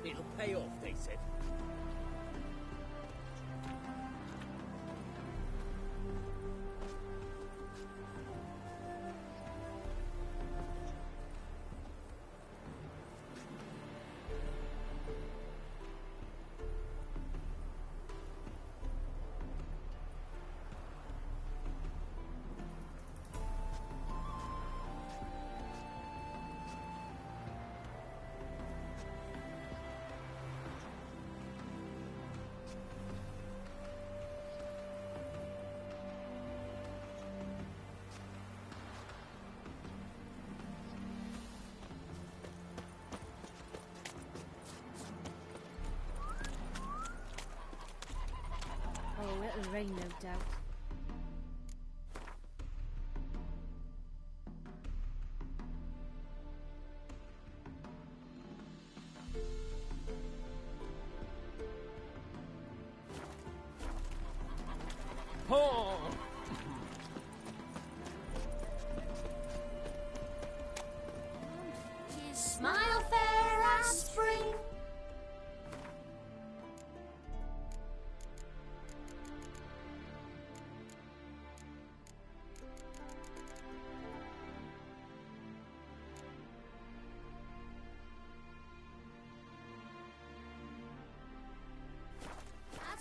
It'll pay off, they said. Oh, it'll rain, no doubt. Oh! You smile fair as spring.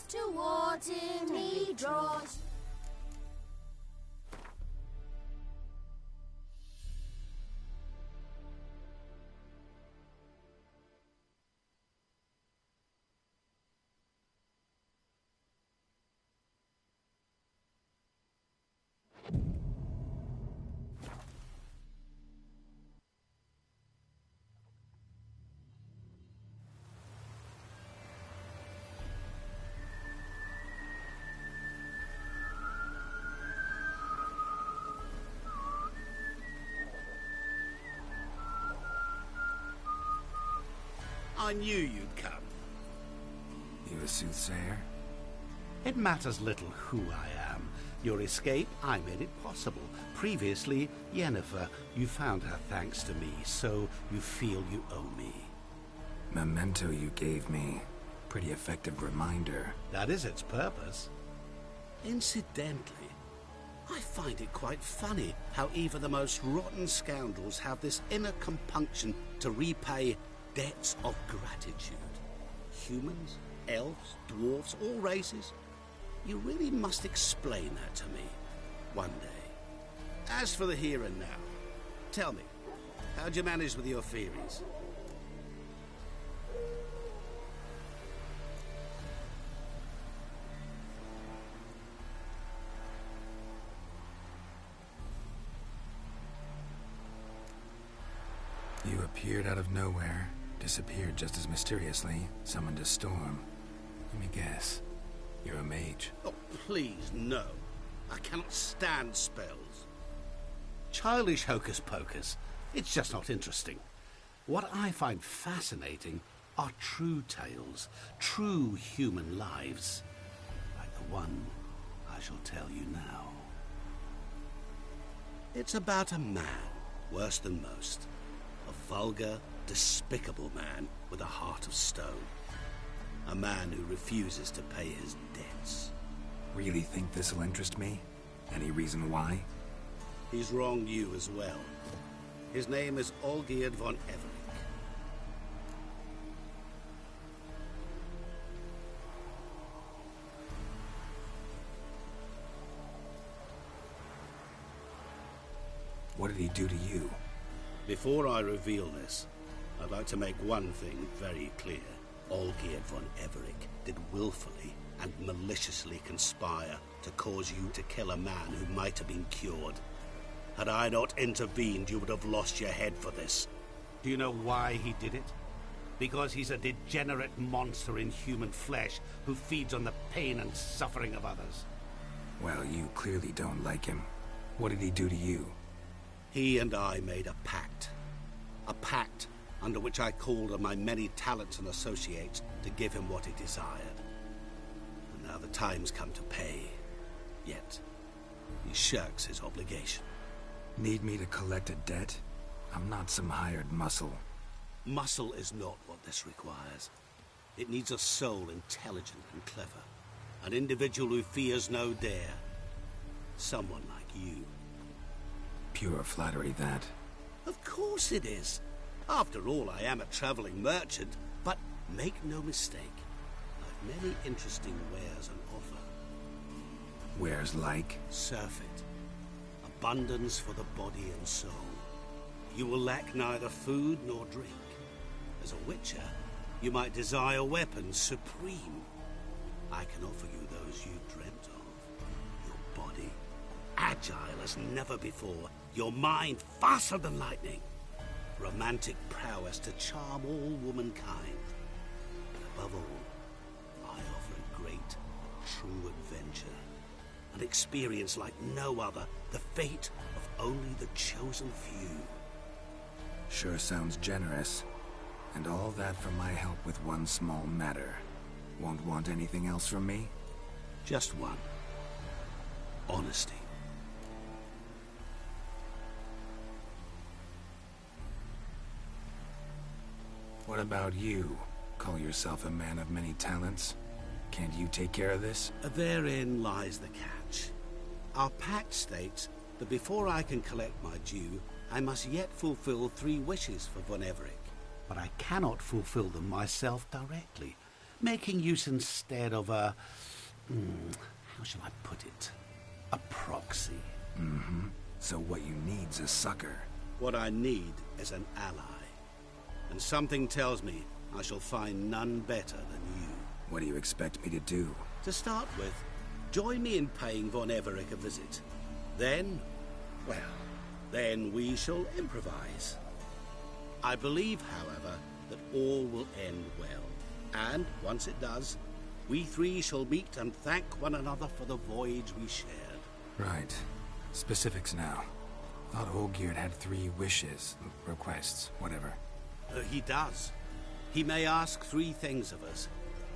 Towards him he draws. I knew you'd come. You a soothsayer? It matters little who I am. Your escape, I made it possible. Previously, Yennefer, you found her thanks to me, so you feel you owe me. Memento you gave me. Pretty effective reminder. That is its purpose. Incidentally, I find it quite funny how even the most rotten scoundrels have this inner compunction to repay debts of gratitude. Humans, elves, dwarves, all races. You really must explain that to me one day. As for the here and now, tell me, how'd you manage with your theories? You appeared out of nowhere, disappeared just as mysteriously, summoned a storm. Let me guess. You're a mage. Oh, please, no. I cannot stand spells. Childish hocus pocus. It's just not interesting. What I find fascinating are true tales, true human lives. Like the one I shall tell you now. It's about a man, worse than most. A vulgar, despicable man with a heart of stone. A man who refuses to pay his debts. Really think this'll interest me? Any reason why? He's wronged you as well. His name is Olgierd von Everett. What did he do to you? Before I reveal this, I'd like to make one thing very clear. Olgierd von Everett did willfully and maliciously conspire to cause you to kill a man who might have been cured. Had I not intervened, you would have lost your head for this. Do you know why he did it? Because he's a degenerate monster in human flesh who feeds on the pain and suffering of others. Well, you clearly don't like him. What did he do to you? He and I made a pact. A pact under which I called on my many talents and associates to give him what he desired. And now the time's come to pay. Yet, he shirks his obligation. Need me to collect a debt? I'm not some hired muscle. Muscle is not what this requires. It needs a soul intelligent and clever. An individual who fears no dare. Someone like you. Pure flattery, that. Of course it is. After all, I am a traveling merchant, but make no mistake. I've many interesting wares on offer. Wares like? Surfeit. Abundance for the body and soul. You will lack neither food nor drink. As a witcher, you might desire weapons supreme. I can offer you those you dreamt of. Your body, agile as never before. Your mind, faster than lightning. Romantic prowess to charm all womankind. But above all, I offer a great, true adventure. An experience like no other. The fate of only the chosen few. Sure sounds generous. And all that for my help with one small matter. Won't want anything else from me? Just one. Honesty. What about you? Call yourself a man of many talents? Can't you take care of this? Therein lies the catch. Our pact states that before I can collect my due, I must yet fulfill 3 wishes for Von Everec. But I cannot fulfill them myself directly, making use instead of a... how shall I put it? A proxy. Mm-hmm. So what you need's a sucker. What I need is an ally. And something tells me I shall find none better than you. What do you expect me to do? To start with, join me in paying Von Everec a visit. Then, well, then we shall improvise. I believe, however, that all will end well. And, once it does, we 3 shall meet and thank one another for the voyage we shared. Right. Specifics now. Thought Olgierd had 3 wishes, requests, whatever. He does. He may ask 3 things of us,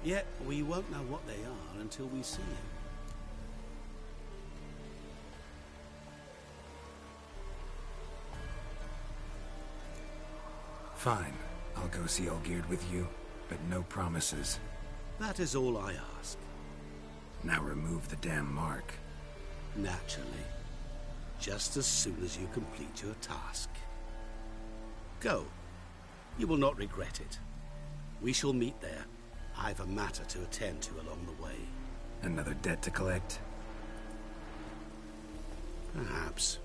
yet we won't know what they are until we see him. Fine. I'll go see Olgierd with you, but no promises. That is all I ask. Now remove the damn mark. Naturally. Just as soon as you complete your task. Go. You will not regret it. We shall meet there. I've a matter to attend to along the way. Another debt to collect? Perhaps.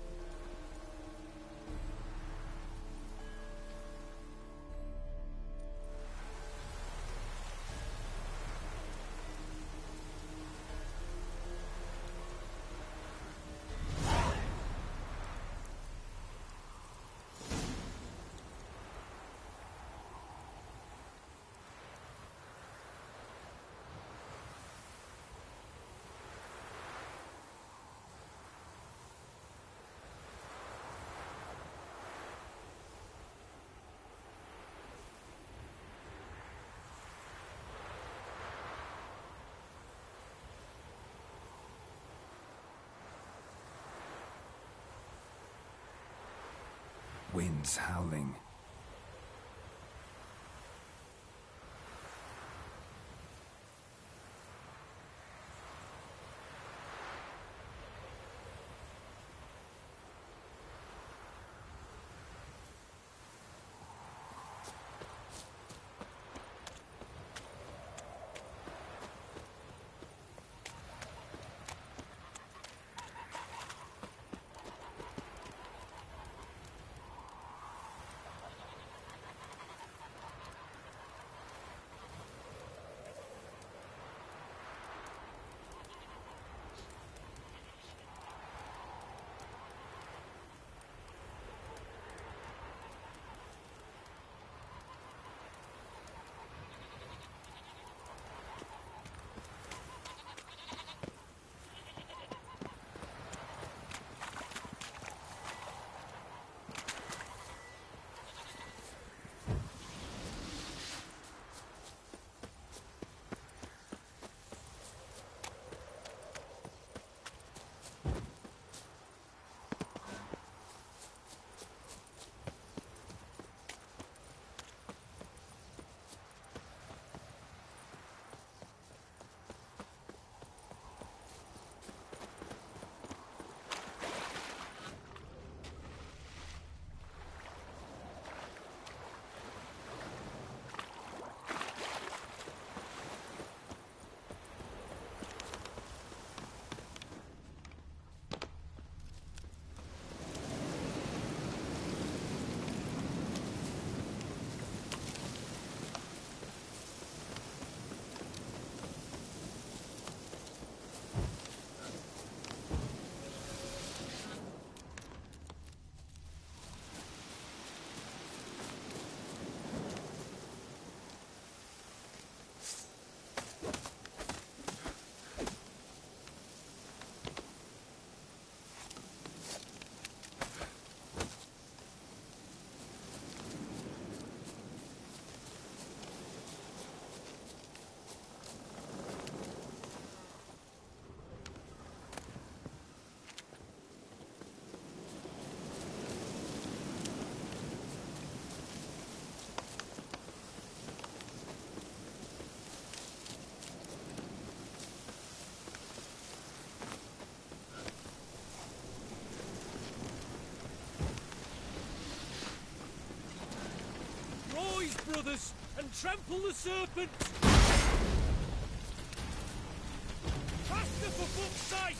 Winds howling. brothers, and trample the serpent! Faster, for fuck's sake!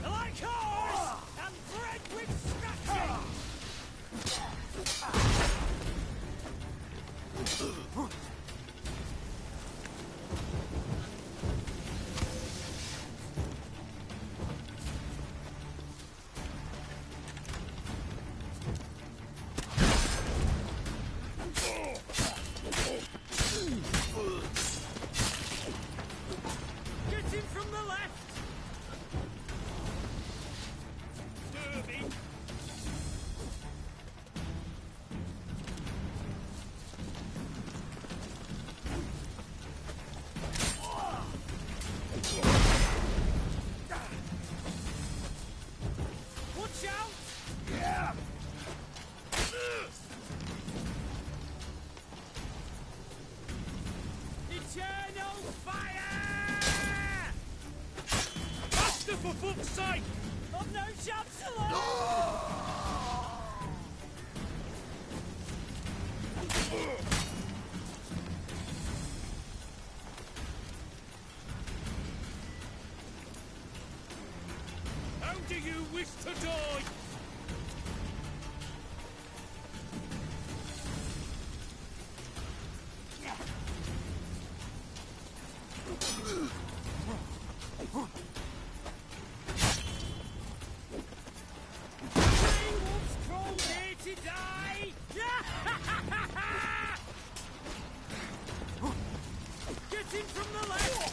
Like horse, and bread with scratching! Get him from the left! Derby! Watch out! Yeah! Eternal fire! Faster, for fuck's sake! I've no chance alone! How do you wish to die? Wolves crawl here to die! Get him from the left!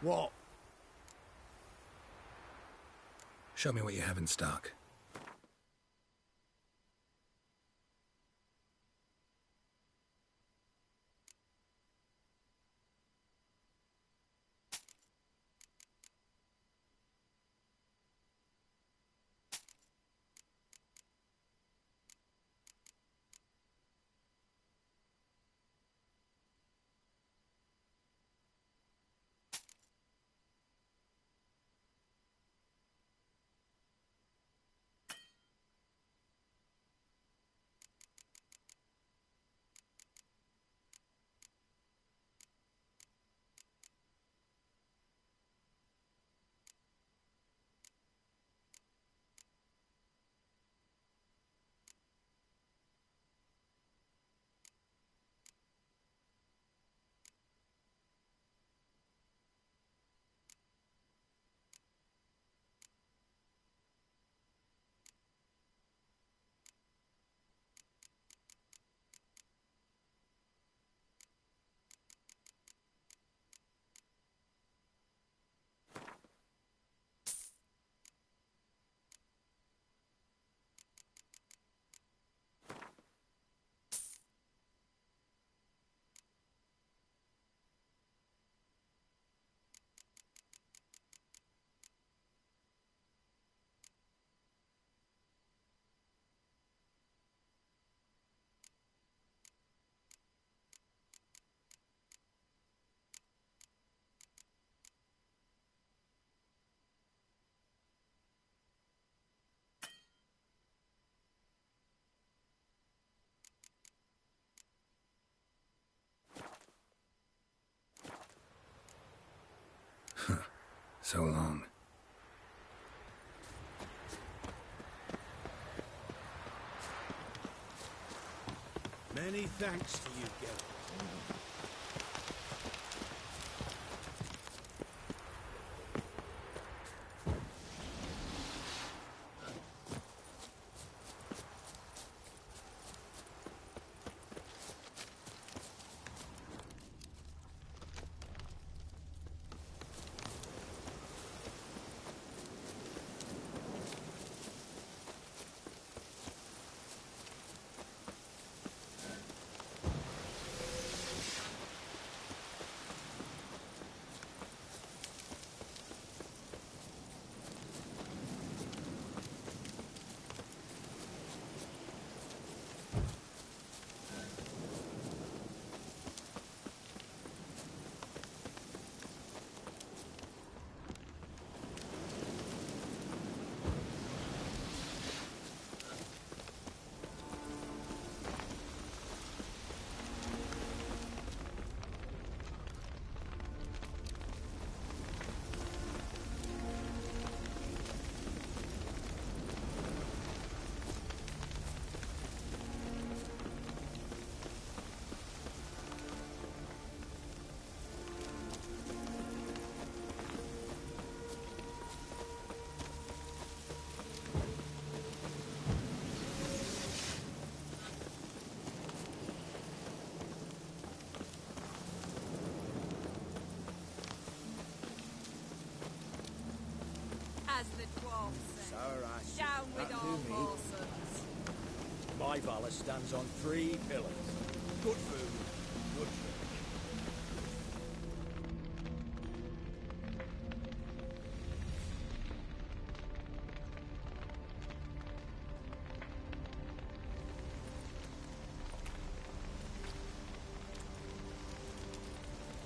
What? Show me what you have in stock. So long. Many thanks to you, Geralt. As the dwarves say. Alright. Down with That all do me. falsehoods. My valor stands on 3 pillars. Good food, good drink.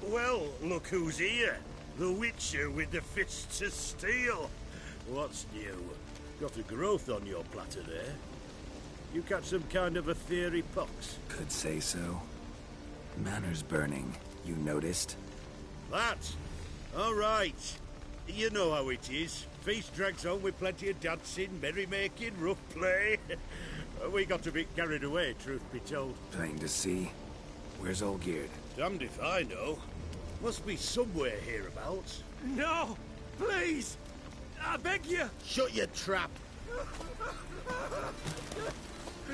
Well, look who's here. The Witcher with the fists of steel. What's new? Got a growth on your platter there. You catch some kind of a theory pox? Could say so. Manor's burning. You noticed? That? All right. You know how it is. Feast drags on with plenty of dancing, merrymaking, rough play. We got a bit carried away, truth be told. Plain to see. Where's Olgierd? Damned if I know. Must be somewhere hereabouts. No! Please! I beg you! Shut your trap!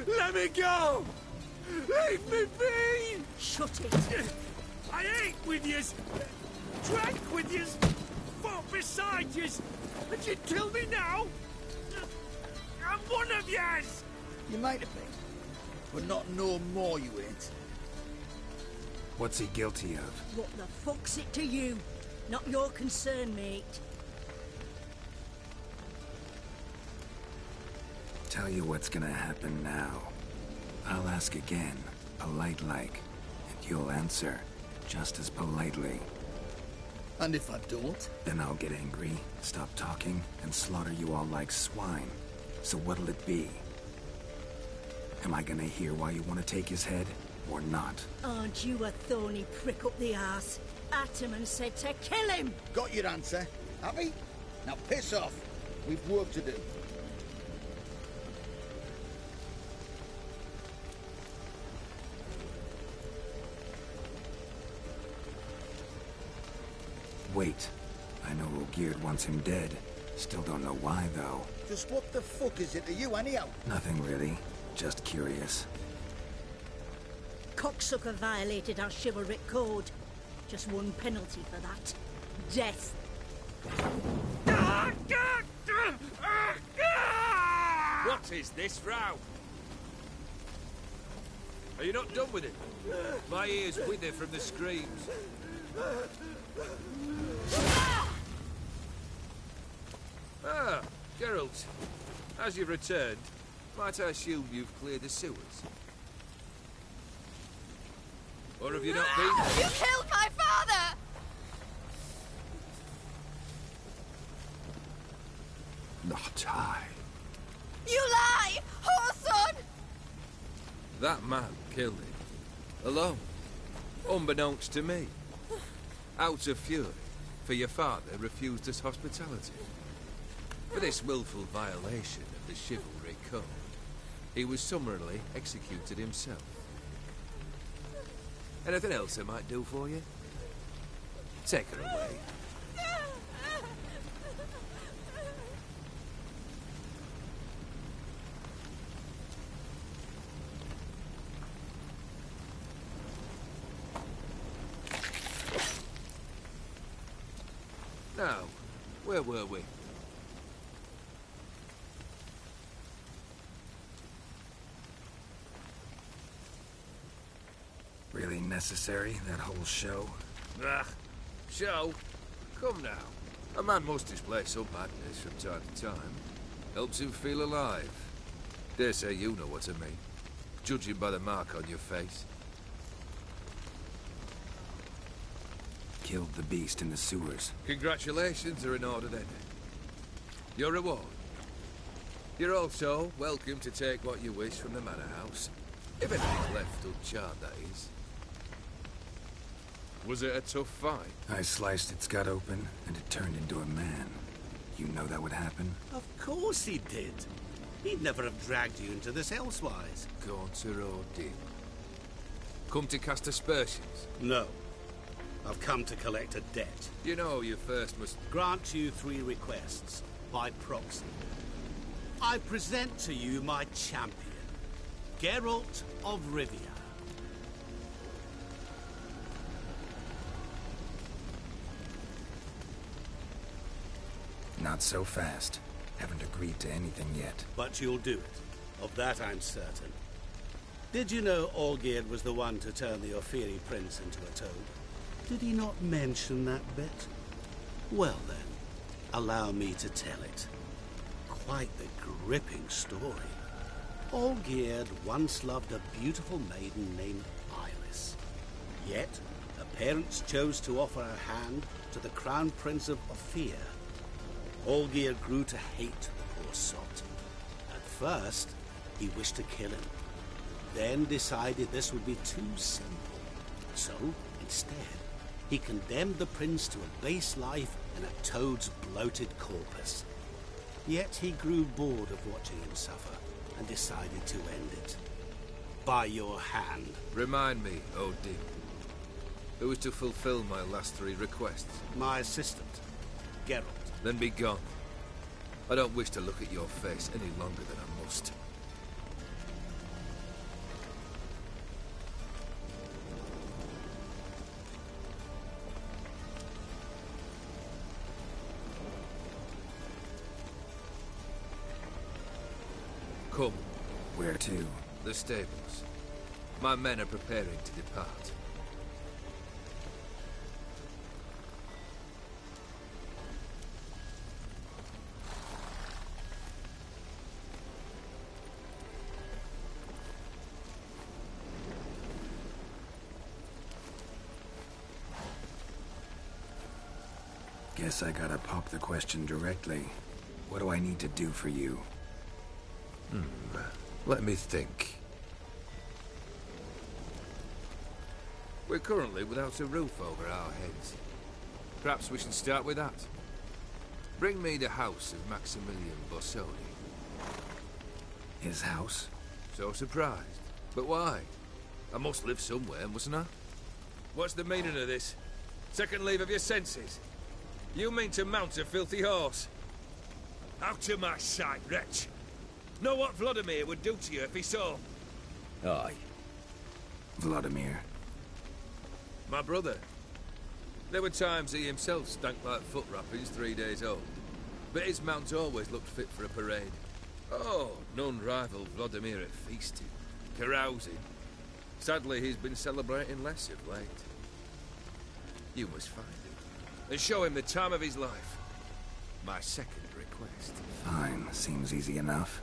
Let me go! Leave me be! Shut it. I ain't with yous! drank with yous, fought beside yous, and you'd kill me now? I'm one of yous! You might have been, but not no more you ain't. What's he guilty of? What the fuck's it to you? Not your concern, mate. Tell you what's gonna happen now. I'll ask again, polite-like, and you'll answer just as politely. And if I don't? Then I'll get angry, stop talking, and slaughter you all like swine. So what'll it be? Am I gonna hear why you want to take his head, or not? Aren't you a thorny prick up the arse? Atterman said to kill him! Got your answer, have we? Now piss off. We've work to do. Wait. I know Olgierd wants him dead. Still don't know why, though. Just what the fuck is it to you, anyhow? Nothing really. Just curious. Cocksucker violated our chivalric code. Just one penalty for that. Death. What is this row? Are you not done with it? My ears wither from the screams. Ah, Geralt. As you've returned, might I assume you've cleared the sewers? Or have you not been? You killed my father! Not I. You lie! Whoreson! That man killed him. Alone. Unbeknownst to me. Out of fury, for your father refused us hospitality. For this willful violation of the chivalry code, he was summarily executed himself. Anything else I might do for you? Take her away. Now, where were we? Really necessary, that whole show? Ah, show? Come now. A man must display some madness from time to time. Helps him feel alive. Dare say you know what I mean. Judging by the mark on your face. Killed the beast in the sewers. Congratulations are in order then. Your reward. You're also welcome to take what you wish from the manor house. If anything's left uncharred, that is. Was it a tough fight? I sliced its gut open, and it turned into a man. You know that would happen? Of course he did. He'd never have dragged you into this elsewise. Gaunter or did? Come to cast aspersions? No. I've come to collect a debt. You know you first must... Grant you 3 requests, by proxy. I present to you my champion, Geralt of Rivia. Not so fast. Haven't agreed to anything yet. But you'll do it. Of that I'm certain. Did you know Olgierd was the one to turn the Ophiri prince into a toad? Did he not mention that bit? Well then, allow me to tell it. Quite the gripping story. Olgierd once loved a beautiful maiden named Iris. Yet, her parents chose to offer her hand to the Crown Prince of Ophir. Olgierd grew to hate the poor sot. At first, he wished to kill him. Then decided this would be too simple. So, instead, he condemned the prince to a base life in a toad's bloated corpus. Yet he grew bored of watching him suffer and decided to end it. By your hand. Remind me, Odin. Who is to fulfill my last 3 requests? My assistant, Geralt. Then be gone. I don't wish to look at your face any longer than I must. Come, Where to? the stables. My men are preparing to depart. Guess I gotta pop the question directly. What do I need to do for you? Let me think. We're currently without a roof over our heads. Perhaps we should start with that. Bring me the house of Maximilian Borsodi. His house? So surprised. But why? I must live somewhere, mustn't I? What's the meaning of this? Second leave of your senses? You mean to mount a filthy horse? Out of my sight, wretch! Know what Vladimir would do to you if he saw? Aye. Vladimir. My brother. There were times he himself stank like foot wrappings 3 days old. But his mount always looked fit for a parade. Oh, none rival Vladimir at feasting, carousing. Sadly, he's been celebrating less of late. You must find him, and show him the time of his life. My second request. Fine, seems easy enough.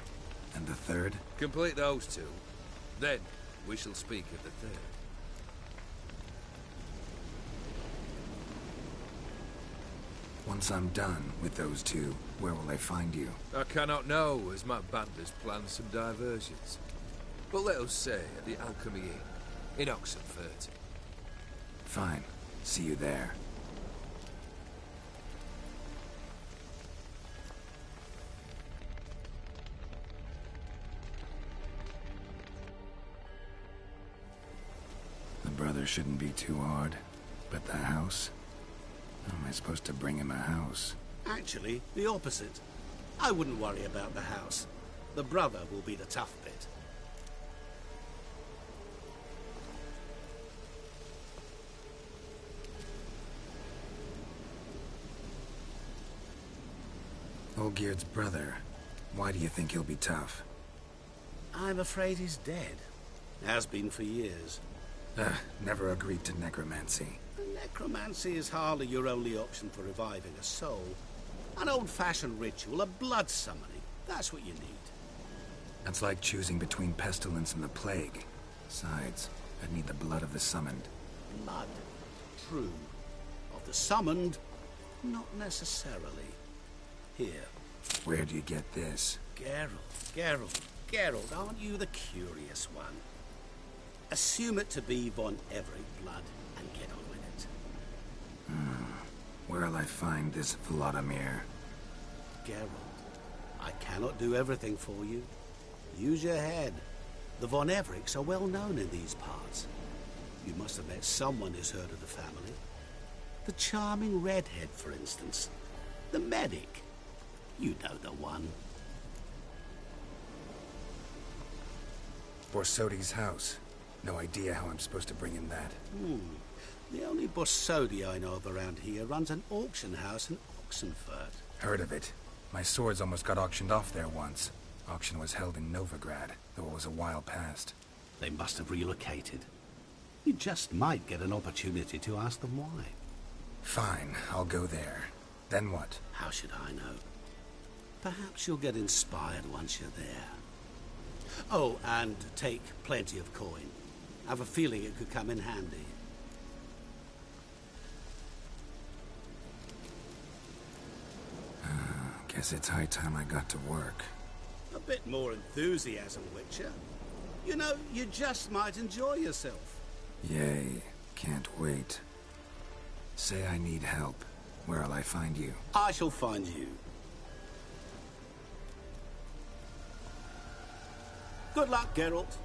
And the third? Complete those two. Then, we shall speak of the third. Once I'm done with those two, where will I find you? I cannot know, as my band has planned some diversions. But let us say at the Alchemy Inn, in Oxenfurt. Fine. See you there. The brother shouldn't be too hard. But the house? How am I supposed to bring him a house? Actually, the opposite. I wouldn't worry about the house. The brother will be the tough bit. Olgierd's brother. Why do you think he'll be tough? I'm afraid he's dead. Has been for years. Never agreed to necromancy. Necromancy is hardly your only option for reviving a soul. An old-fashioned ritual, a blood summoning. That's what you need. That's like choosing between pestilence and the plague. Besides, I'd need the blood of the summoned. Blood. True. Of the summoned, not necessarily. Here. Where do you get this? Geralt, aren't you the curious one? Assume it to be von Everett blood and get on with it. Where'll I find this Vladimir? Geralt, I cannot do everything for you. Use your head. The von Evericks are well known in these parts. You must have met someone who's heard of the family. The charming redhead, for instance. The medic. You know the one. Borsodi's house. No idea how I'm supposed to bring in that. The only Borsodi I know of around here runs an auction house in Oxenfurt. Heard of it. My swords almost got auctioned off there once. Auction was held in Novigrad, though it was a while past. They must have relocated. You just might get an opportunity to ask them why. Fine, I'll go there. Then what? How should I know? Perhaps you'll get inspired once you're there. Oh, and take plenty of coin. I have a feeling it could come in handy. Guess it's high time I got to work. A bit more enthusiasm, Witcher. You know, you just might enjoy yourself. Yay, can't wait. Say I need help. Where'll I find you? I shall find you. Good luck, Geralt.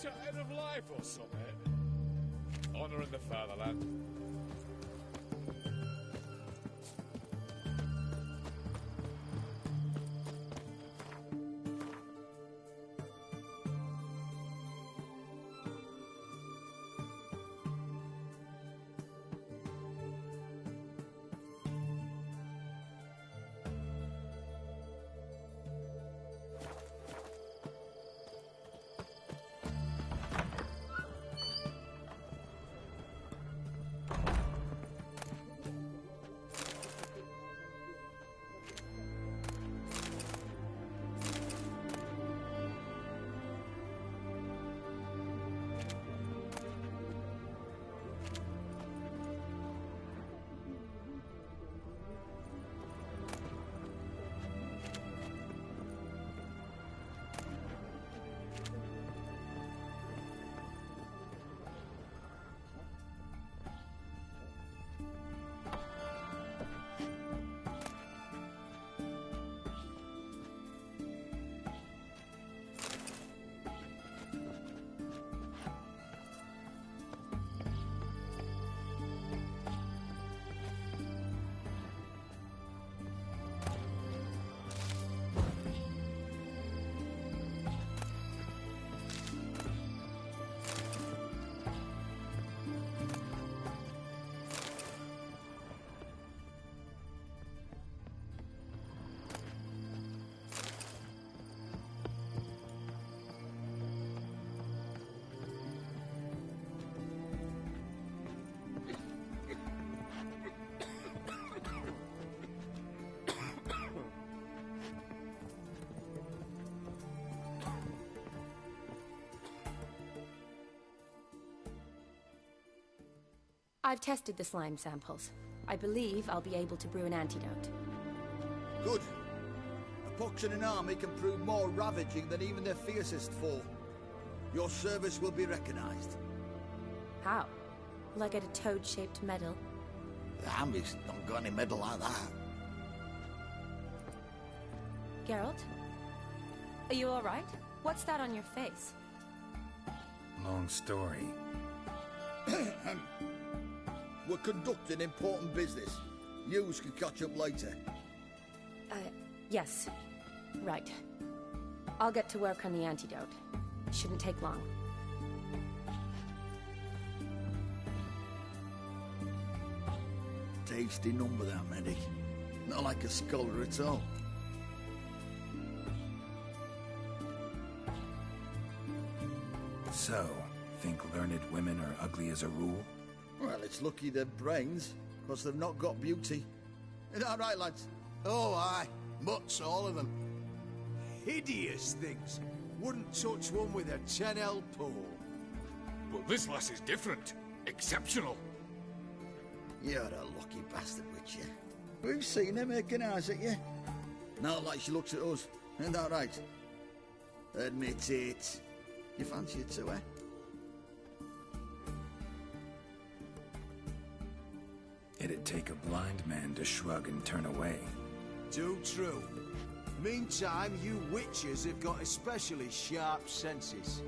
chatting of life or something? Honouring the fatherland. I've tested the slime samples. I believe I'll be able to brew an antidote. Good. A pox in an army can prove more ravaging than even their fiercest foe. Your service will be recognized. How? Will I get a toad-shaped medal? The army's not got any medal like that. Geralt? Are you alright? What's that on your face? Long story. We're conducting important business. Yous can catch up later. Yes. Right. I'll get to work on the antidote. Shouldn't take long. Tasty number, that medic. Not like a scholar at all. So, think learned women are ugly as a rule? Well, it's lucky they're brains, because they've not got beauty. Is that right, lads? Oh, aye. Mutts, all of them. Hideous things. Wouldn't touch one with a 10L pole. Well, this lass is different. Exceptional. You're a lucky bastard, Witcher. We've seen her making eyes at you. Not like she looks at us. Isn't that right? Admit it. You fancy it to her? It'd take a blind man to shrug and turn away. Too true. Meantime, you witches have got especially sharp senses.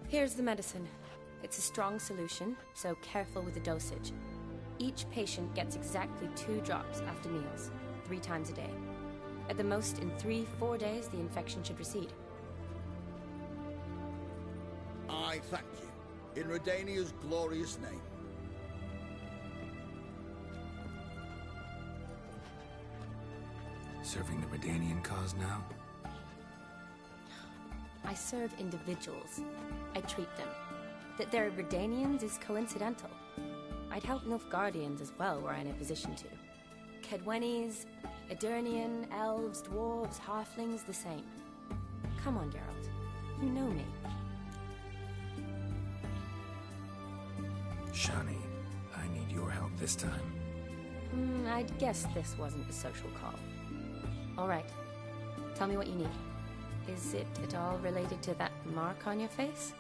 Here's the medicine. It's a strong solution, so careful with the dosage. Each patient gets exactly 2 drops after meals, 3 times a day. At the most, in 3-4 days, the infection should recede. I thank you. In Redania's glorious name. Serving the Redanian cause now? I serve individuals. I treat them. That they're Redanians is coincidental. I'd help Nilfgaardians as well were I in a position to. Kedwenis, Edirnian, elves, dwarves, halflings, the same. Come on, Geralt. You know me. Shani, I need your help this time. I'd guess this wasn't a social call. All right. Tell me what you need. Is it at all related to that mark on your face?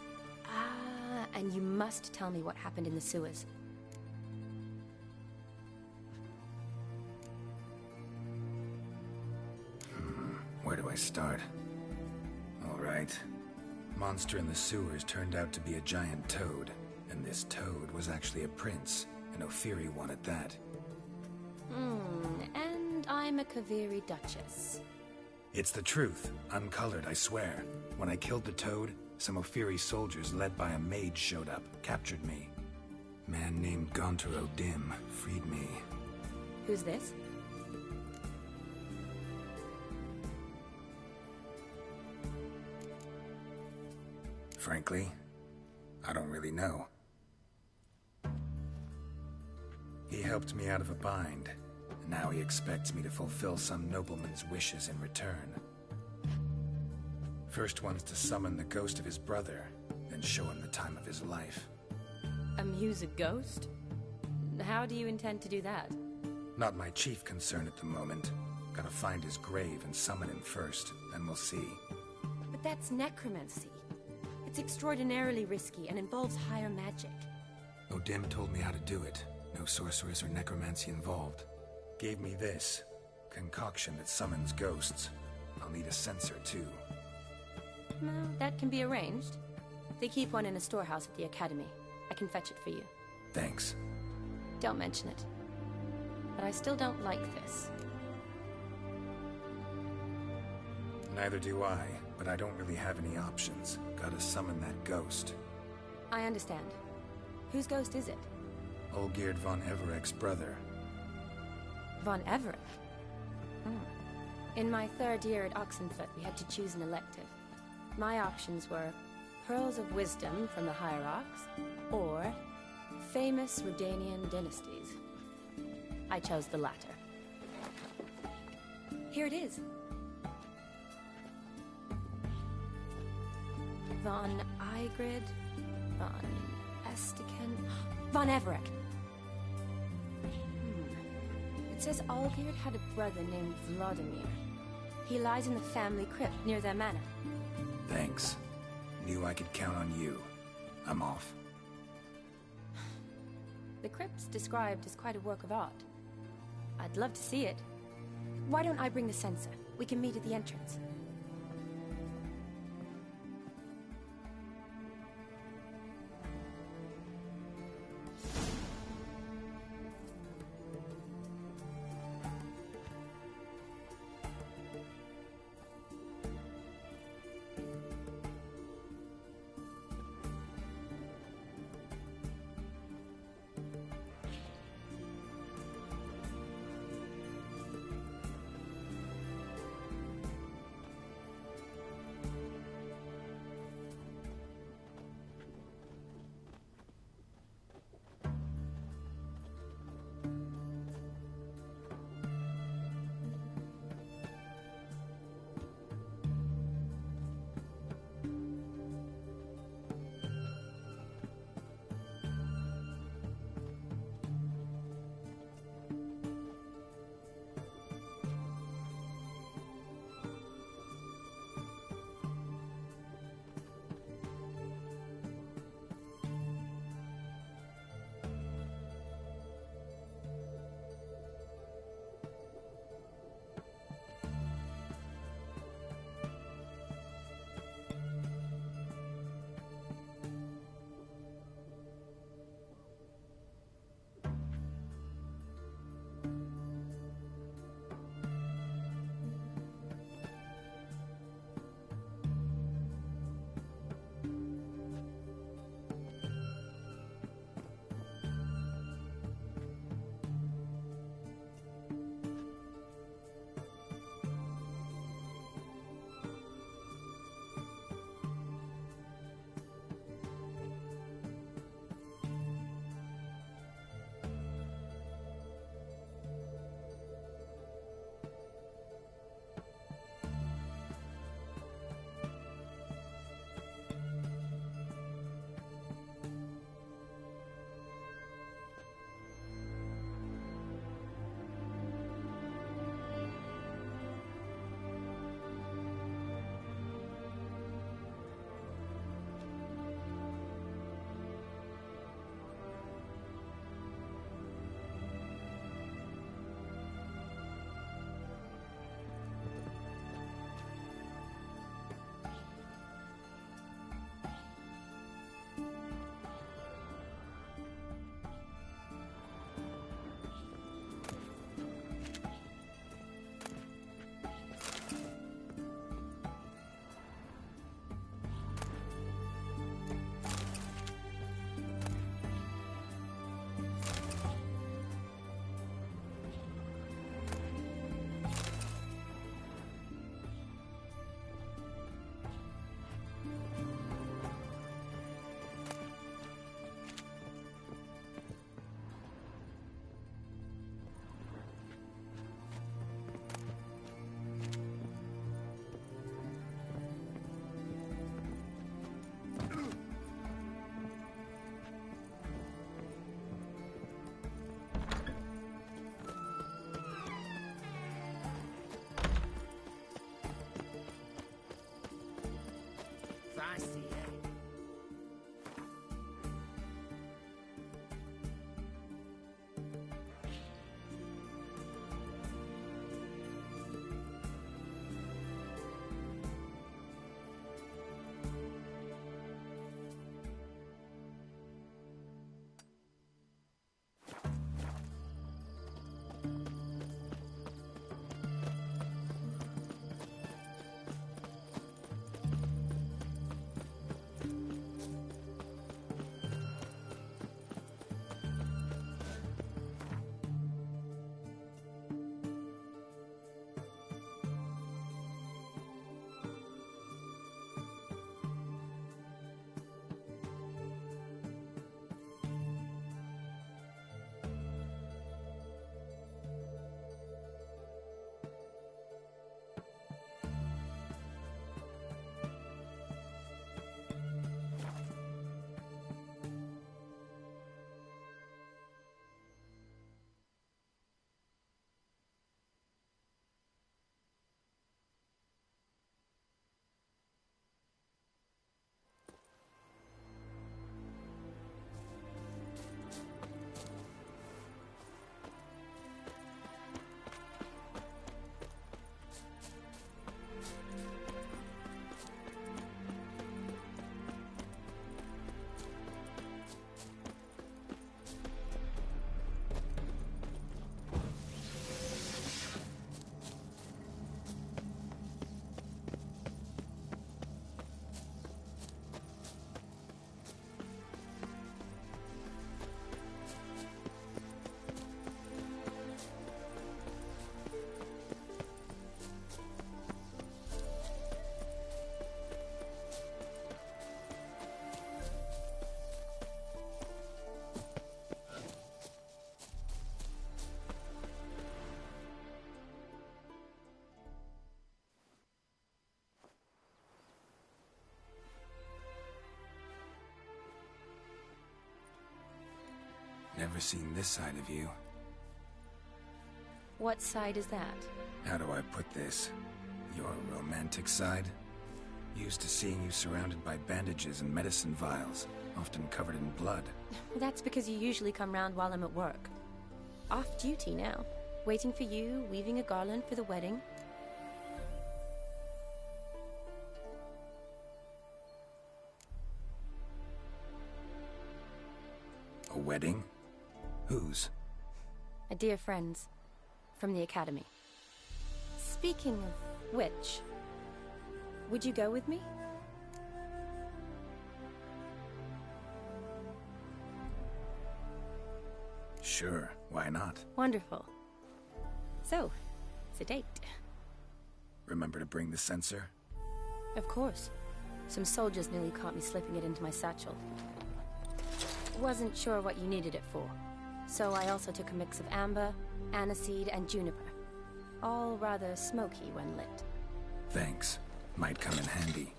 Ah, and you must tell me what happened in the sewers. Where do I start? All right. monster in the sewers turned out to be a giant toad, and this toad was actually a prince, and Ophiri wanted that. And I'm a Kaviri Duchess. It's the truth, uncolored, I swear. When I killed the toad, some Ophiri soldiers led by a mage showed up, captured me. Man named Gaunter O'Dim freed me. Who's this? Frankly, I don't really know. He helped me out of a bind, and now he expects me to fulfill some nobleman's wishes in return. First one's to summon the ghost of his brother, then show him the time of his life. Amuse a ghost? How do you intend to do that? Not my chief concern at the moment. Gotta find his grave and summon him first, then we'll see. But that's necromancy. It's extraordinarily risky and involves higher magic. O'Dim told me how to do it. No sorceress or necromancy involved. Gave me this concoction that summons ghosts. I'll need a censer too. Well, that can be arranged. They keep one in a storehouse at the academy. I can fetch it for you. Thanks. Don't mention it. But I still don't like this. Neither do I, but I don't really have any options. Gotta summon that ghost. I understand. Whose ghost is it? Olgierd von Everek's brother. Von Everek? In my third year at Oxenfoot, we had to choose an elective. My options were Pearls of Wisdom from the Hierarchs, or famous Redanian dynasties. I chose the latter. Here it is. Von Igrid, Von Estiken, Von Everek. It says Olgierd had a brother named Vladimir. He lies in the family crypt near their manor. Thanks. Knew I could count on you. I'm off. The crypt's described as quite a work of art. I'd love to see it. Why don't I bring the censer? We can meet at the entrance. Never seen this side of you. What side is that? How do I put this? Your romantic side? Used to seeing you surrounded by bandages and medicine vials, often covered in blood. That's because you usually come round while I'm at work. Off duty now. Waiting for you, weaving a garland for the wedding. A wedding? Whose? A dear friend's. From the academy. Speaking of which, would you go with me? Sure, why not? Wonderful. So, it's a date. Remember to bring the sensor? Of course. Some soldiers nearly caught me slipping it into my satchel. Wasn't sure what you needed it for, so I also took a mix of amber, aniseed, and juniper. All rather smoky when lit. Thanks. Might come in handy.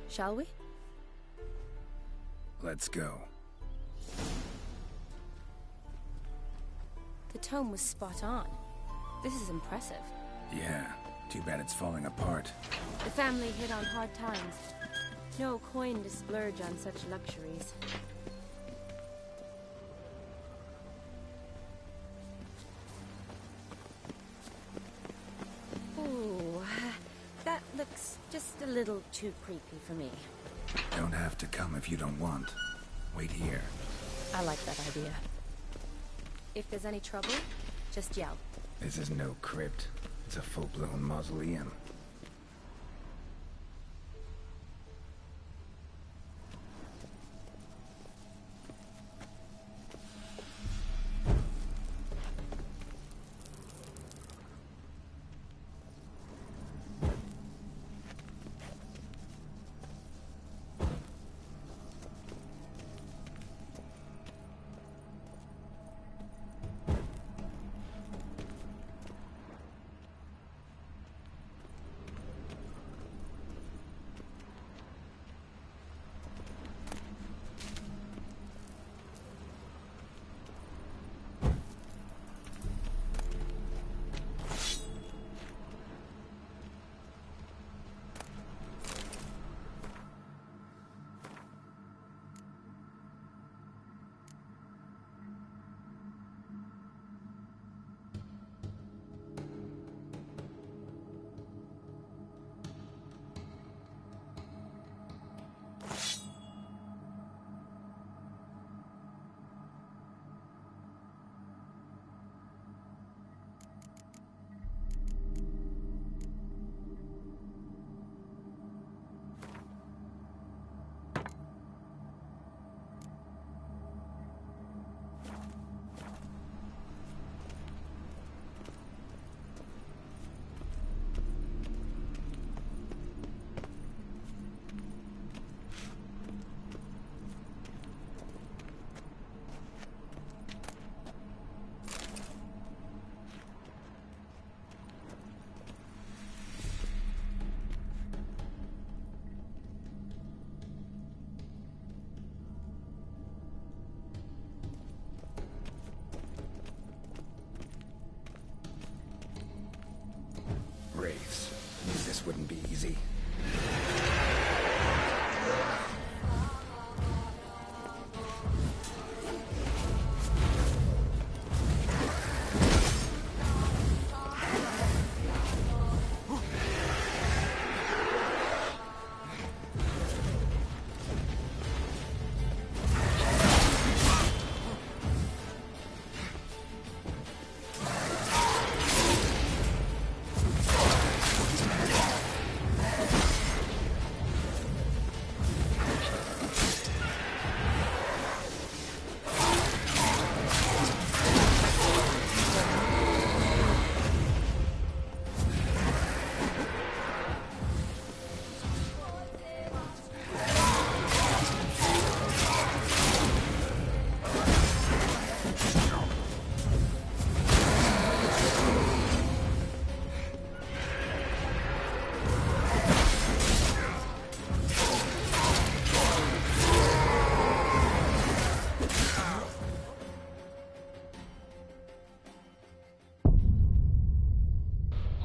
Shall we? Let's go. The tome was spot on. This is impressive. Yeah, too bad it's falling apart. The family hit on hard times. No coin to splurge on such luxuries. Ooh, that looks just a little too creepy for me. Don't have to come if you don't want. Wait here. I like that idea. If there's any trouble, just yell. This is no crypt. It's a full-blown mausoleum. Wraiths. Knew this wouldn't be easy.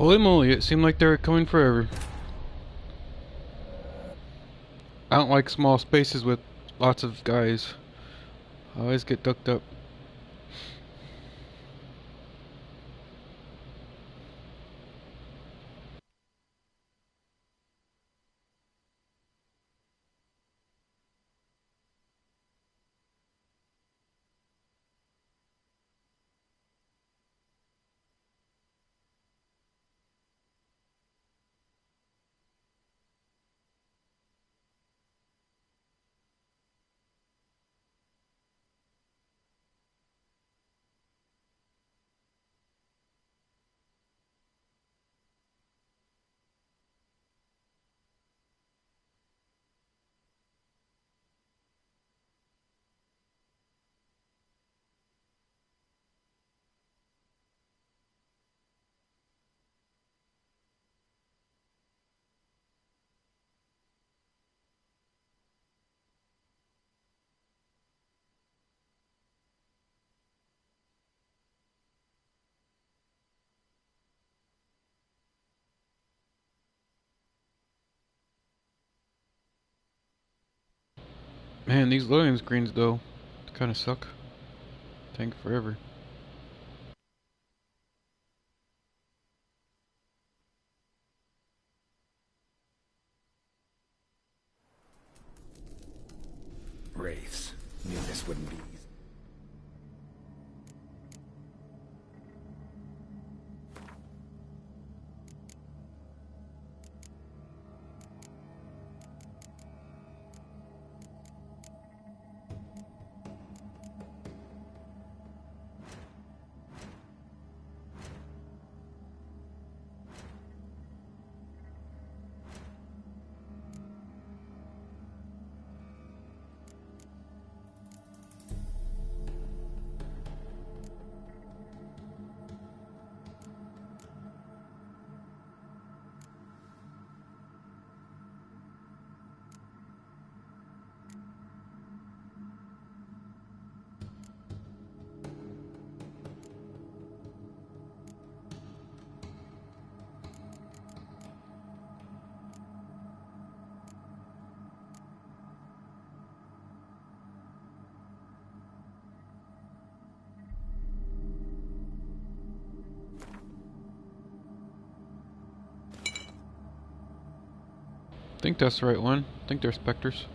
Holy moly, it seemed like they were coming forever. I don't like small spaces with lots of guys. I always get ducked up. Man, these loading screens though, kinda suck. Take forever. Wraiths. Knew this wouldn't be easy. I think that's the right one. I think they're specters.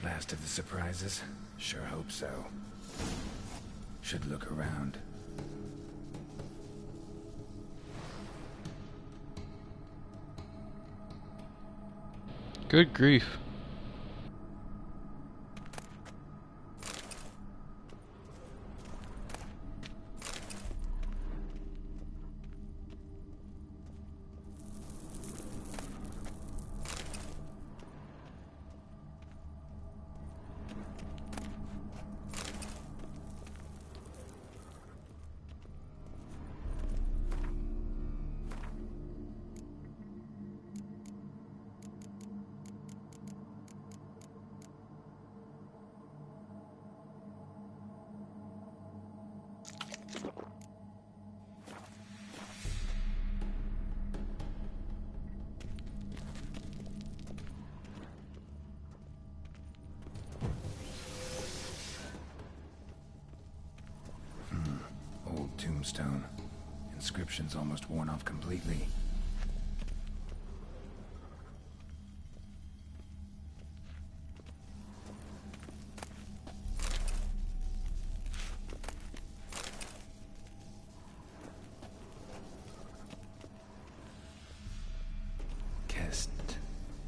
Last of the surprises? Sure hope so. Should look around. Good grief. tombstone. Inscription's almost worn off completely.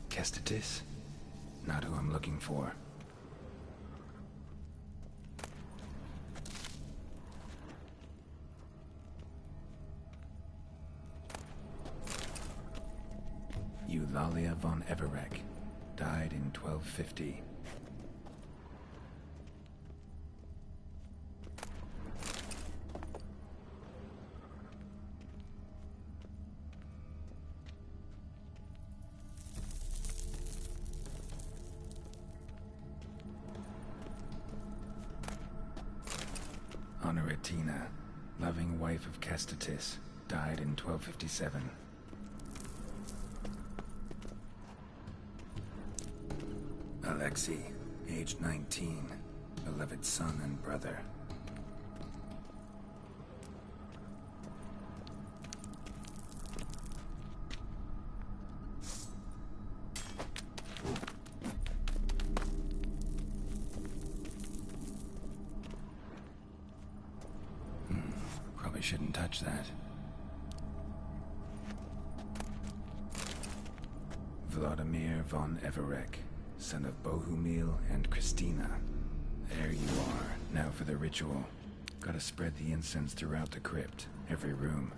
Kestatis? Not who I'm looking for. Eulalia von Everek. Died in 1250. Honoratina, loving wife of Kestatis, died in 1257. Alexei, aged 19, beloved son and brother. Probably shouldn't touch that. Vladimir von Everek, son of Bohumil and Christina. There you are. Now for the ritual. Gotta spread the incense throughout the crypt, every room.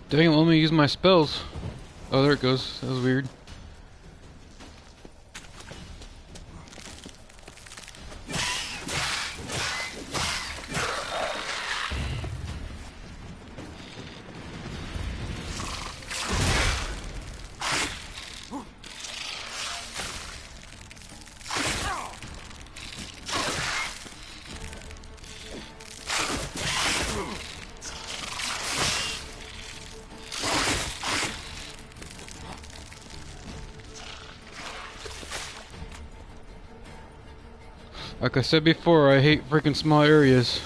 Dang, let me use my spells. Oh, there it goes. That was weird. Like I said before, I hate freaking small areas.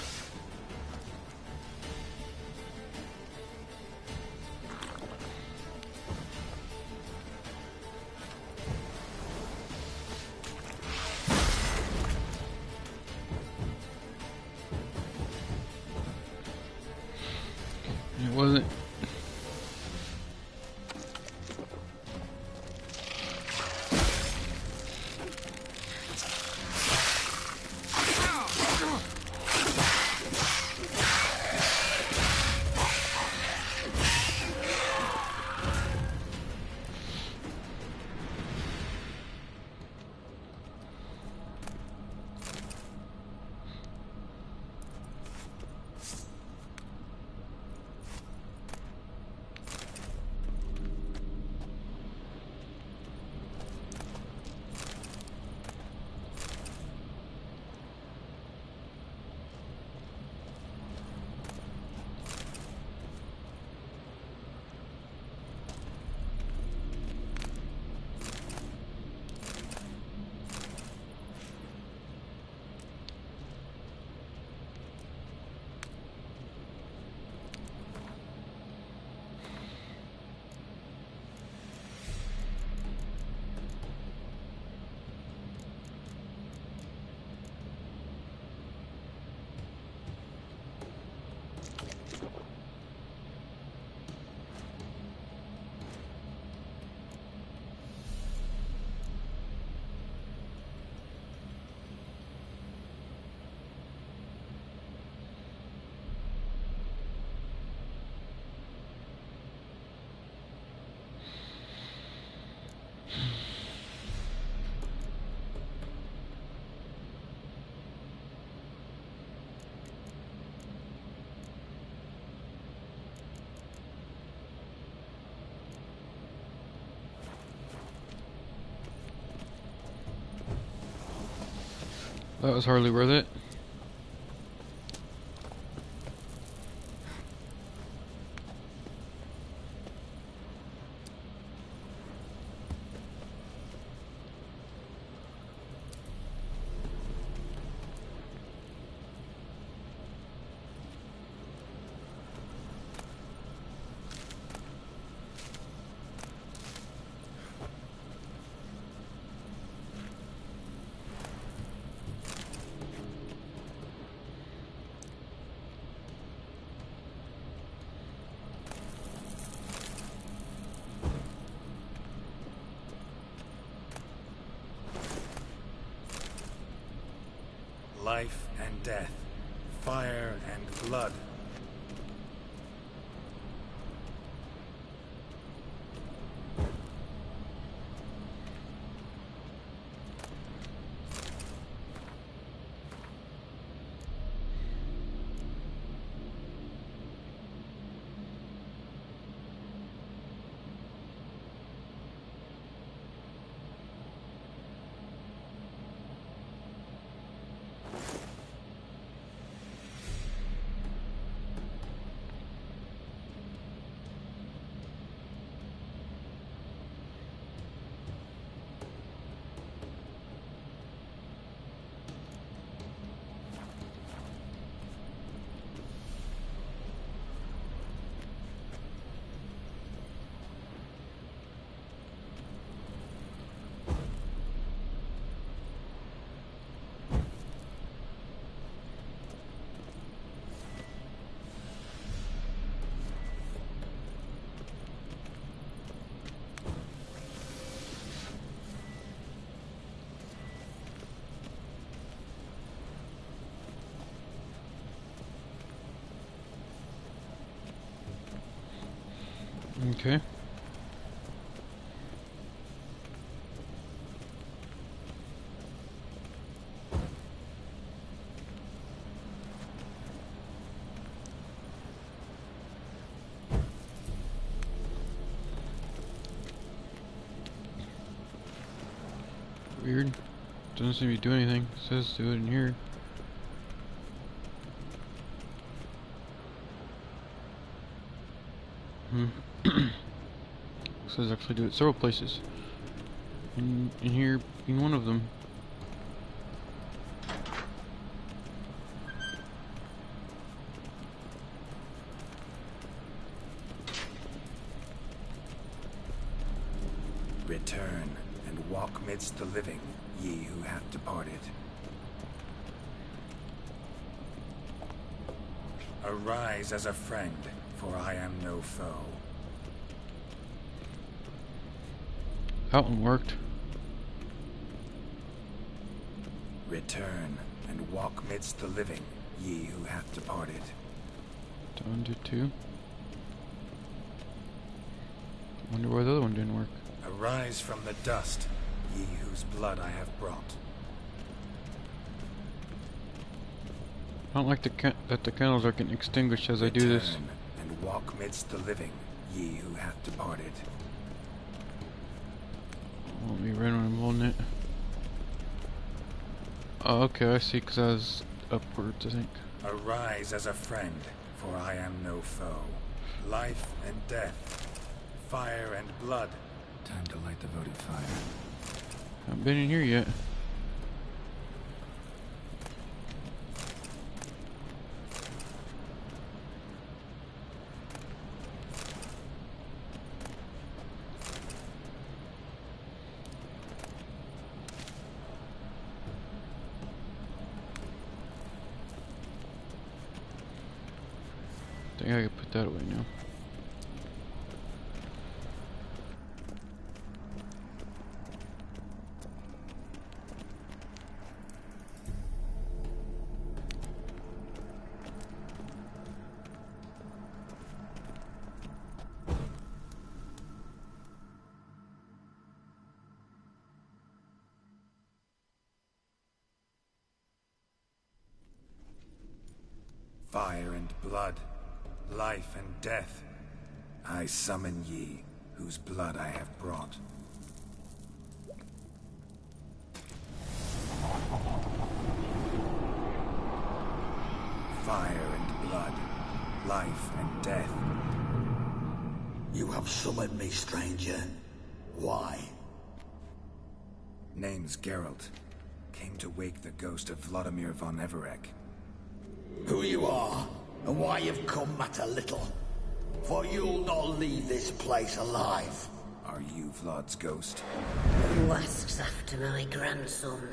That was hardly worth it. Life and death, fire and blood. Okay. Weird. Doesn't seem to be doing anything. It says do it in here. Says actually do it several places. In here being one of them. Return and walk midst the living, ye who have departed. Arise as a friend, for I am no foe. That one worked. Return and walk midst the living, ye who have departed. Down to 2. Wonder why the other one didn't work. Arise from the dust, ye whose blood I have brought. I don't like that the candles are getting extinguished as I do this. Return and walk midst the living, ye who have departed. Won't be red when I'm holding it. Oh, okay, I see, because I was upwards, I think. Arise as a friend, for I am no foe. Life and death, fire and blood. Time to light the votive fire. Haven't been in here yet. I think I can put that away now. Fire and blood, life and death. I summon ye, whose blood I have brought. Fire and blood. Life and death. You have summoned me, stranger. Why? Name's Geralt. Came to wake the ghost of Vladimir von Everec. Who you are, and why you've come matter little. For you'll not leave this place alive. Are you Vlad's ghost? Who asks after my grandson?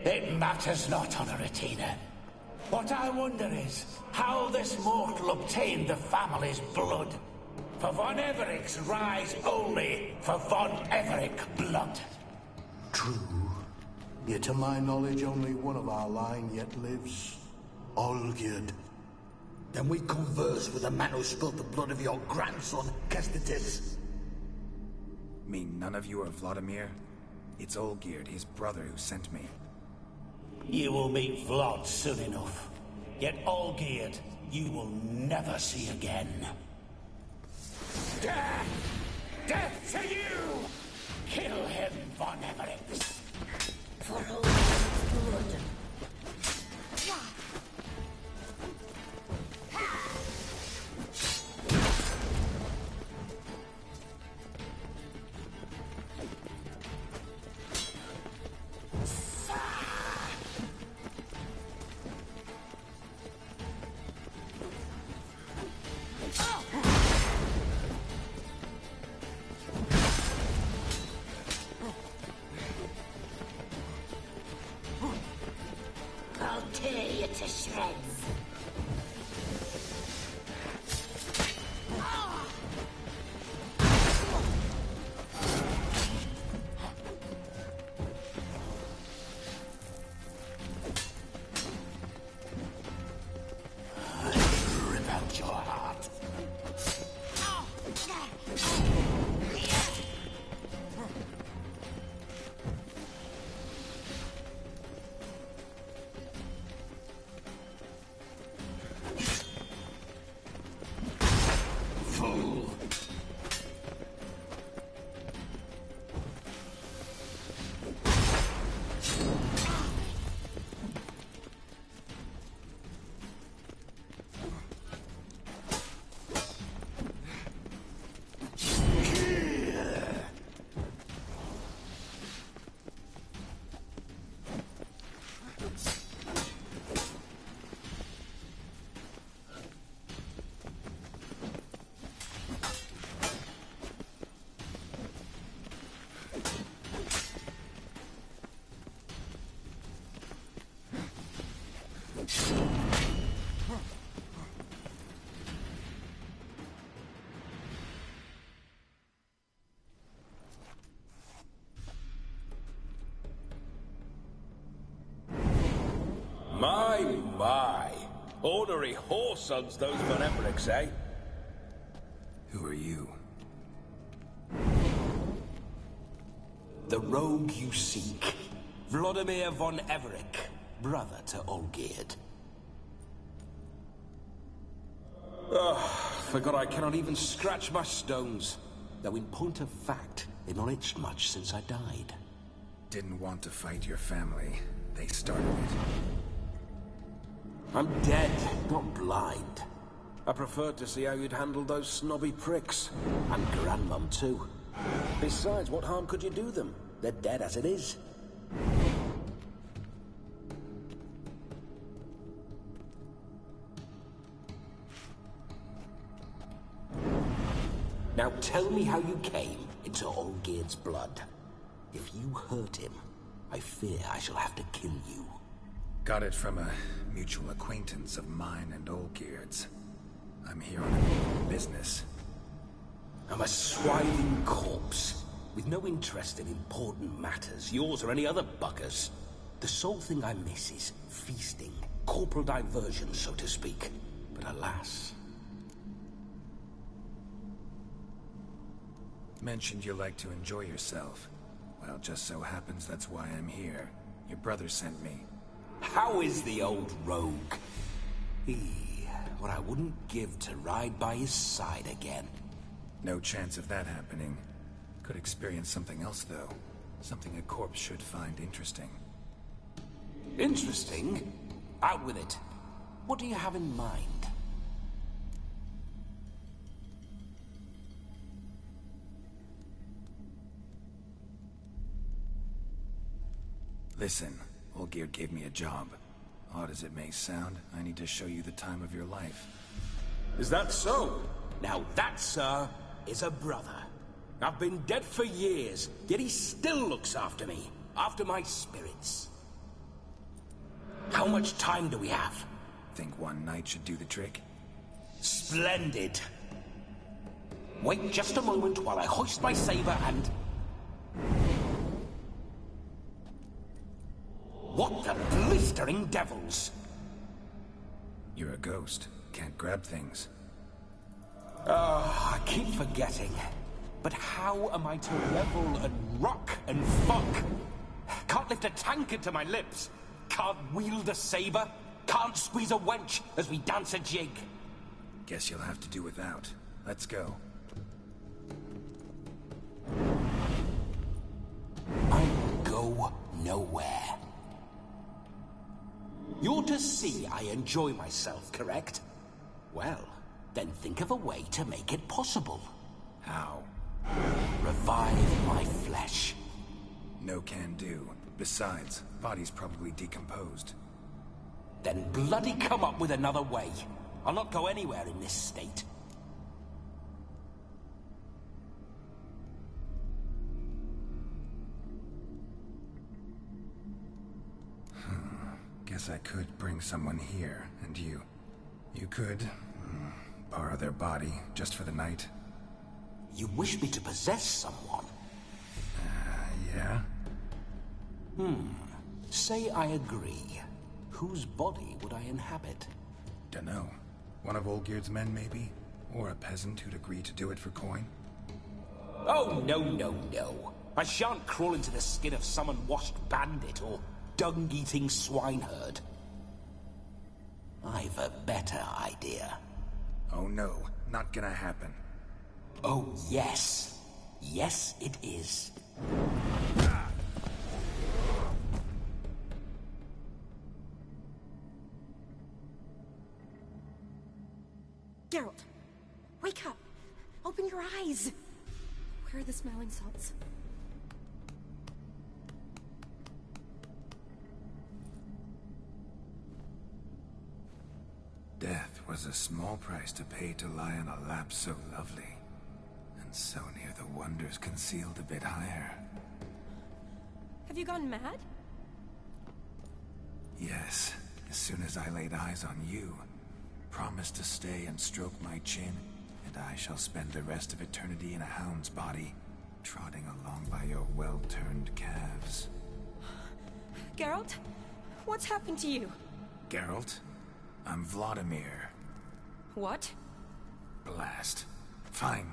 It matters not, Honoratina. What I wonder is how this mortal obtained the family's blood. For von Everec's rise only for von Everec blood. True. Yet to my knowledge, only one of our line yet lives. Olgierd. Then we converse with the man who spilled the blood of your grandson, Kestitis. Mean none of you are Vladimir? It's Olgierd, his brother, who sent me. You will meet Vlad soon enough. Yet Olgierd, you will never see again. Death! Death to you! Kill him, von Everec! For Olgierd's blood. I'll tear you to shreds. Rip out your heart. Fool! My. Ornery whoresons those von Everecs, eh? Who are you? The rogue you seek. Vladimir von Everec, brother to Olgierd. Forgot I cannot even scratch my stones. Though in point of fact, they've not itched much since I died. Didn't want to fight your family. They started it. I'm dead, not blind. I preferred to see how you'd handle those snobby pricks. And Grandmum, too. Besides, what harm could you do them? They're dead as it is. Now tell me how you came into Olgierd's blood. If you hurt him, I fear I shall have to kill you. Got it from a mutual acquaintance of mine and Olgierd's. I'm here on business. I'm a swiving corpse, with no interest in important matters, yours or any other buggers. The sole thing I miss is feasting, corporal diversion, so to speak. But alas... Mentioned you like to enjoy yourself. Well, just so happens that's why I'm here. Your brother sent me. How is the old rogue? What I wouldn't give to ride by his side again. No chance of that happening. Could experience something else, though. Something a corpse should find interesting. Interesting? Out with it. What do you have in mind? Listen, Olgierd gave me a job. Odd as it may sound, I need to show you the time of your life. Is that so? Now that, sir, is a brother. I've been dead for years, yet he still looks after me, after my spirits. How much time do we have? Think one night should do the trick? Splendid. Wait just a moment while I hoist my saber and... What the blistering devils? You're a ghost. Can't grab things. I keep forgetting. But how am I to revel and rock and fuck? Can't lift a tankard to my lips. Can't wield a saber. Can't squeeze a wench as we dance a jig. Guess you'll have to do without. Let's go. I will go nowhere. You're to see I enjoy myself, correct? Well, then think of a way to make it possible. How? Revive my flesh. No can do. Besides, body's probably decomposed. Then bloody come up with another way. I'll not go anywhere in this state. Guess I could bring someone here, and you could borrow their body just for the night. You wish me to possess someone? Yeah? Say I agree. Whose body would I inhabit? Dunno. One of Olgierd's men, maybe? Or a peasant who'd agree to do it for coin? Oh, no, no, no. I shan't crawl into the skin of some unwashed bandit or dung-eating swineherd. I've a better idea. Oh no, not gonna happen. Oh, yes. Yes, it is. Geralt, wake up! Open your eyes! Where are the smelling salts? Death was a small price to pay to lie on a lap so lovely, and so near the wonders concealed a bit higher. Have you gone mad? Yes, as soon as I laid eyes on you, promised to stay and stroke my chin, and I shall spend the rest of eternity in a hound's body, trotting along by your well-turned calves. Geralt? What's happened to you? Geralt? I'm Vladimir. What? Blast. Fine,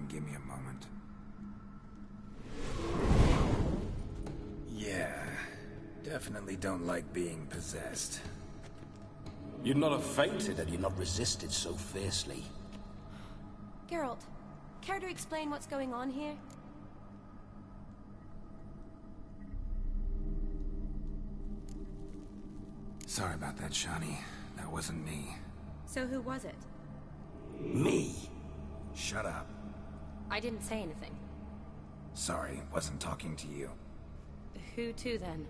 give me a moment. Yeah, definitely don't like being possessed. You'd not have fainted had you not resisted so fiercely. Geralt, care to explain what's going on here? Sorry about that, Shani. That wasn't me. So who was it? Me. Shut up. I didn't say anything. Sorry, wasn't talking to you. Who to then?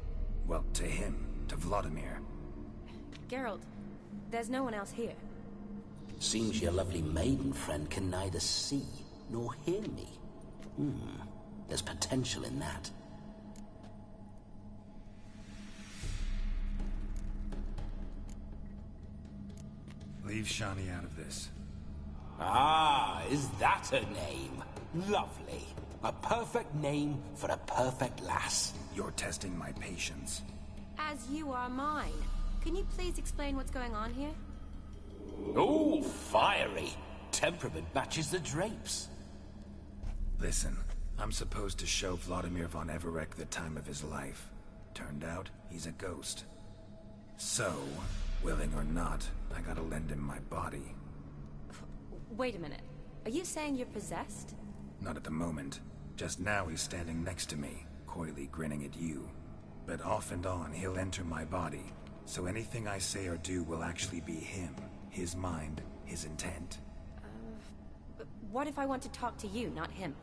Well, to him. To Vladimir. Geralt, there's no one else here. Seems your lovely maiden friend can neither see nor hear me. There's potential in that. Leave Shani out of this. Ah, is that her name? Lovely. A perfect name for a perfect lass. You're testing my patience. As you are mine. Can you please explain what's going on here? Oh, fiery. Temperament matches the drapes. Listen, I'm supposed to show Vladimir von Everec the time of his life. Turned out, he's a ghost. So, willing or not, I gotta lend him my body. Wait a minute. Are you saying you're possessed? Not at the moment. Just now he's standing next to me, coyly grinning at you. But off and on, he'll enter my body, So anything I say or do will actually be him, his mind, his intent. What if I want to talk to you, not him?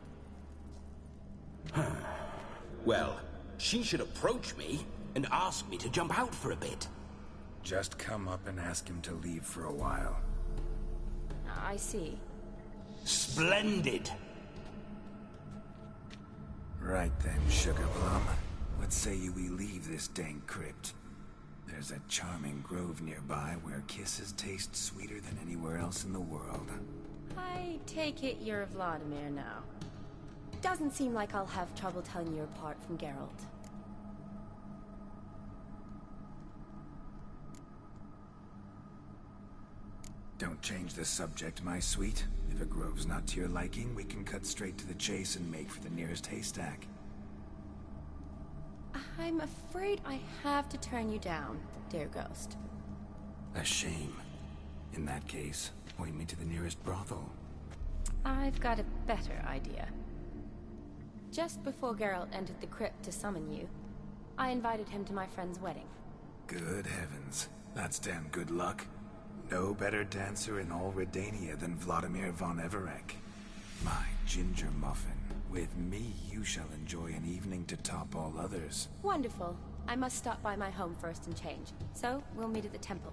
Well, she should approach me and ask me to jump out for a bit. Just come up and ask him to leave for a while. I see. Splendid! Right then, Sugar Plum. What say you we leave this dank crypt? There's a charming grove nearby where kisses taste sweeter than anywhere else in the world. I take it you're Vladimir now. Doesn't seem like I'll have trouble telling you apart from Geralt. Don't change the subject, my sweet. If a grove's not to your liking, we can cut straight to the chase and make for the nearest haystack. I'm afraid I have to turn you down, dear ghost. A shame. In that case, point me to the nearest brothel. I've got a better idea. Just before Geralt entered the crypt to summon you, I invited him to my friend's wedding. Good heavens. That's damn good luck. No better dancer in all Redania than Vladimir von Everec. My ginger muffin. With me, you shall enjoy an evening to top all others. Wonderful. I must stop by my home first and change. So, we'll meet at the temple.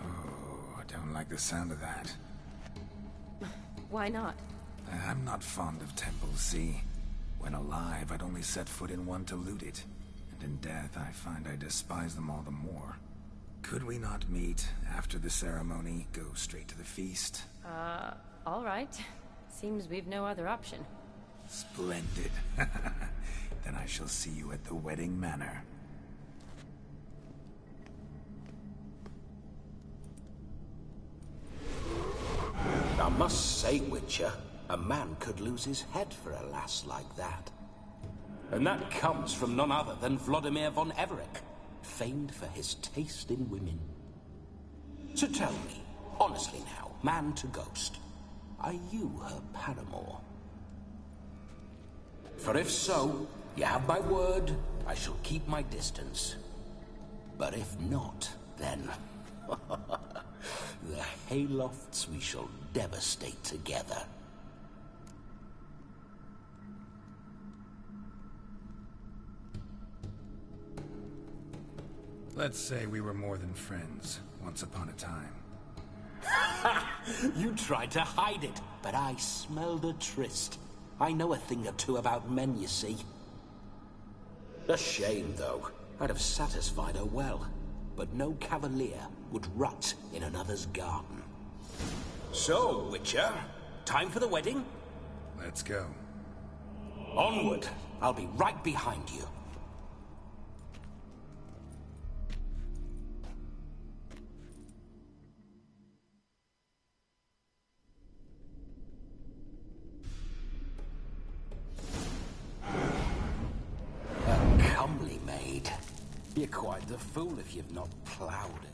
Oh, I don't like the sound of that. Why not? I'm not fond of temples, see? When alive, I'd only set foot in one to loot it. And in death, I find I despise them all the more. Could we not meet after the ceremony, go straight to the feast? All right. Seems we've no other option. Splendid. Then I shall see you at the wedding manor. I must say, Witcher, a man could lose his head for a lass like that. And that comes from none other than Vladimir von Everec, famed for his taste in women. So tell me, honestly now, man to ghost, are you her paramour? For if so, you have my word, I shall keep my distance. But if not, then... the haylofts we shall devastate together. Let's say we were more than friends, once upon a time. You tried to hide it, but I smelled a tryst. I know a thing or two about men, you see. A shame, though. I'd have satisfied her well. But no cavalier would rut in another's garden. So, Witcher, time for the wedding? Let's go. Onward! I'll be right behind you. A comely maid. You're quite the fool if you've not ploughed it.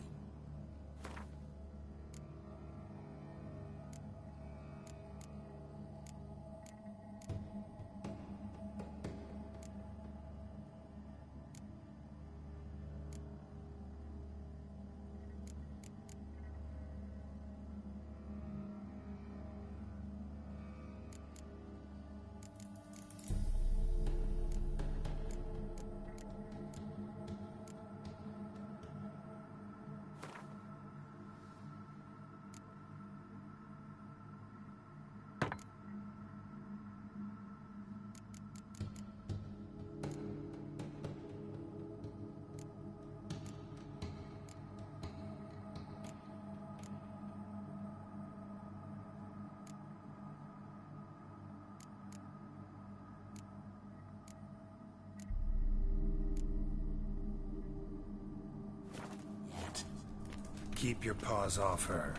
Keep your paws off her.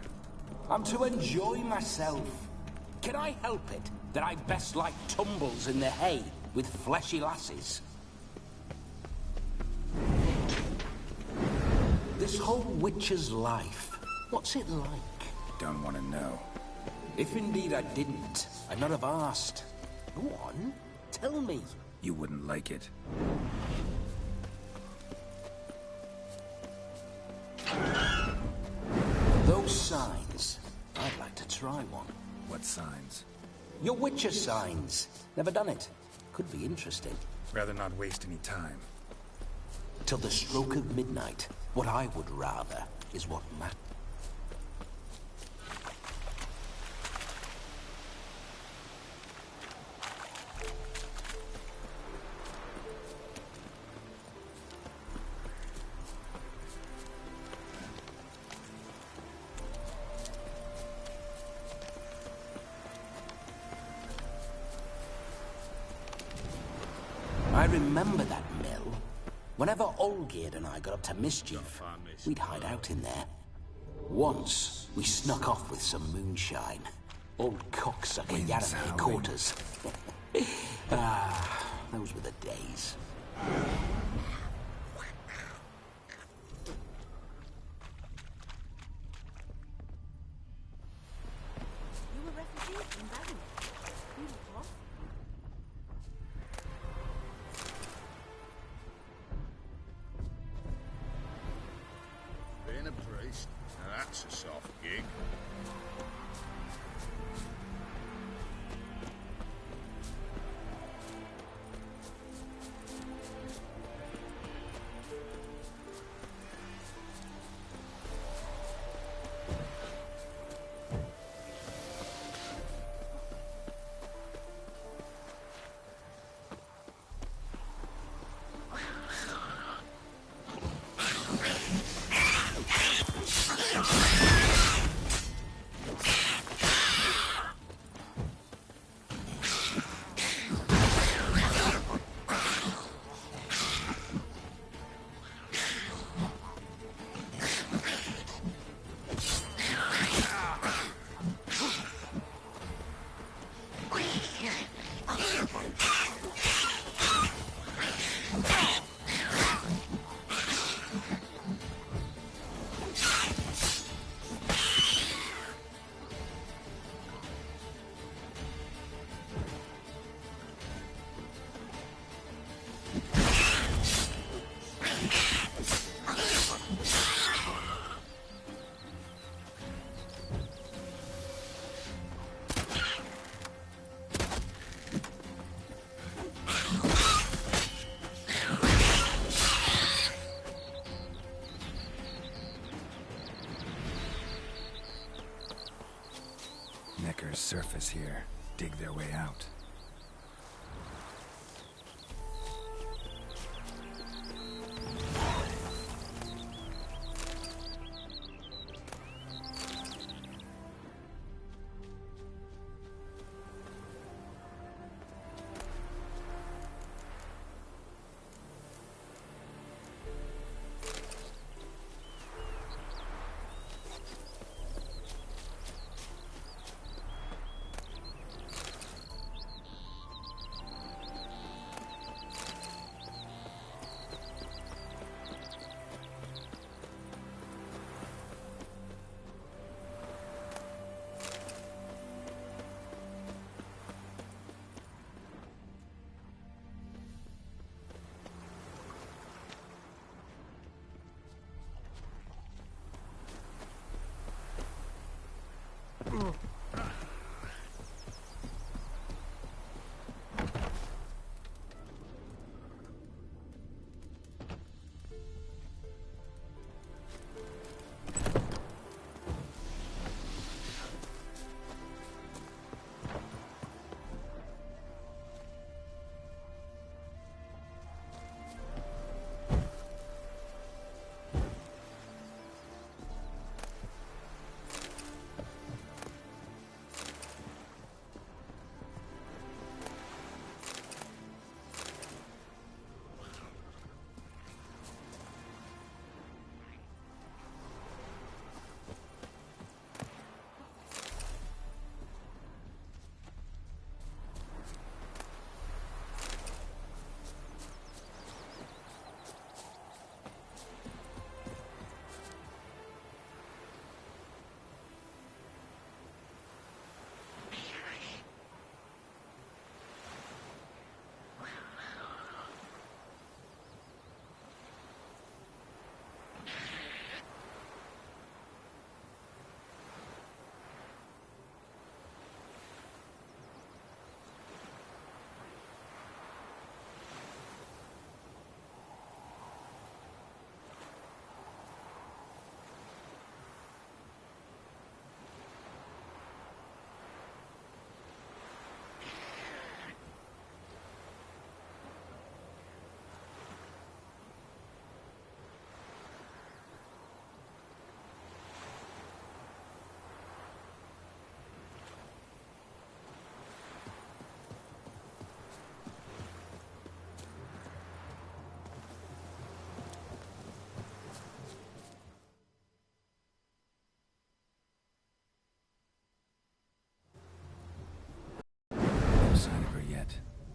I'm to enjoy myself. Can I help it that I best like tumbles in the hay with fleshy lasses? This whole witcher's life, what's it like? Don't want to know. If indeed I didn't, I'd not have asked. Go on, tell me. You wouldn't like it. those signs, I'd like to try one. What signs? Your Witcher signs. Never done it. Could be interesting. Rather not waste any time. Till the stroke of midnight, what I would rather is what matters. I remember that mill. Whenever Olgierd and I got up to mischief, we'd hide out in there. Once, we snuck off with some moonshine. Old cocksucker Yaramir caught us. Those were the days. You were refugees in Baron. You look off. Being a priest, now that's a soft gig. Neckers surface here, dig their way out.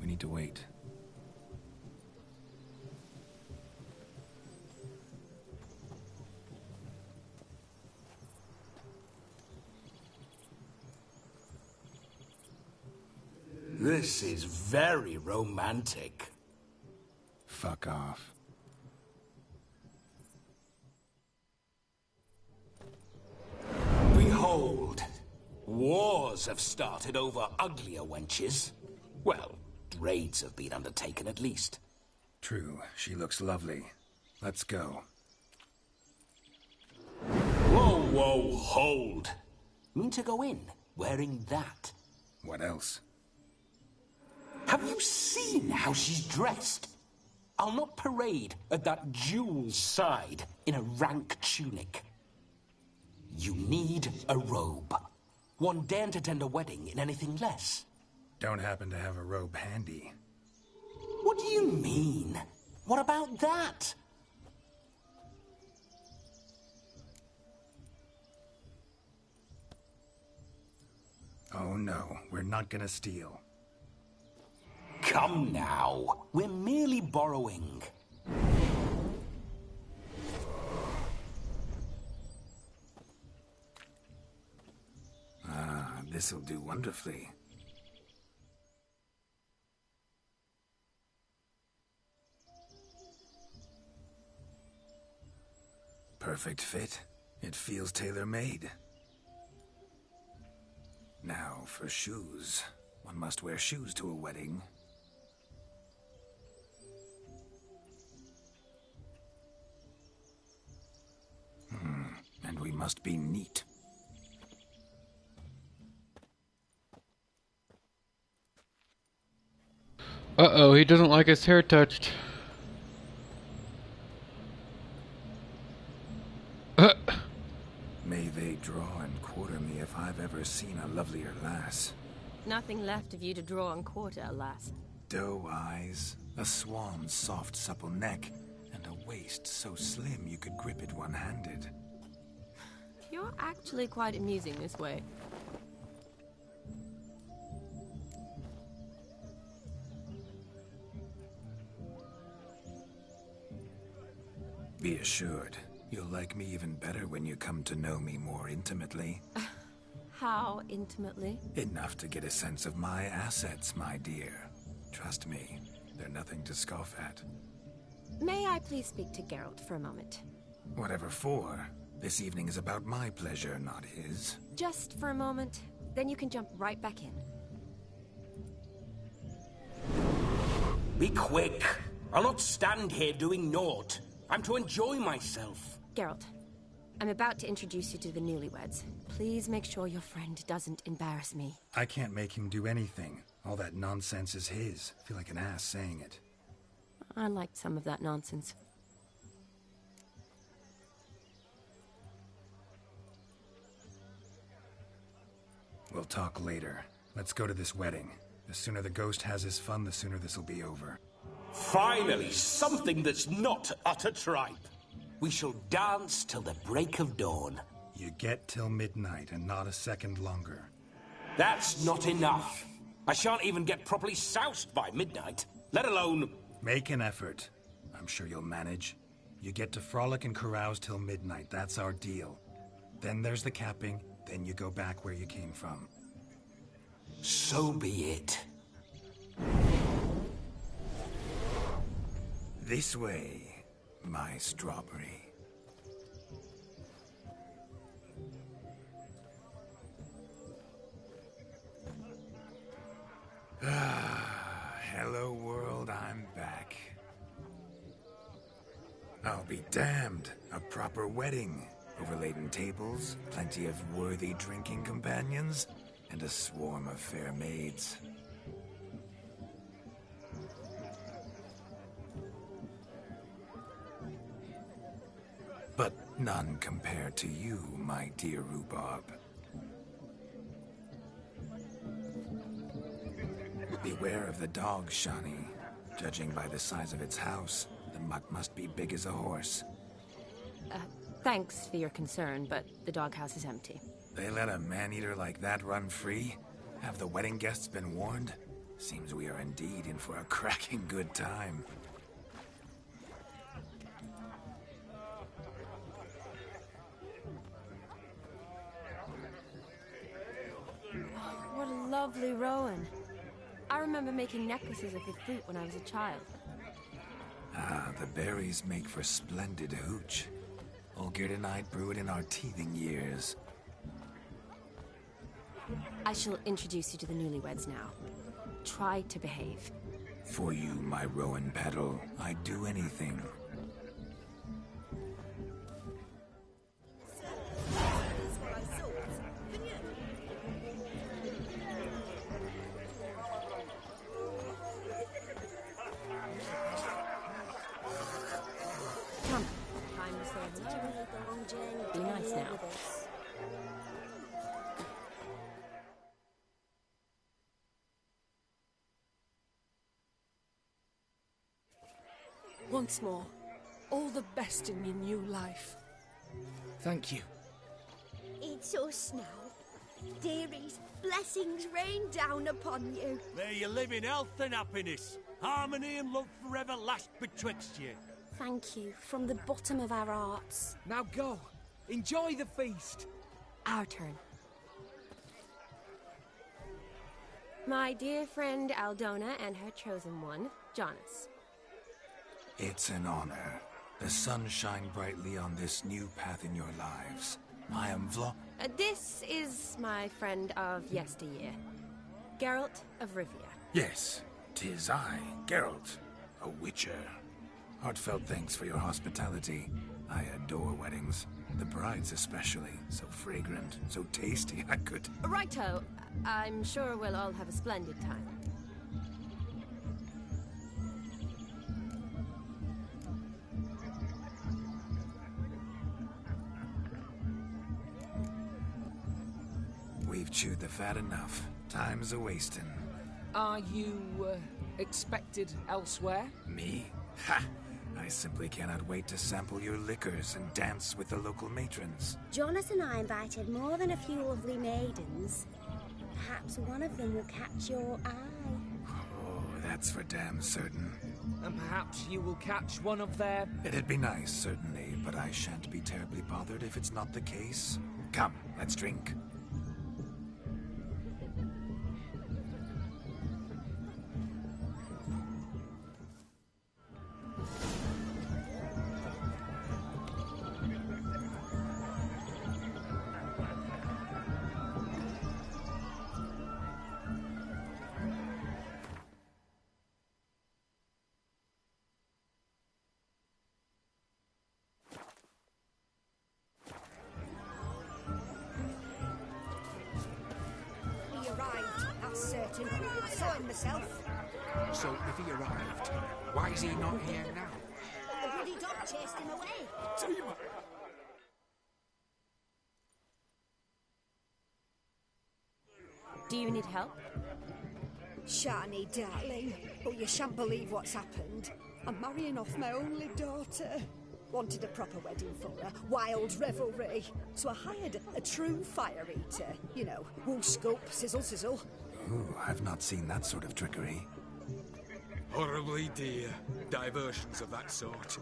We need to wait. This is very romantic. Fuck off. Behold, wars have started over uglier wenches. Well, raids have been undertaken at least. True, she looks lovely. Let's go. Whoa, whoa, hold. Mean to go in, wearing that? What else? Have you seen how she's dressed? I'll not parade at that jewel's side in a rank tunic. You need a robe. One daren't attend a wedding in anything less. Don't happen to have a robe handy. What do you mean? What about that? Oh no, we're not gonna steal. Come now, we're merely borrowing. Ah, this'll do wonderfully. Perfect fit. It feels tailor-made. Now for shoes. One must wear shoes to a wedding. And we must be neat. Uh-oh, he doesn't like his hair touched. May they draw and quarter me if I've ever seen a lovelier lass. Nothing left of you to draw and quarter, alas. Doe eyes, a swan's soft supple neck, and a waist so slim you could grip it one-handed. You're actually quite amusing this way. Be assured, you'll like me even better when you come to know me more intimately. How intimately? Enough to get a sense of my assets, my dear. Trust me, they're nothing to scoff at. May I please speak to Geralt for a moment? Whatever for. This evening is about my pleasure, not his. Just for a moment, then you can jump right back in. Be quick. I'll not stand here doing naught. I'm to enjoy myself. Geralt, I'm about to introduce you to the newlyweds. Please make sure your friend doesn't embarrass me. I can't make him do anything. All that nonsense is his. I feel like an ass saying it. I liked some of that nonsense. We'll talk later. Let's go to this wedding. The sooner the ghost has his fun, the sooner this'll be over. Finally, something that's not utter tripe. We shall dance till the break of dawn. You get till midnight and not a second longer. That's not enough. I shan't even get properly soused by midnight, let alone... Make an effort. I'm sure you'll manage. You get to frolic and carouse till midnight. That's our deal. Then there's the capping. Then you go back where you came from. So be it. This way, my strawberry. Hello world, I'm back. I'll be damned. A proper wedding. Overladen tables, plenty of worthy drinking companions, and a swarm of fair maids. But none compared to you, my dear rhubarb. Beware of the dog, Shani. Judging by the size of its house, the mutt must be big as a horse. Thanks for your concern, but the doghouse is empty. They let a man-eater like that run free? Have the wedding guests been warned? Seems we are indeed in for a cracking good time. What a lovely rowan. I remember making necklaces of the fruit when I was a child. Ah, the berries make for splendid hooch. Olgerd and I brew it in our teething years. I shall introduce you to the newlyweds now. Try to behave. For you, my rowan petal, I'd do anything. Come. Time to say hello. Be nice now. Once more, all the best in your new life. Thank you. It's us now. Dearies, blessings rain down upon you. May you live in health and happiness. Harmony and love forever last betwixt you. Thank you, from the bottom of our hearts. Now go. Enjoy the feast. Our turn. My dear friend Aldona and her chosen one, Jonas. It's an honor. The sun shine brightly on this new path in your lives. I am This is my friend of yesteryear, Geralt of Rivia. Yes, 'tis I, Geralt, a witcher. Heartfelt thanks for your hospitality. I adore weddings. The brides especially. So fragrant, so tasty, I could... Righto. I'm sure we'll all have a splendid time. We've chewed the fat enough. Time's a-wasting. Are you, expected elsewhere? Me? Ha! I simply cannot wait to sample your liquors and dance with the local matrons. Jonas and I invited more than a few lovely maidens. Perhaps one of them will catch your eye. Oh, that's for damn certain. And perhaps you will catch one of their... It'd be nice, certainly, but I shan't be terribly bothered if it's not the case. Come, let's drink. I saw him myself. So, if he arrived, why is he not here now? The bloody dog chased him away. Do you need help? Shani, darling, but you shan't believe what's happened. I'm marrying off my only daughter. Wanted a proper wedding for her, wild revelry. So I hired a true fire eater. You know, wool scope, sizzle, sizzle. Ooh, I've not seen that sort of trickery. Horribly dear diversions of that sort.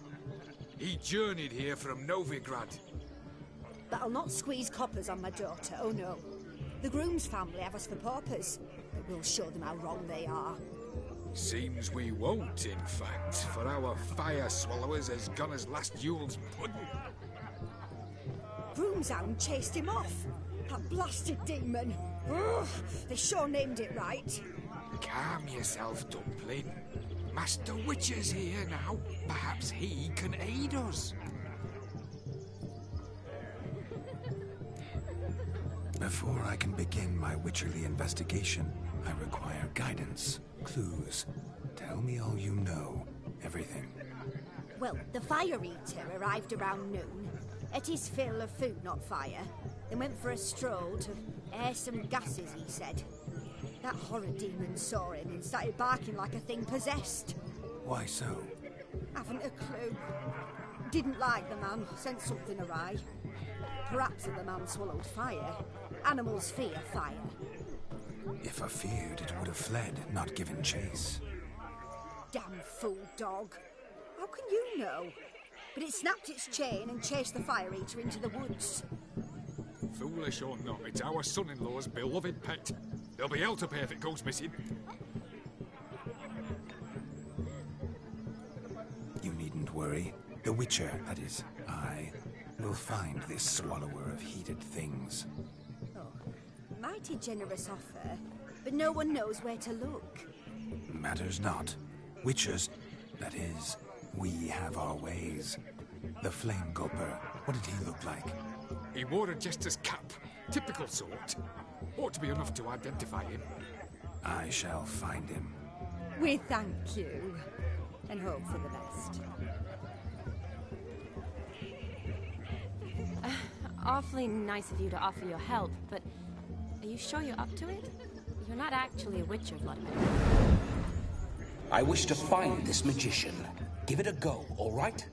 He journeyed here from Novigrad. But I'll not squeeze coppers on my daughter, oh no. The groom's family have us for paupers, but we'll show them how wrong they are. Seems we won't, in fact, for our fire swallowers has gone as last Yule's pudding. Broomshound chased him off. That blasted demon. Ugh, they sure named it right. Calm yourself, Dumpling. Master Witcher's here now. Perhaps he can aid us. Before I can begin my witcherly investigation, I require guidance, clues. Tell me all you know. Everything. Well, the fire eater arrived around noon. Ate his fill of food, not fire. Then went for a stroll to air some gases, he said. That horror demon saw him and started barking like a thing possessed. Why so? Haven't a clue. Didn't like the man, sent something awry. Perhaps the man swallowed fire. Animals fear fire. If afeared, it would have fled, not given chase. Damn fool dog. How can you know? But it snapped its chain and chased the fire eater into the woods. Foolish or not, it's our son-in-law's beloved pet. There'll be hell to pay if it goes missing. You needn't worry. The Witcher, that is, I, will find this swallower of heated things. Oh, mighty generous offer, but no one knows where to look. Matters not. Witchers, that is, we have our ways. The Flame Gulper, what did he look like? He wore a jester's cap. Typical sort. Ought to be enough to identify him. I shall find him. We thank you, and hope for the best. Awfully nice of you to offer your help, but are you sure you're up to it? You're not actually a witcher, Vladimir. I wish to find this magician. Give it a go, all right?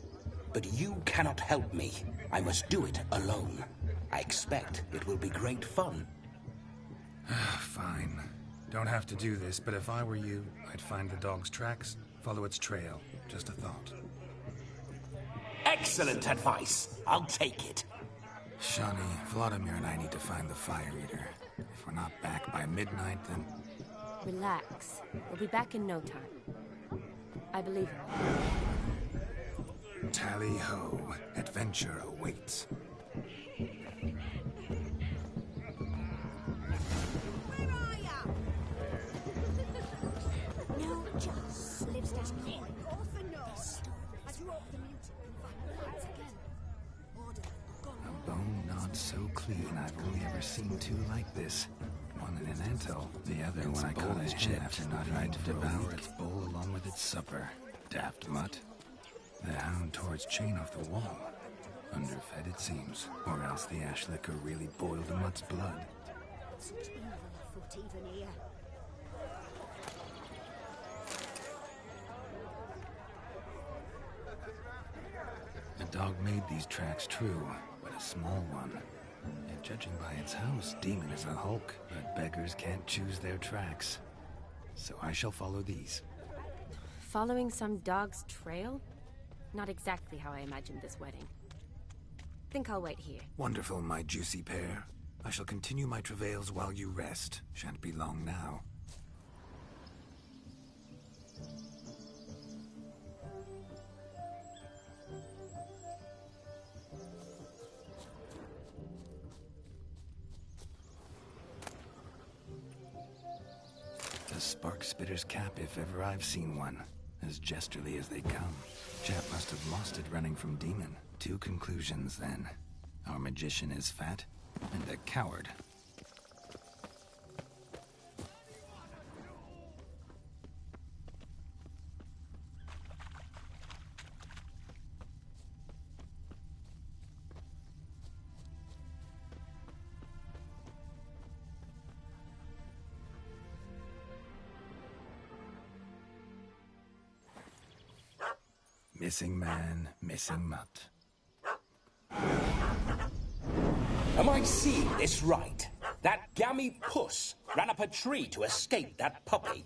But you cannot help me. I must do it alone. I expect it will be great fun. Fine. Don't have to do this, but if I were you, I'd find the dog's tracks, follow its trail. Just a thought. Excellent advice. I'll take it. Shani, Vladimir and I need to find the fire eater. If we're not back by midnight, then... Relax. We'll be back in no time. I believe you. Tally-ho. Adventure awaits. Where are ya? No, just lives as coin, orphanos. As you open the mute and find the lights again. Order, A bone not so clean I've only ever seen two like this. One in an antle, the other when I caught his head after not tried to devour its bowl along with its supper. Daft mutt. The hound tore its chain off the wall. Underfed it seems, or else the ash liquor really boiled the mutt's blood. such evil afoot even here. The dog made these tracks true, but a small one. And judging by its house, Demon is a hulk, but beggars can't choose their tracks. So I shall follow these. Following some dog's trail? Not exactly how I imagined this wedding. Think I'll wait here. Wonderful, my juicy pair. I shall continue my travails while you rest. Shan't be long now. The spark spitter's cap, if ever I've seen one. As jesterly as they come. Chap must have lost it running from Demon. Two conclusions, then. Our magician is fat, and a coward. Missing man, missing mutt. Am I seeing this right? That gammy puss ran up a tree to escape that puppy.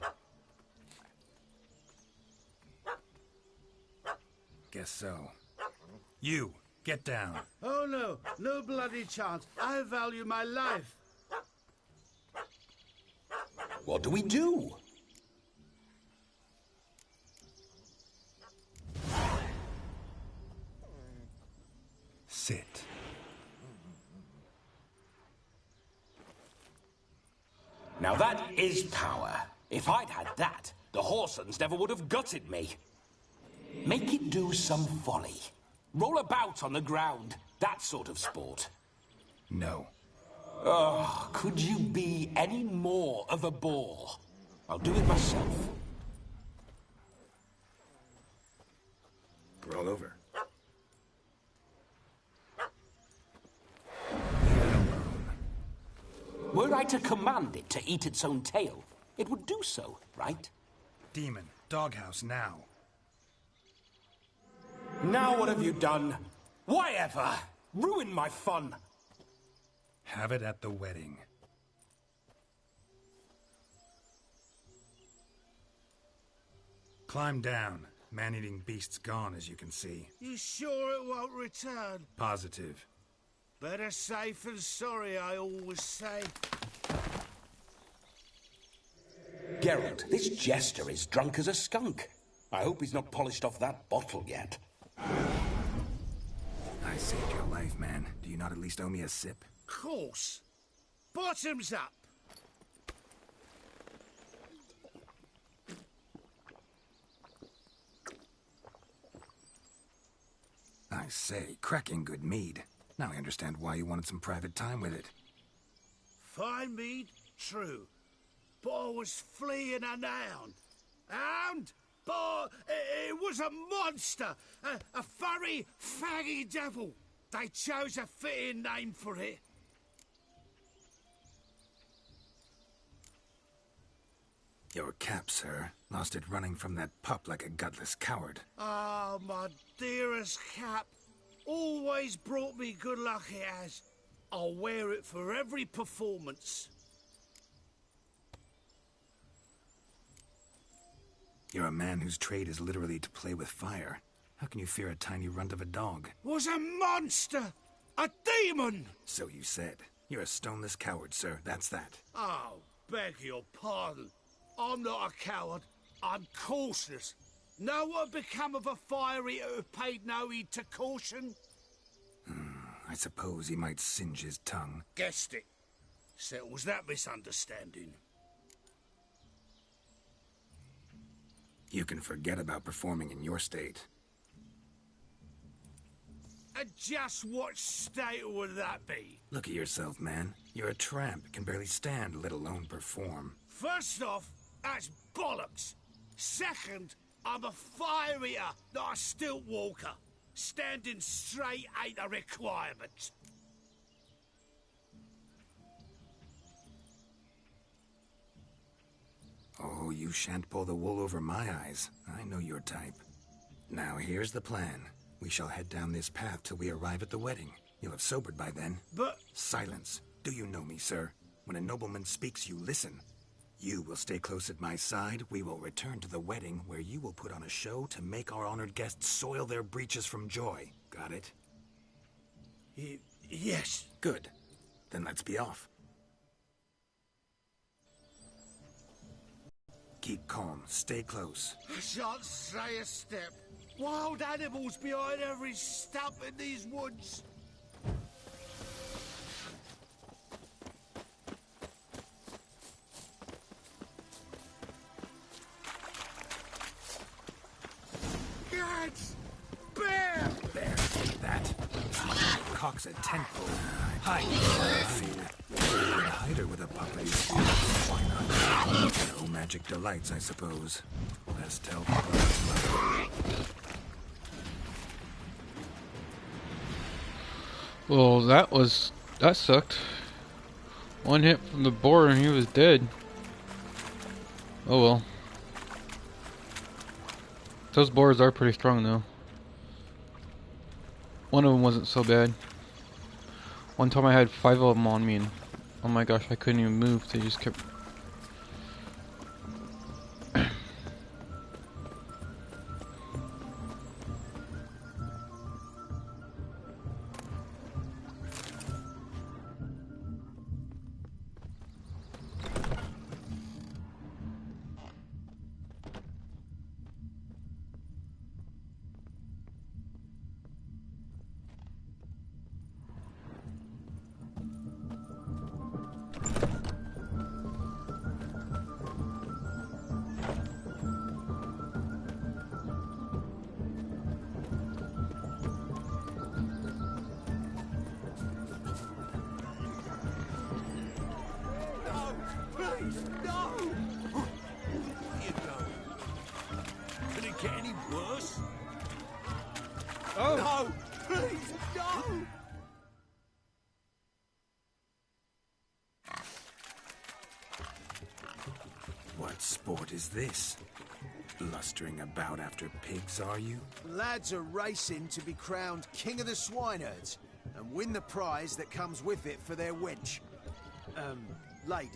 Guess so. You, get down. Oh no, no bloody chance. I value my life. What do we do? Sit. Now that is power. If I'd had that, the Horsons never would have gutted me. Make it do some volley. Roll about on the ground. That sort of sport. No. Oh, could you be any more of a bore? I'll do it myself. Roll over. Were I to command it to eat its own tail, it would do so, right? Demon, doghouse now. Now what have you done? Why ever? Ruin my fun. Have it at the wedding. Climb down. Man-eating beast's gone, as you can see. You sure it won't return? Positive. Better safe than sorry, I always say. Geralt, this jester is drunk as a skunk. I hope he's not polished off that bottle yet. I saved your life, man. Do you not at least owe me a sip? Course. Bottoms up. I say, cracking good mead. Now I understand why you wanted some private time with it. Fine mead, true. But I was fleeing a hound. But it was a monster. A furry, faggy devil. They chose a fitting name for it. Your cap, sir. Lost it running from that pup like a gutless coward. Ah, my dearest cap. Always brought me good luck it has. I'll wear it for every performance. You're a man whose trade is literally to play with fire. How can you fear a tiny runt of a dog? Was a monster! A demon! So you said. You're a stoneless coward, sir. That's that. Oh, beg your pardon. I'm not a coward. I'm cautious. Know what become of a fire eater who paid no heed to caution? I suppose he might singe his tongue. Guessed it. Settles that misunderstanding. You can forget about performing in your state. And just what state would that be? Look at yourself, man. You're a tramp, can barely stand, let alone perform. First off, that's bollocks. Second, I'm a fire eater, not a stilt walker. Standing straight ain't a requirement. Oh, you shan't pull the wool over my eyes. I know your type. Now, here's the plan. We shall head down this path till we arrive at the wedding. You'll have sobered by then. But... Silence. Do you know me, sir? When a nobleman speaks, you listen. You will stay close at my side. We will return to the wedding, where you will put on a show to make our honored guests soil their breeches from joy. Got it? Yes. Good. Then let's be off. Keep calm. Stay close. I shan't say a step. Wild animals behind every stump in these woods. Cats! Bear! Bear, take that. Cock's a tentpole. Hide. Hide her with a puppet. Why not? No magic delights, I suppose. Best tell Well, that sucked. One hit from the boar and he was dead. Oh well. Those boars are pretty strong though. One of them wasn't so bad. One time I had 5 of them on me and oh my gosh, I couldn't even move. They just kept... What sport is this? Blustering about after pigs, are you? Lads are racing to be crowned king of the swineherds and win the prize that comes with it for their wench. Lady, I mean.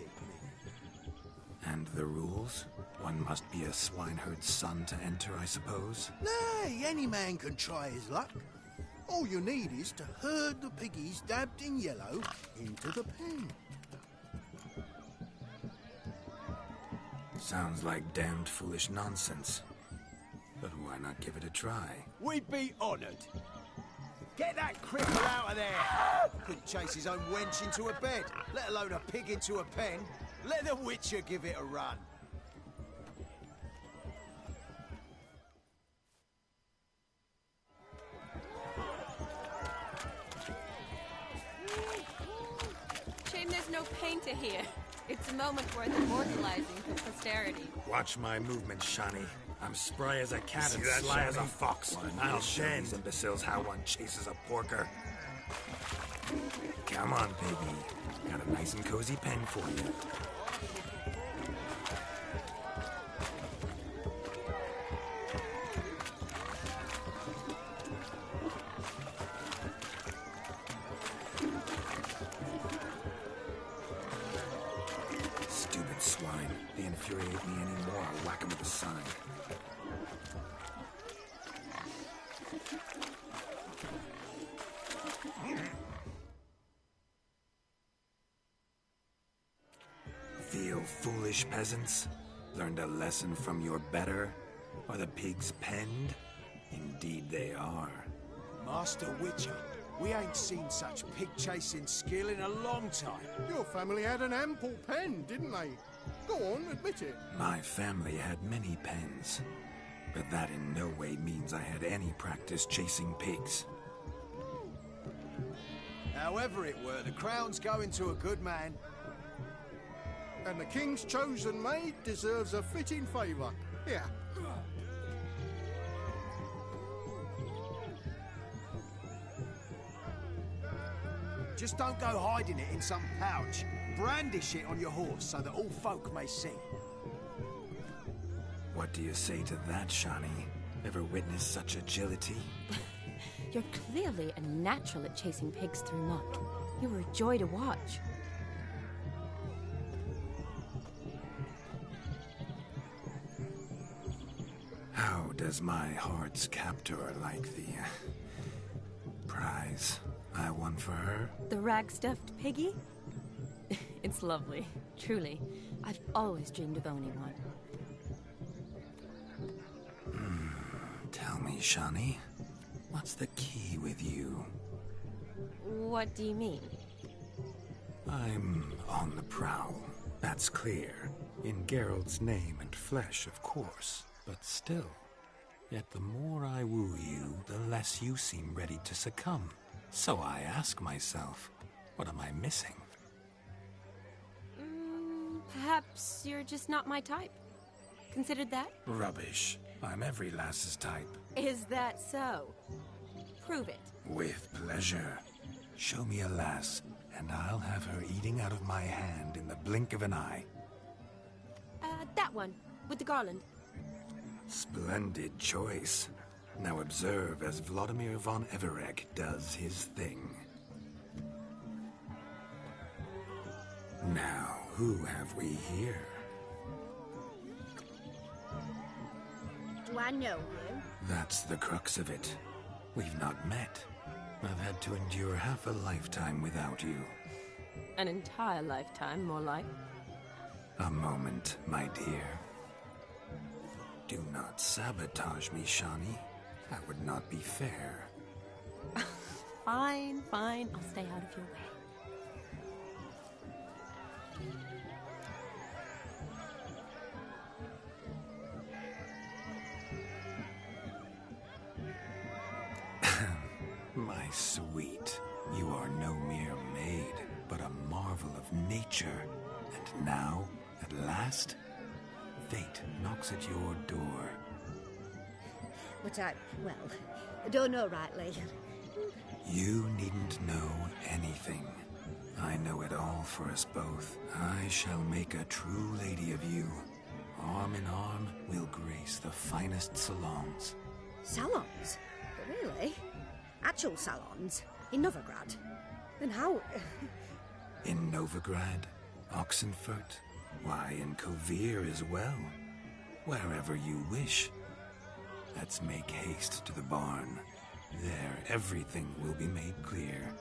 And the rules? One must be a swineherd's son to enter, I suppose. Nay, any man can try his luck. All you need is to herd the piggies dabbed in yellow into the pen. Sounds like damned foolish nonsense. But why not give it a try? We'd be honoured. Get that cripple out of there! Couldn't chase his own wench into a bed, let alone a pig into a pen. Let the Witcher give it a run. Shame there's no painter here. It's a moment worth immortalizing for posterity. Watch my movements, Shani. I'm spry as a cat See and that, sly as a Shani? fox. I'll show these imbeciles how one chases a porker. Come on, baby. Got a nice and cozy pen for you. Stupid swine. They infuriate me anymore. I'll whack 'em with a sign. Feel foolish, peasants? Learned a lesson from your better? Are the pigs penned? Indeed they are. Master Witcher, we ain't seen such pig-chasing skill in a long time. Your family had an ample pen, didn't they? Go on, admit it. My family had many pens, but that in no way means I had any practice chasing pigs. However it were, the crown's going to a good man. And the king's chosen maid deserves a fitting favour. Here. Just don't go hiding it in some pouch. Brandish it on your horse so that all folk may see. What do you say to that, Shani? Ever witnessed such agility? You're clearly a natural at chasing pigs through muck. You were a joy to watch. How does my heart's captor like the prize I won for her? The rag-stuffed piggy? It's lovely, truly. I've always dreamed of owning one. Tell me, Shani, what's the key with you? What do you mean? I'm on the prowl, that's clear. In Geralt's name and flesh, of course. But still, yet the more I woo you, the less you seem ready to succumb. So I ask myself, what am I missing? Perhaps you're just not my type. Considered that? Rubbish. I'm every lass's type. Is that so? Prove it. With pleasure. Show me a lass, and I'll have her eating out of my hand in the blink of an eye. That one, with the garland. Splendid choice. Now observe as Vladimir von Everek does his thing. Now, who have we here? Do I know you? That's the crux of it. We've not met. I've had to endure half a lifetime without you. An entire lifetime, more like. A moment, my dear. Do not sabotage me, Shani. That would not be fair. Fine, fine. I'll stay out of your way. My sweet, you are no mere maid, but a marvel of nature. And now, at last, fate knocks at your door. But I don't know rightly. You needn't know anything. I know it all for us both. I shall make a true lady of you. Arm in arm, we'll grace the finest salons. Salons? Really? Actual salons? In Novigrad? Then how... In Novigrad, Oxenfurt, why, in Kovir as well. Wherever you wish. Let's make haste to the barn. There, everything will be made clear.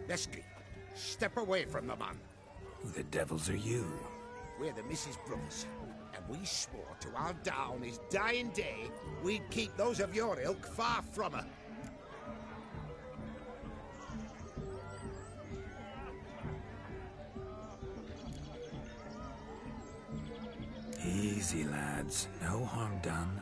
Lesky, step away from the man. Who the devils are you? We're the Mrs. Brothers, and we swore to our down his dying day we'd keep those of your ilk far from her. Easy, lads. No harm done.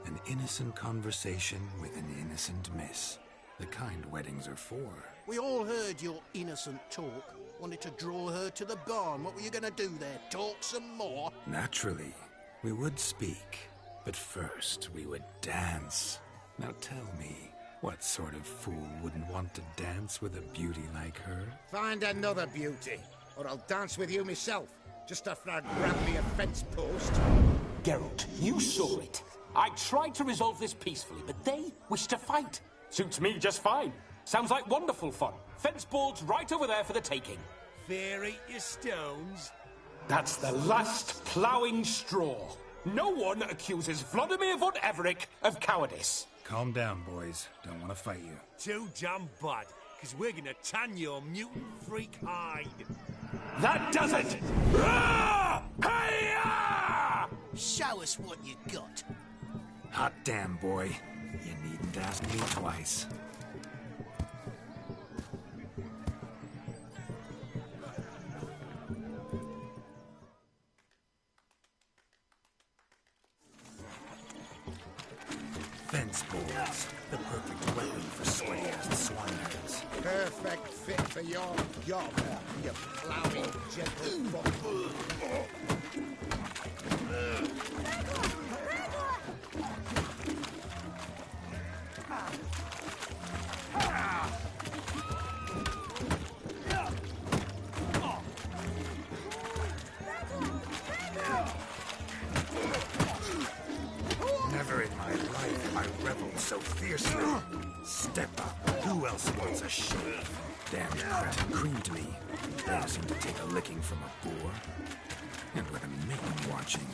An innocent conversation with an innocent miss. The kind weddings are for. We all heard your innocent talk. Wanted to draw her to the barn. What were you going to do there? Talk some more? Naturally, we would speak. But first, we would dance. Now tell me, what sort of fool wouldn't want to dance with a beauty like her? Find another beauty, or I'll dance with you myself. Just after I grab me a fence post. Geralt, you saw it. I tried to resolve this peacefully, but they wish to fight. Suits me just fine. Sounds like wonderful fun. Fence boards right over there for the taking. Fear eat your stones. That's the last ploughing straw. No one accuses Vladimir von Everett of cowardice. Calm down, boys. Don't want to fight you. Too damn bad, because we're gonna tan your mutant freak hide. That does it! Ah! Hi-ya! Show us what you got. Hot damn, boy. You needn't ask me twice. Fence boards. The perfect weapon for sweaty-ass swineherds. Perfect fit for your job, you ploughing gentle. Never in my life have I reveled so fiercely. Step up. Who else wants a shave? Damn crat creamed me. Better seem to take a licking from a boar. And with a maiden watching.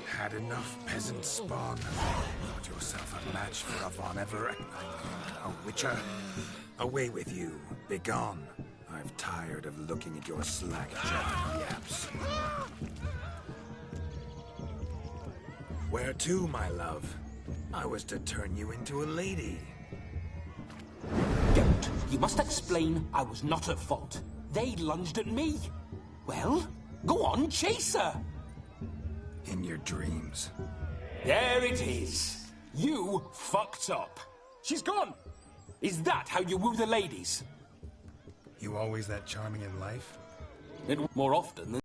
Had enough peasant spawn. Got yourself a match for a Von Everett. A witcher. Away with you. Begone. I've tired of looking at your slack-jawed yaps. Where to, my love? I was to turn you into a lady. Geralt, you must explain I was not at fault. They lunged at me. Well, go on, chase her. In your dreams. There it is. You fucked up. She's gone. Is that how you woo the ladies? You always that charming in life? More often than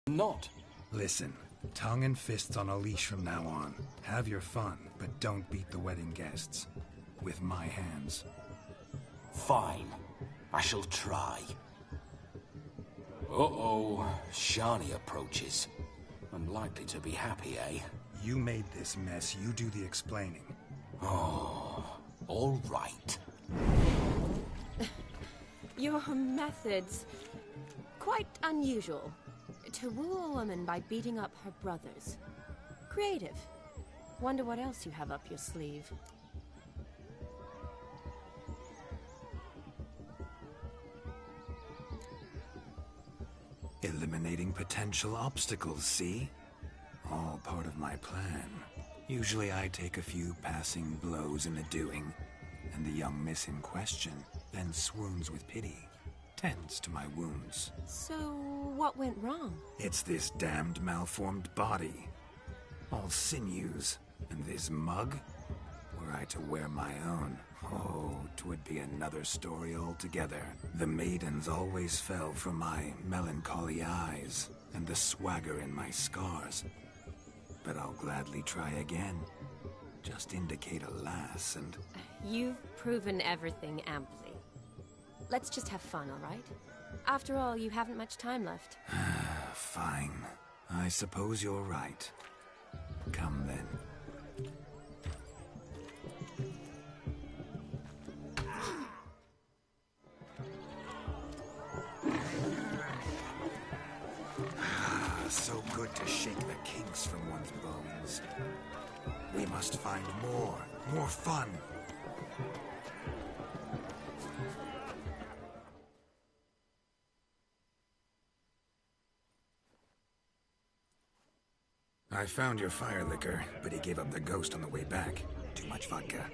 not. Listen, tongue and fists on a leash from now on. Have your fun, but don't beat the wedding guests. With my hands. Fine. I shall try. Uh-oh. Shani approaches. Unlikely to be happy, eh? You made this mess. You do the explaining. Oh, all right. Your methods... quite unusual. To woo a woman by beating up her brothers. Creative. Wonder what else you have up your sleeve. Eliminating potential obstacles, see? All part of my plan. Usually I take a few passing blows in the doing, and the young miss in question then swoons with pity, tends to my wounds. So, what went wrong? It's this damned malformed body. All sinews, and this mug? Were I to wear my own, oh, 'twould be another story altogether. The maidens always fell for my melancholy eyes, and the swagger in my scars. But I'll gladly try again. Just indicate a lass and... You've proven everything amply. Let's just have fun, all right? After all, you haven't much time left. Fine. I suppose you're right. Come then. So good to shake the kinks from one's bones. We must find more fun. I found your fire liquor, but he gave up the ghost on the way back. Too much vodka.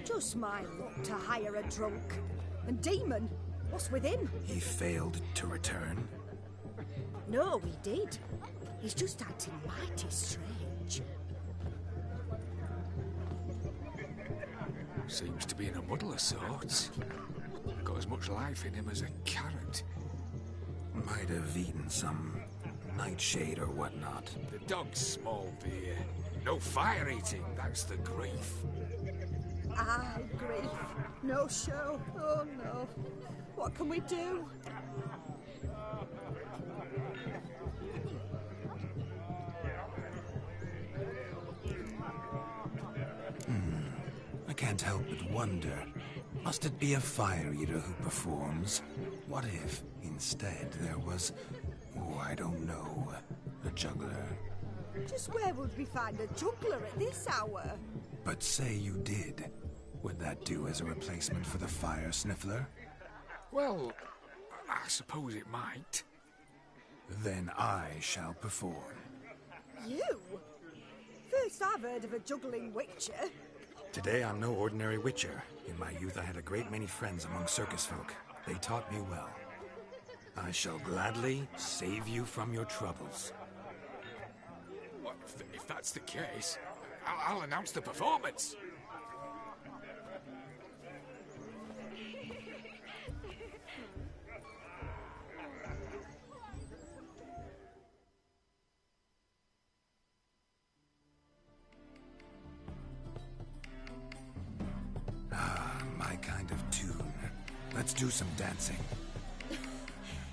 Just my luck to hire a drunk. And Demon, what's with him? He failed to return. No, he did. He's just acting mighty strange. Seems to be in a muddle of sorts. Got as much life in him as a carrot. Might have eaten some nightshade or whatnot. The dog's small beer. No fire eating, that's the grief. Aye, grief. No show. Oh no. What can we do? I can't help but wonder. Must it be a fire eater who performs? What if, instead, there was... oh, I don't know. A juggler. Just where would we find a juggler at this hour? But say you did. Would that do as a replacement for the fire sniffler? Well, I suppose it might. Then I shall perform. You? First I've heard of a juggling witcher. Today I'm no ordinary witcher. In my youth I had a great many friends among circus folk. They taught me well. I shall gladly save you from your troubles. Well, if that's the case, I'll announce the performance. My kind of tune. Let's do some dancing.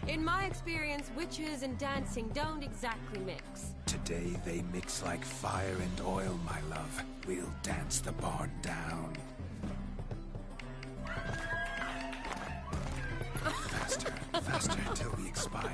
In my experience, witches and dancing don't exactly mix. Today they mix like fire and oil, my love. We'll dance the barn down. Faster, faster till we expire.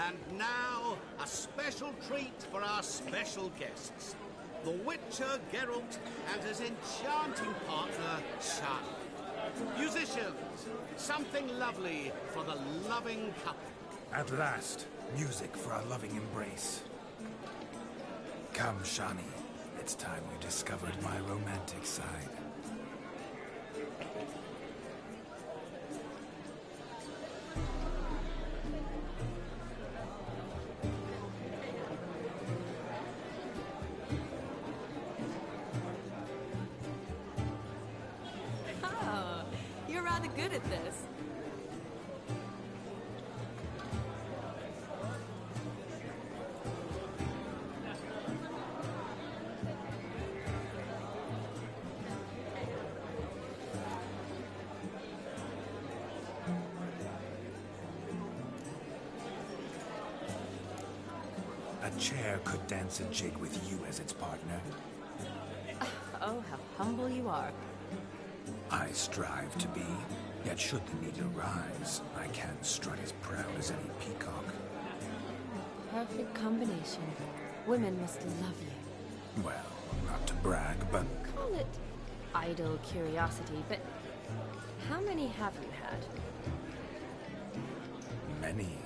And now, a special treat for our special guests. The Witcher Geralt and his enchanting partner, Shani. Musicians, something lovely for the loving couple. At last, music for our loving embrace. Come, Shani. It's time you discovered my romantic side. Oh, you're rather good at this. A chair could dance a jig with you as its partner. Oh, how humble you are. I strive to be, yet should the need arise, I can strut as proud as any peacock. Perfect combination. Women must love you. Well, not to brag, but... Call it idle curiosity, but how many have you had? many.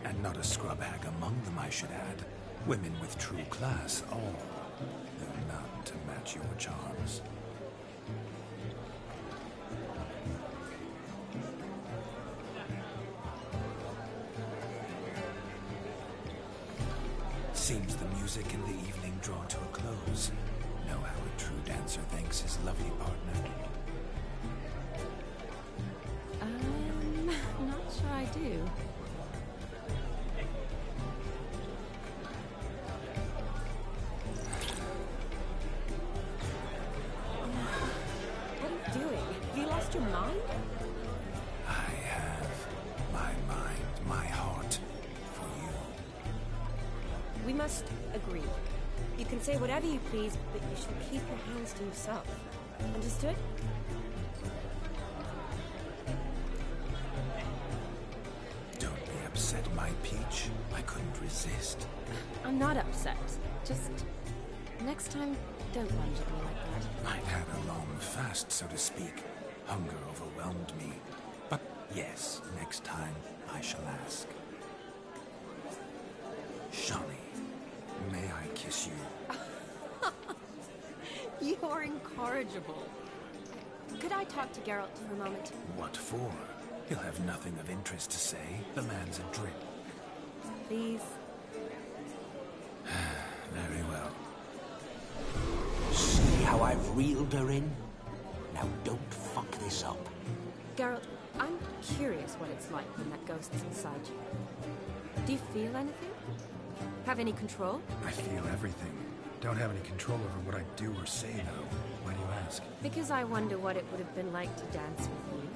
And not a scrub hag among them, I should add. Women with true class, all, though not to match your charms. Seems the music in the evening draw to a close. Know how a true dancer thanks his lovely partner? Not sure I do. What are you doing? Have you lost your mind? I have my mind, my heart for you. We must agree. You can say whatever you please, but you should keep your hands to yourself. Understood? Don't be upset, my peach. I couldn't resist. I'm not upset. Just next time, don't lunge at me like that. I've had a long fast, so to speak. Hunger overwhelmed me. But yes, next time I shall ask. Shawnee, may I kiss you? You're incorrigible. Could I talk to Geralt for a moment? What for? He'll have nothing of interest to say. The man's adrift. Please. Very well. See how I've reeled her in? Now don't fuck this up. Geralt, I'm curious what it's like when that ghost's inside you. Do you feel anything? Have any control? I feel everything. Don't have any control over what I do or say, though. Why do you ask? Because I wonder what it would have been like to dance with you.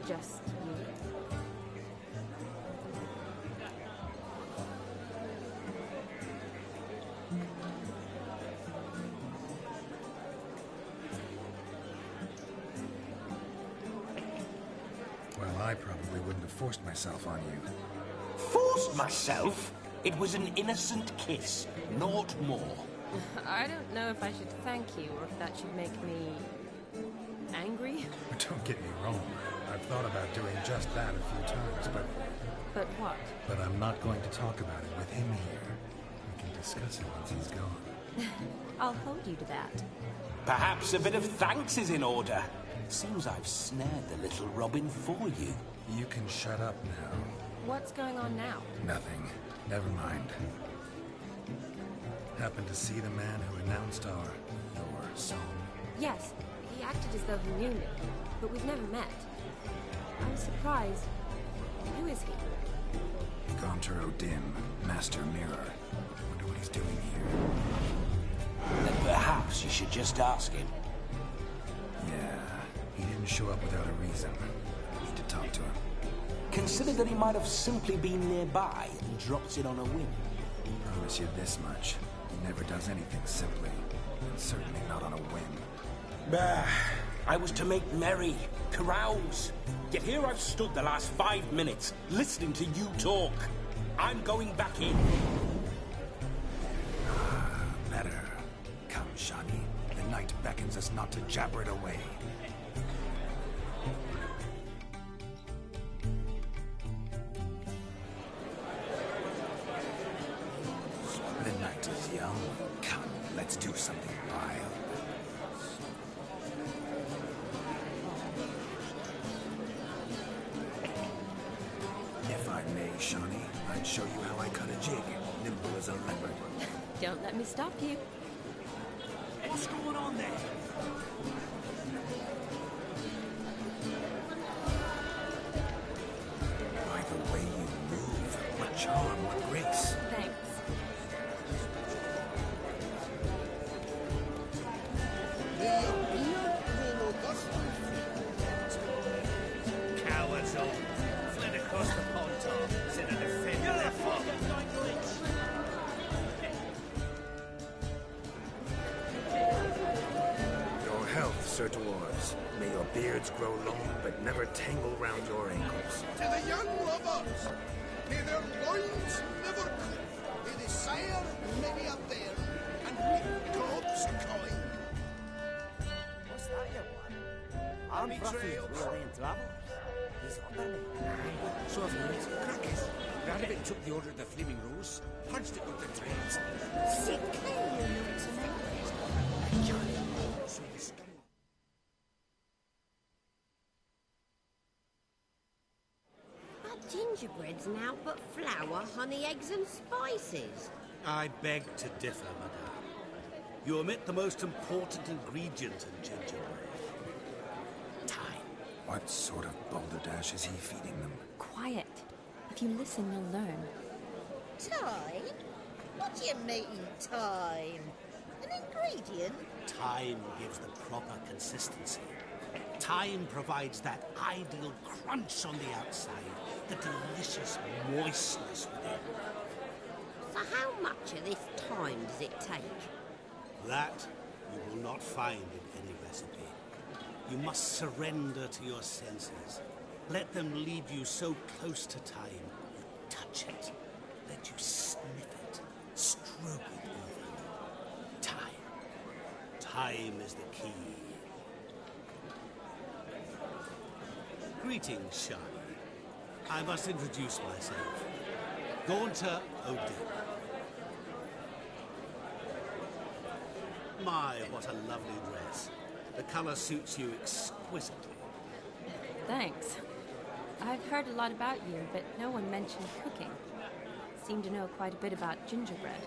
Just you. Well, I probably wouldn't have forced myself on you. Forced myself? It was an innocent kiss, naught more. I don't know if I should thank you or if that should make me angry. Don't get me wrong. I've thought about doing just that a few times, but... But what? But I'm not going to talk about it with him here. We can discuss it once he's gone. I'll hold you to that. Perhaps a bit of thanks is in order. Seems I've snared the little Robin for you. You can shut up now. What's going on now? Nothing. Never mind. Happened to see the man who announced your song? Yes, he acted as though he knew me, but we've never met. I'm surprised. Who is he? Gaunter O'Dim, Master Mirror. Wonder what he's doing here. Then perhaps you should just ask him. Yeah, he didn't show up without a reason. Need to talk to him. Consider that he might have simply been nearby and dropped it on a whim. Promise you this much. He never does anything simply. And certainly not on a whim. Bah! I was to make merry, carouse. Yet here I've stood the last 5 minutes, listening to you talk. I'm going back in. Better. Come, Shawnee. The night beckons us not to jabber it away. The night is young. Come, let's do something wild. If I may, Shawnee, I'd show you how I cut a jig, nimble as a leopard. Don't let me stop you. What's going on there? By the way you move, what charm, what grace. Thanks. Cowards all. Fled across the pond, Tom. Instead of defending their father. Your health, Sir Dwarves. May your beards grow long, but never tangle round your ankles. To the young lovers, may their loins never cool. May they sire many a bear and reap God's coin. What's that you want? I'm Ruffy, we're in trouble. He's up there. So have you. Crackers. Radovid took the order of the Flaming Rose, punched it with the trains. Sickly, you know to me. So the scum- That gingerbread's now but flour, honey, eggs and spices. I beg to differ, madame. You omit the most important ingredient in gingerbread. Time. What sort of balderdash is he feeding them? Quiet. If you listen, you'll learn. Time? What do you mean, time? An ingredient? Time gives the proper consistency. Time provides that ideal crunch on the outside, the delicious moistness within. So how much of this time does it take? That you will not find in any recipe. You must surrender to your senses. Let them lead you so close to time, you touch it. Let you sniff it, stroke it even. Time. Time is the key. Greetings, Shani. I must introduce myself. Gaunter O'Dick. My, what a lovely dress. The colour suits you exquisitely. Thanks. I've heard a lot about you, but no one mentioned cooking. Seem to know quite a bit about gingerbread.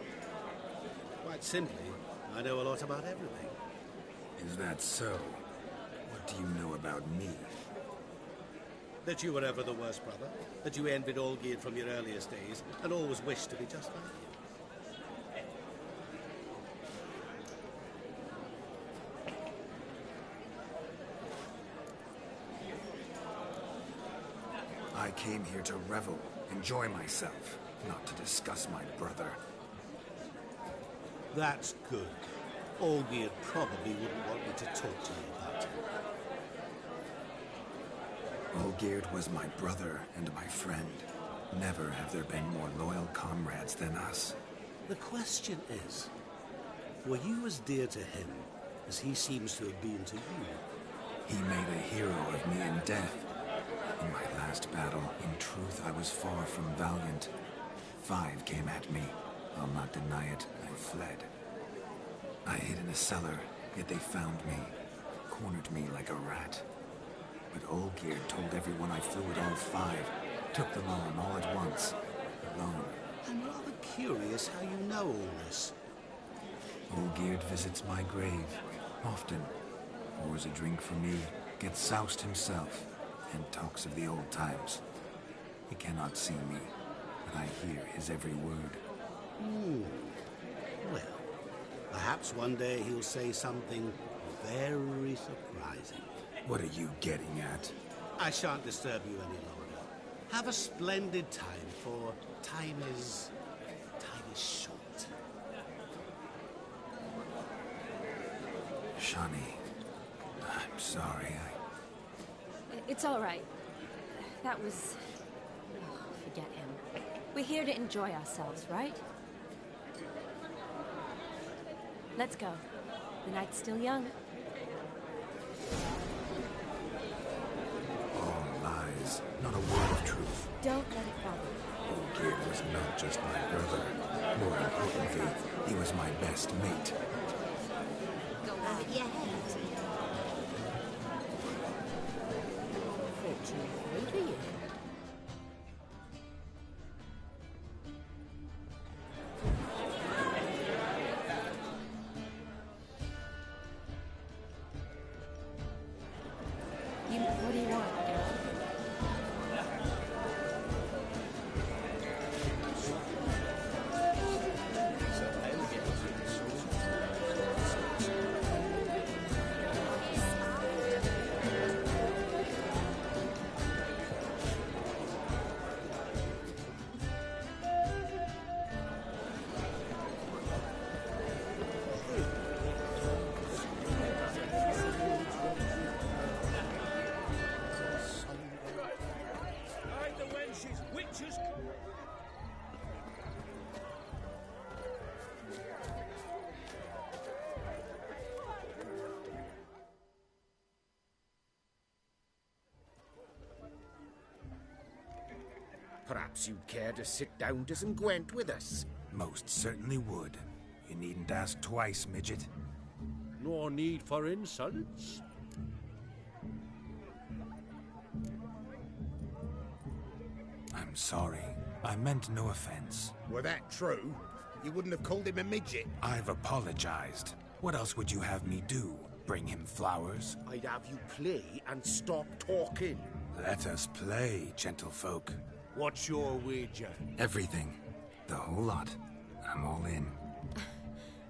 Quite simply, I know a lot about everything. Is that so? What do you know about me? That you were ever the worst brother, that you envied Olgierd from your earliest days, and always wished to be just like you. I came here to revel, enjoy myself, not to discuss my brother. That's good. Olgierd probably wouldn't want me to talk to you about him. Olgierd was my brother and my friend. Never have there been more loyal comrades than us. The question is, were you as dear to him as he seems to have been to you? He made a hero of me in death. In my last battle, in truth, I was far from valiant. 5 came at me. I'll not deny it, I fled. I hid in a cellar, yet they found me, cornered me like a rat. But Olgierd told everyone I flew at all 5, took them on all at once, alone. I'm rather curious how you know all this. Olgierd visits my grave, often. Pours a drink for me, gets soused himself, and talks of the old times. He cannot see me, but I hear his every word. Well, perhaps one day he'll say something very surprising. What are you getting at? I shan't disturb you any longer. Have a splendid time, for time is short. Shani, I'm sorry, It's all right. That was... Oh, forget him. We're here to enjoy ourselves, right? Let's go. The night's still young. All lies, not a word of truth. Don't let it bother you. Olgierd was not just my brother. More importantly, he was my best mate. Go out of your head. Fortunately for you. What do you want, girl? Perhaps you'd care to sit down to some Gwent with us. Most certainly would. You needn't ask twice, midget. No need for insults. I'm sorry. I meant no offense. Were that true, you wouldn't have called him a midget. I've apologized. What else would you have me do? Bring him flowers? I'd have you play and stop talking. Let us play, gentlefolk. What's your wager? Everything. The whole lot. I'm all in.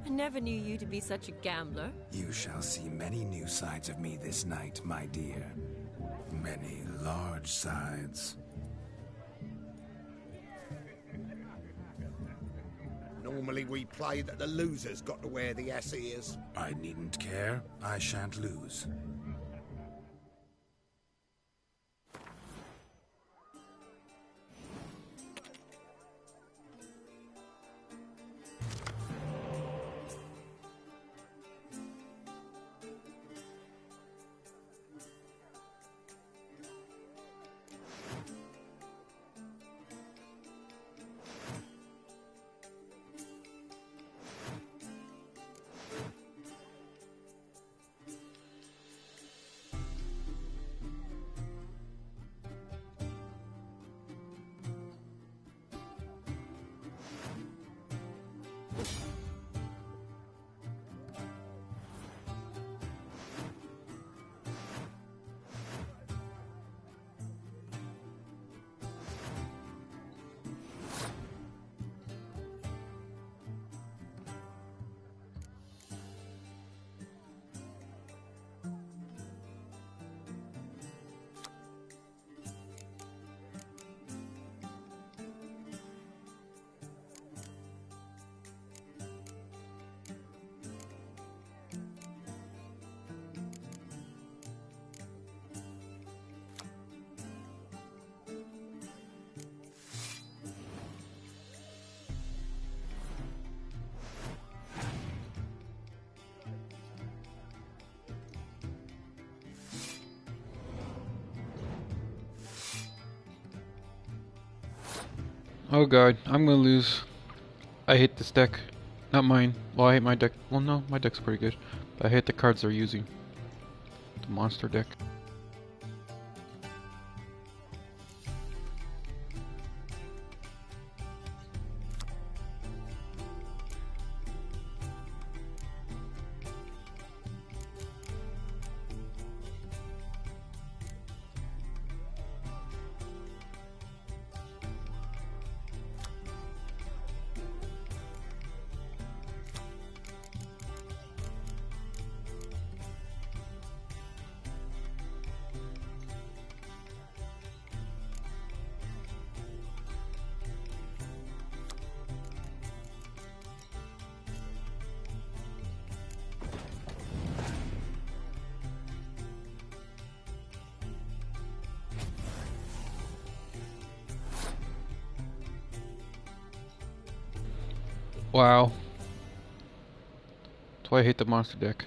I never knew you to be such a gambler. You shall see many new sides of me this night, my dear. Many large sides. Normally we play that the loser's got to wear the ass ears. I needn't care. I shan't lose. Oh god, I'm gonna lose. I hate this deck. Not mine. Well, I hate my deck. Well, no, my deck's pretty good. But I hate the cards they're using. The monster deck. Wow. That's why I hate the monster deck.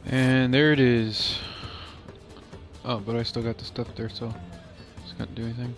And there it is. Oh, but I still got the stuff there, so just can't do anything.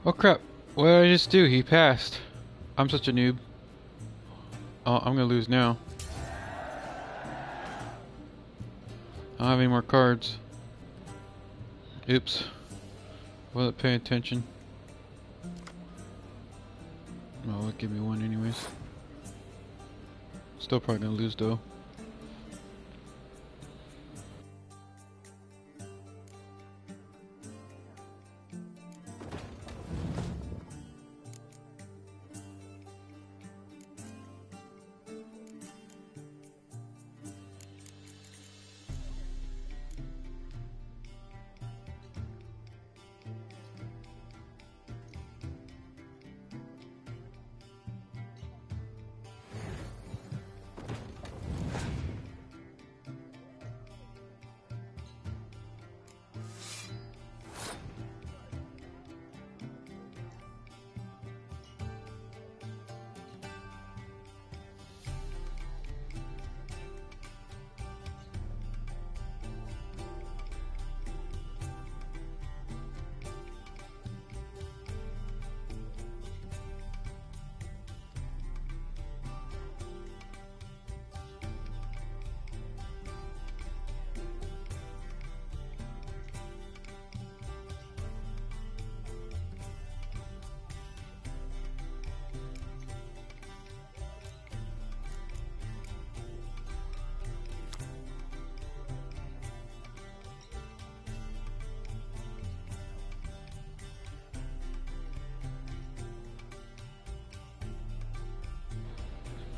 Oh crap, what did I just do? He passed. I'm such a noob. Oh, I'm gonna lose now. I don't have any more cards. Oops. Wasn't paying attention. Oh, it'll give me one anyways. Still probably gonna lose though.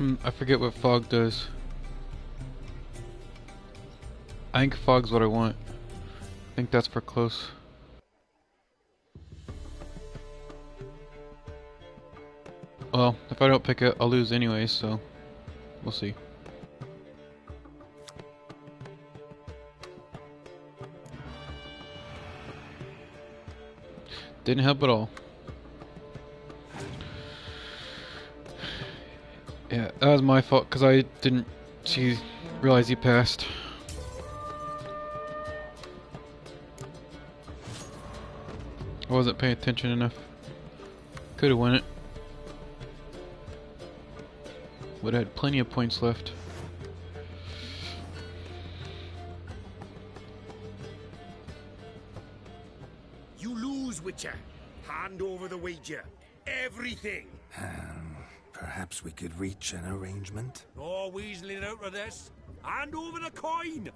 I forget what fog does. I think fog's what I want. I think that's for close. Well, if I don't pick it, I'll lose anyway, so we'll see. Didn't help at all. Yeah, that was my fault because I didn't realize he passed. I wasn't paying attention enough. Could have won it. Would have had plenty of points left. You lose, Witcher. Hand over the wager. Everything. Perhaps we could reach an arrangement? No weaseling out of this. Hand over the coin.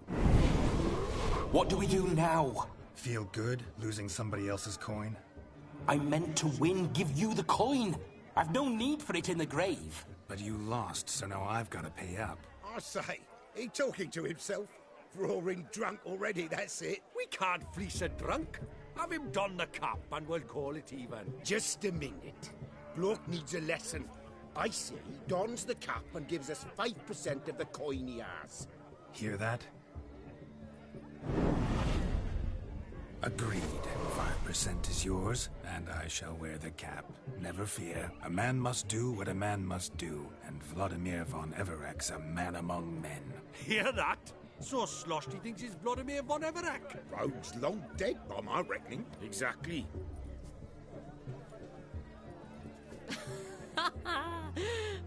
What do we do now? Feel good losing somebody else's coin? I meant to win, give you the coin. I've no need for it in the grave. But you lost, so now I've got to pay up. I say, he talking to himself. Roaring drunk already, that's it. We can't fleece a drunk. Have him don the cap and we'll call it even. Just a minute. Bloke needs a lesson. I say he dons the cap and gives us 5% of the coin he has. Hear that? Agreed. 5% is yours, and I shall wear the cap. Never fear. A man must do what a man must do, and Vladimir von Everek's a man among men. Hear that? So sloshed he thinks he's Vladimir von Everek. Rogue's long dead, by my reckoning. Exactly.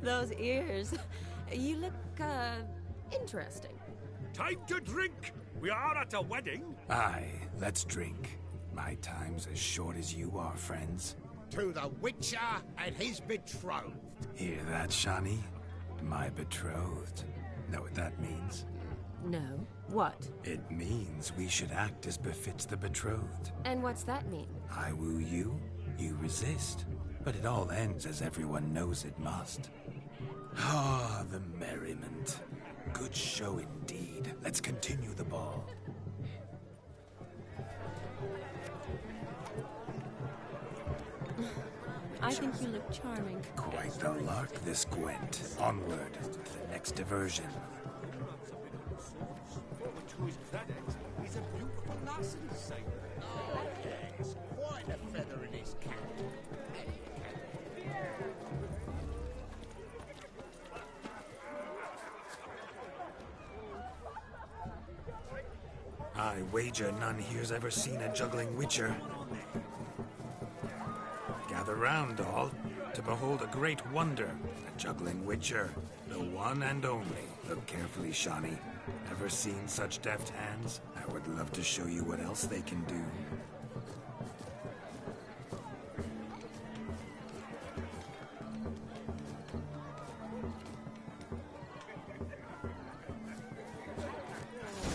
Those ears. You look, interesting. Time to drink. We are at a wedding. Aye, let's drink. My time's as short as you are, friends. To the Witcher and his betrothed. Hear that, Shani? My betrothed. Know what that means? No. What? It means we should act as befits the betrothed. And what's that mean? I woo you, you resist. But it all ends as everyone knows it must. Ah, the merriment. Good show indeed. Let's continue the ball. I think you look charming. Quite the lark, this Gwent. Onward to the next diversion. To his credit, he's a beautiful lass in his sight. Oh, yes. Quite a feather in his cap. I wager none here's ever seen a juggling witcher. Gather round, all, to behold a great wonder, a juggling witcher, the one and only. Look carefully, Shani. Ever seen such deft hands? I would love to show you what else they can do.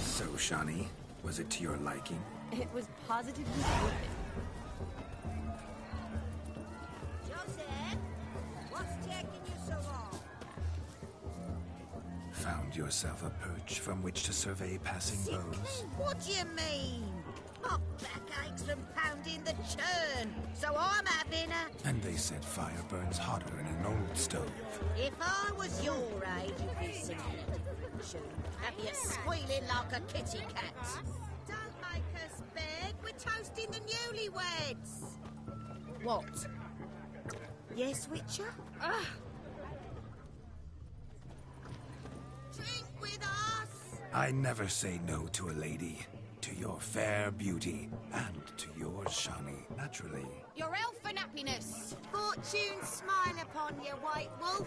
So, Shani, was it to your liking? It was positively stupid. Joseph, what's taking you so long? Found yourself a perch from which to survey passing bows? What do you mean? My back aches from pounding the churn, so I'm having a... And they said fire burns hotter in an old stove. If I was your age, you'd be singing a different tune. Have you squealing like a kitty cat? Don't make us beg. We're toasting the newlyweds. What? Yes, Witcher? Drink with us. I never say no to a lady. To your fair beauty, and to yours, Shani, naturally. Your elfin happiness. Fortune smile upon you, White Wolf.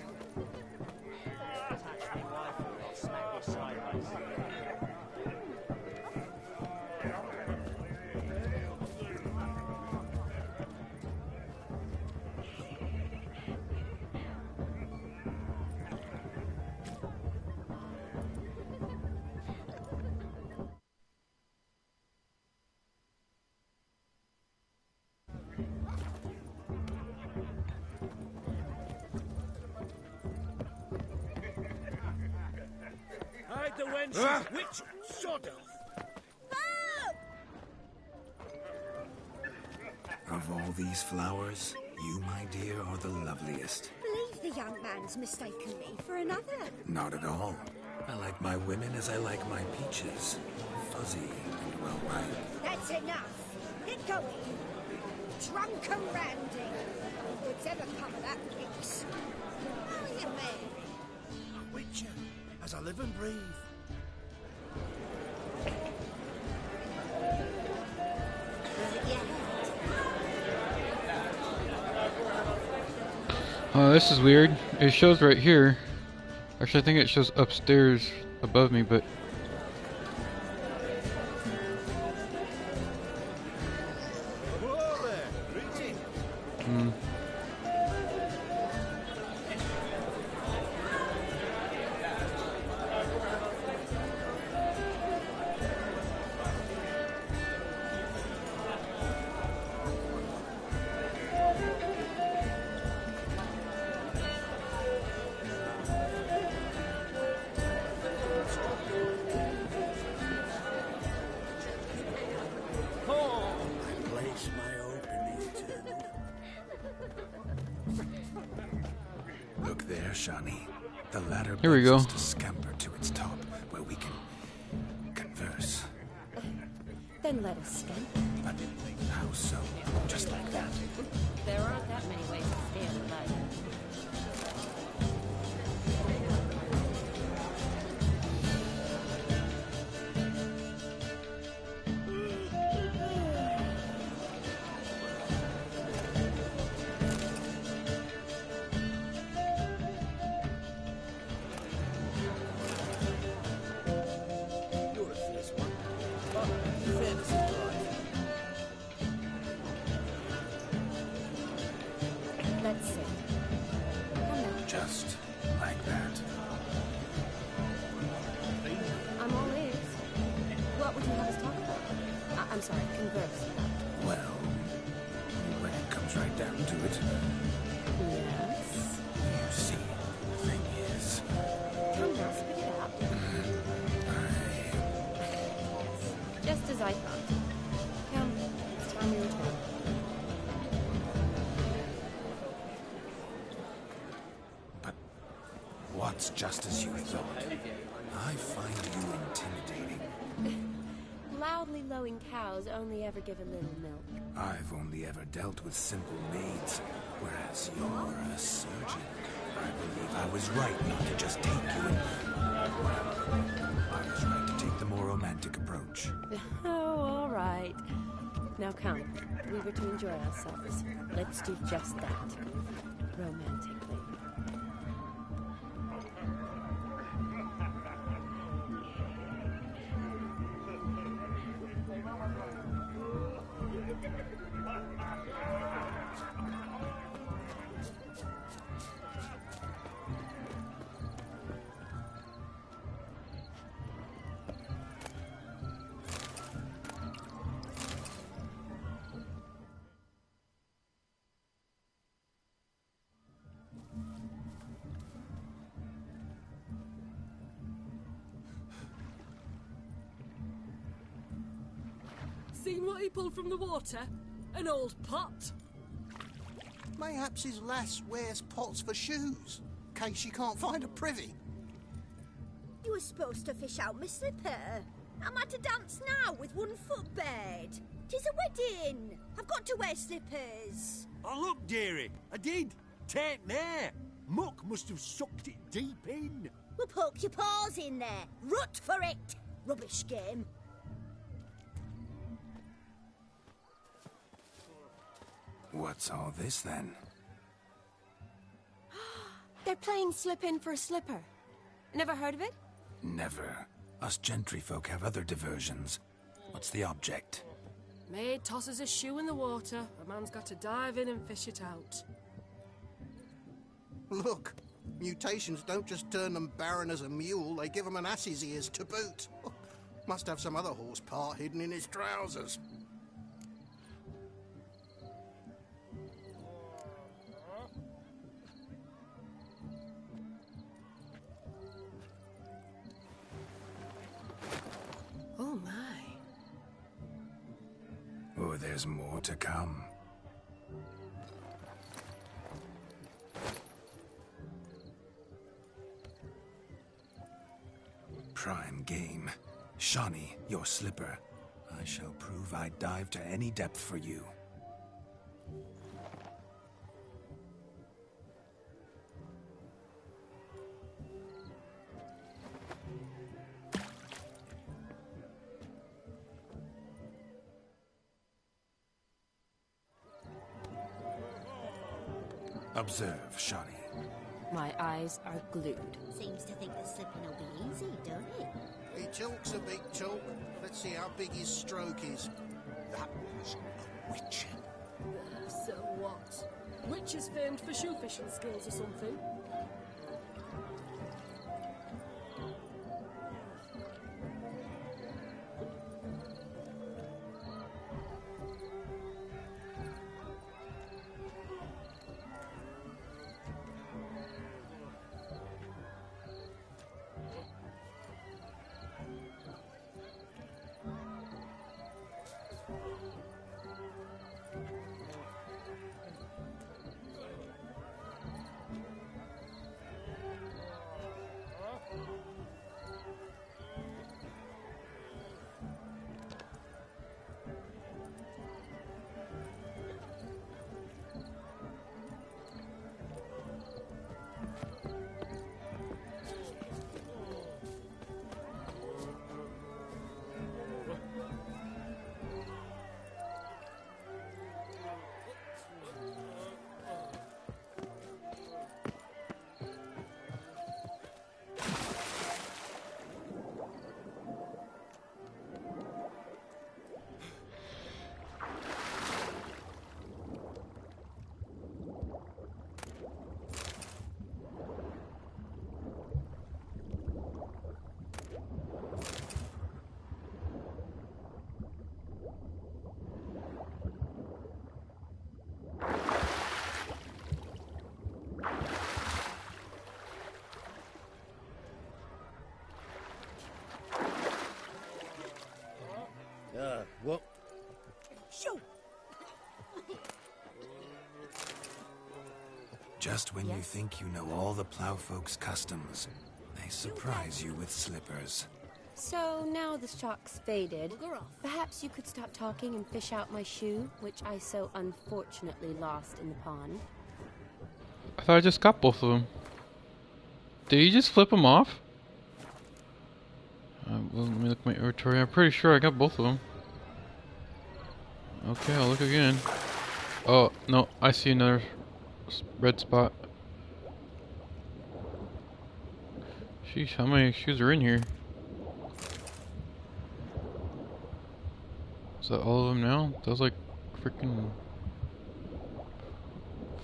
the wench, witch, sod off. Of all these flowers, you, my dear, are the loveliest. Believe the young man's mistaken me for another. Not at all. I like my women as I like my peaches. Fuzzy and well ripe. That's enough. Get going. Drunken Randy. What's ever come of that mix? How are you, man? A witcher, as I live and breathe. This is weird. It shows right here. Actually, I think it shows upstairs above me, but... Look there, Shani. The ladder Here we go. begs us to scamper to its top, where we can converse. Then let us scamper. But how so? Just like that? There aren't that many ways to stay on the ladder. Let's see. Just like that. I'm all ears. What would you have us talk about? I'm sorry, converse. Well, when it comes right down to it, Yes. you see, the thing is, Come now, spit it out. Just as I thought. Come, it's time we return. what's just as you thought? I find you intimidating. Loudly lowing cows only ever give a little milk. I've only ever dealt with simple maids, whereas you're a surgeon. I believe I was right not to just take you in. I was right to take the more romantic approach. Oh, all right. Now come, we were to enjoy ourselves. Let's do just that. Romantically. Seen what he pulled from the water? An old pot. Mayhaps his lass wears pots for shoes, in case she can't find a privy. You were supposed to fish out my slipper. I'm at to dance now with one foot bed. 'Tis a wedding. I've got to wear slippers. Oh, look, dearie, I did. Take there. Muck must have sucked it deep in. Well, poke your paws in there. Rut for it. Rubbish game. What's all this, then? They're playing slip-in for a slipper. Never heard of it? Never. Us gentry folk have other diversions. What's the object? Maid tosses a shoe in the water. A man's got to dive in and fish it out. Look, mutations don't just turn them barren as a mule, they give them an ass's ears to boot. Must have some other horse part hidden in his trousers. sure there's more to come. Prime game. Shawnee, your slipper. I shall prove I'd dive to any depth for you. Observe, Shawnee. My eyes are glued. Seems to think the slipping will be easy, don't it? He talks a big talk. Let's see how big his stroke is. That was a witcher. So what? Witcher's famed for shoe fishing skills or something? What? Shoo! Just when you think you know all the plowfolk's customs, they surprise you with slippers. So now the shock's faded, perhaps you could stop talking and fish out my shoe, which I so unfortunately lost in the pond. I thought I just got both of them. Did you just flip them off? Well, let me look at my inventory. I'm pretty sure I got both of them. Okay, I'll look again. Oh, no, I see another red spot. Sheesh, how many shoes are in here? Is that all of them now? That was like freaking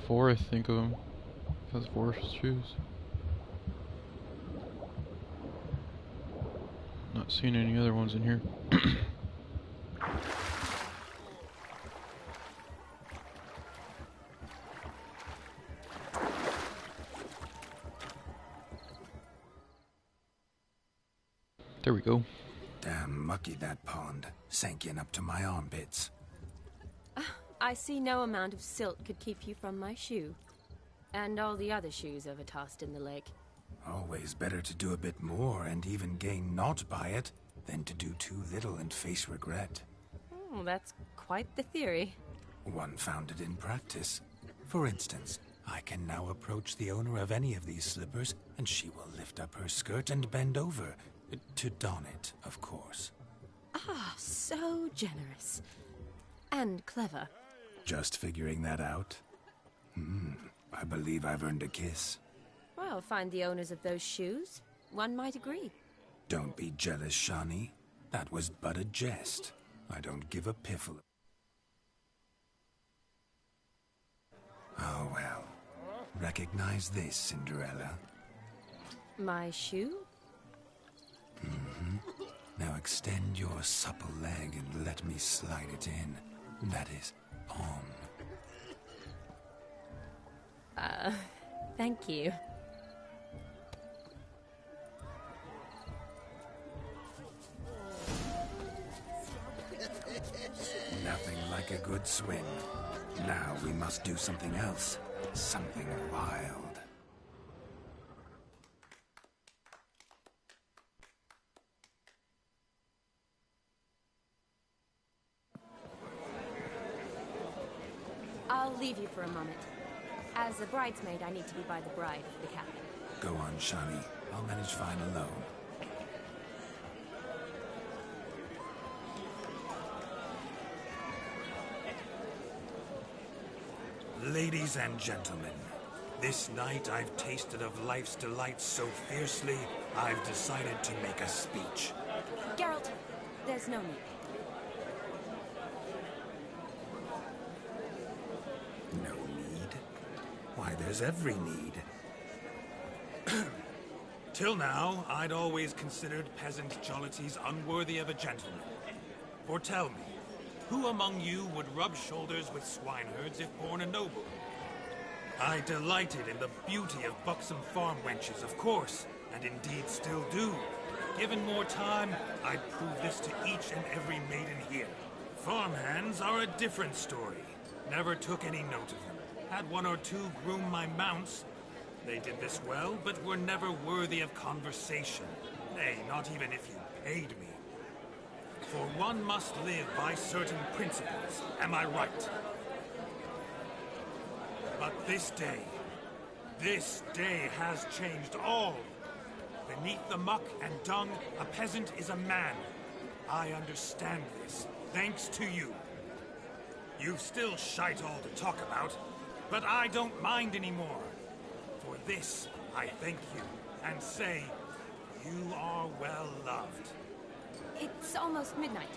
4, I think, of them. That's 4 shoes. Not seeing any other ones in here. There we go. Damn mucky that pond. Sank in up to my armpits. I see no amount of silt could keep you from my shoe. And all the other shoes ever tossed in the lake. Always better to do a bit more and even gain naught by it than to do too little and face regret. Oh, that's quite the theory. One founded in practice. For instance, I can now approach the owner of any of these slippers, and she will lift up her skirt and bend over. To don it, of course. Ah, so generous. And clever. Just figuring that out? I believe I've earned a kiss. Well, find the owners of those shoes. One might agree. Don't be jealous, Shawnee. That was but a jest. I don't give a piffle. Oh well. Recognize this, Cinderella. My shoe? Now extend your supple leg and let me slide it in. That is, on. Thank you. Nothing like like a good swim. Now we must do something else. Something wild. I'll leave you for a moment. As a bridesmaid, I need to be by the bride for the captain. Go on, Shani. I'll manage fine alone. Ladies and gentlemen, this night I've tasted of life's delights so fiercely, I've decided to make a speech. Geralt, there's no need. No need? Why, there's every need. Till now, I'd always considered peasant jollities unworthy of a gentleman. For tell me, who among you would rub shoulders with swineherds if born a noble? I delighted in the beauty of buxom farm wenches, of course, and indeed still do. Given more time, I'd prove this to each and every maiden here. Farmhands are a different story. Never took any note of them. Had one or two groom my mounts. They did this well, but were never worthy of conversation. Nay, not even if you paid me. For one must live by certain principles, am I right? But this day has changed all. Beneath the muck and dung, a peasant is a man. I understand this, thanks to you. You've still shite all to talk about, but I don't mind anymore. For this, I thank you, and say, you are well loved. It's almost midnight.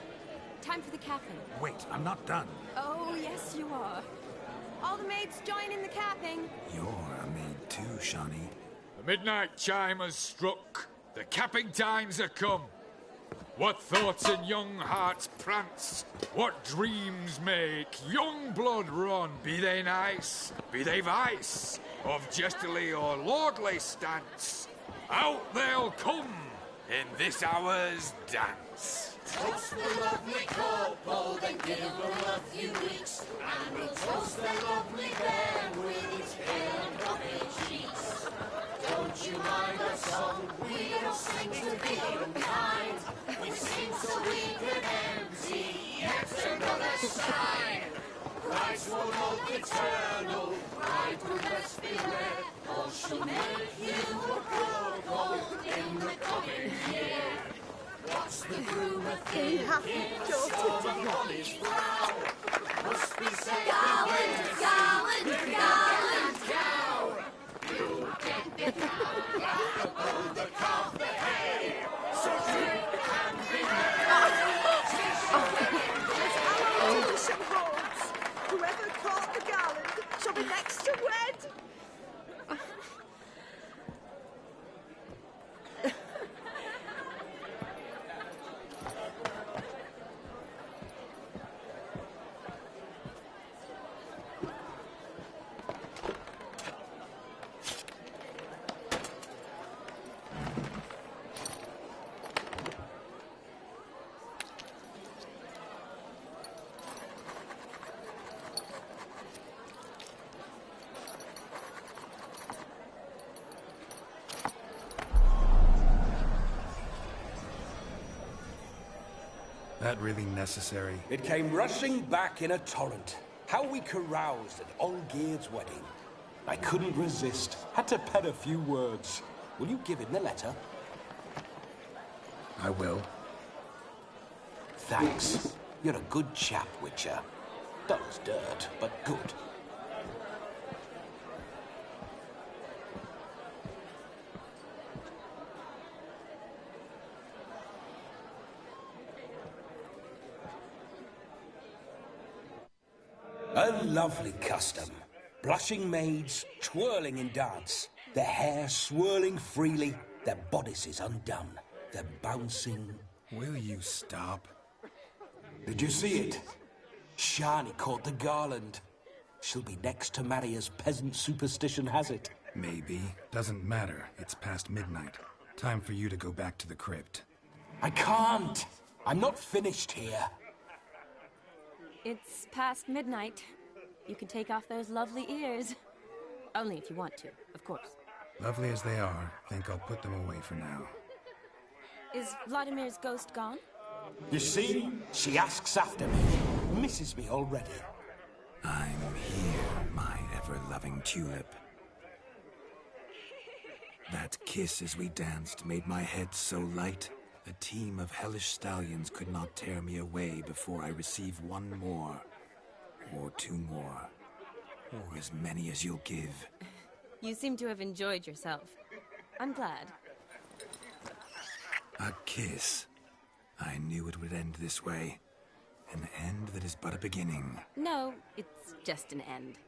Time for the capping. Wait, I'm not done. Oh, yes, you are. All the maids join in the capping. You're a maid too, Shani. The midnight chime has struck. The capping times are come. What thoughts in young hearts prance? What dreams make young blood run? Be they nice, be they vice, of jestily or lordly stance, out they'll come in this hour's dance. Toast the lovely couple, then give them a few weeks, and we'll toast the lovely bear with its pale and rocky cheeks. Don't you mind our song? We don't sing to be unkind. We sing so we can empty yet another sign. Christ will hold eternal, pride will best beware, or she'll make you a couple in the coming year. What's the rumour thinking? On his brow must be said. Garland, cow. You get the cow, hold the calf the hay. So drink and be merry. Some holds. Whoever caught the garland shall be next to wed. That really necessary? It came rushing back in a torrent. How we caroused at Olgierd's wedding. I couldn't resist. Had to pen a few words. Will you give him the letter? I will. Thanks. You're a good chap, Witcher. Dull as dirt, but good. A lovely custom. Blushing maids twirling in dance, their hair swirling freely, their bodices undone, their bouncing... Will you stop? Did you see it? Shani caught the garland. She'll be next to marry as peasant superstition has it. Maybe. Doesn't matter. It's past midnight. Time for you to go back to the crypt. I can't. I'm not finished here. It's past midnight. You can take off those lovely ears. Only if you want to, of course. Lovely as they are, think I'll put them away for now. Is Vladimir's ghost gone? You see? She asks after me. Misses me already. I'm here, my ever-loving tulip. That kiss as we danced made my head so light, a team of hellish stallions could not tear me away before I receive one more. Or two more. Or as many as you'll give. You seem to have enjoyed yourself. I'm glad. A kiss. I knew it would end this way. An end that is but a beginning. No, it's just an end.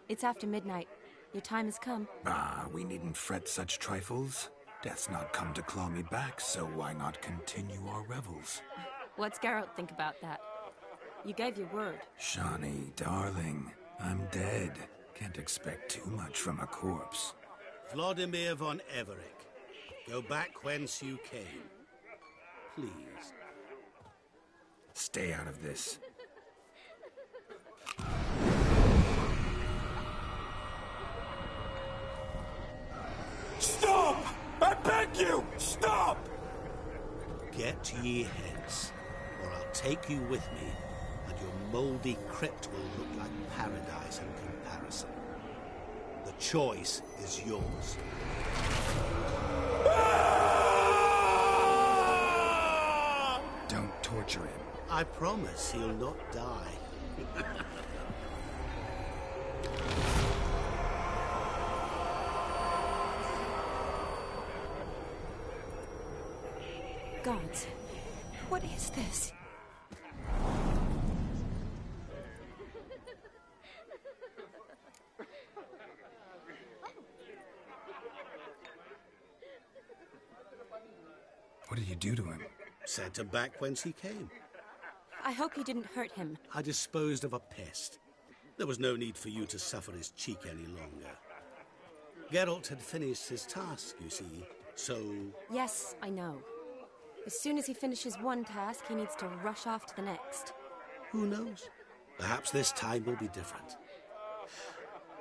It's after midnight. Your time has come. Ah, we needn't fret such trifles. Death's not come to claw me back, so why not continue our revels? What's Geralt think about that? You gave your word. Shawnee, darling, I'm dead. Can't expect too much from a corpse. Vladimir von Everec, go back whence you came. Please. Stay out of this. Stop! I beg you! Stop! Get ye hence, or I'll take you with me, and your mouldy crypt will look like paradise in comparison. The choice is yours. Don't torture him. I promise he'll not die. Gods, what is this? What did you do to him? Sent him back whence he came. I hope you didn't hurt him. I disposed of a pest. There was no need for you to suffer his cheek any longer. Geralt had finished his task, you see, so... Yes, I know. As soon as he finishes one task, he needs to rush off to the next. Who knows? Perhaps this time will be different.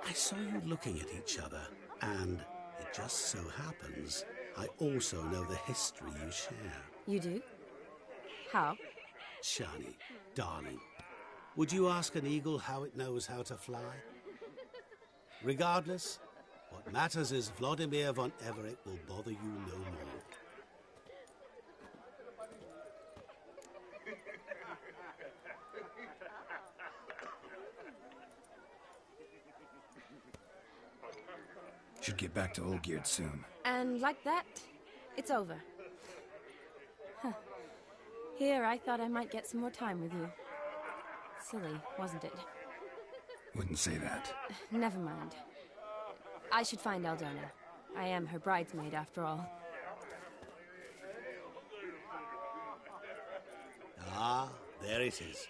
I saw you looking at each other, and it just so happens I also know the history you share. You do? How? Shani, darling, would you ask an eagle how it knows how to fly? Regardless, what matters is Vladimir von Everec will bother you no more. Should get back to Olgierd soon. And like that, it's over. Huh. Here, I thought I might get some more time with you. Silly, wasn't it? Wouldn't say that. Never mind. I should find Aldona. I am her bridesmaid, after all. Ah, there it is.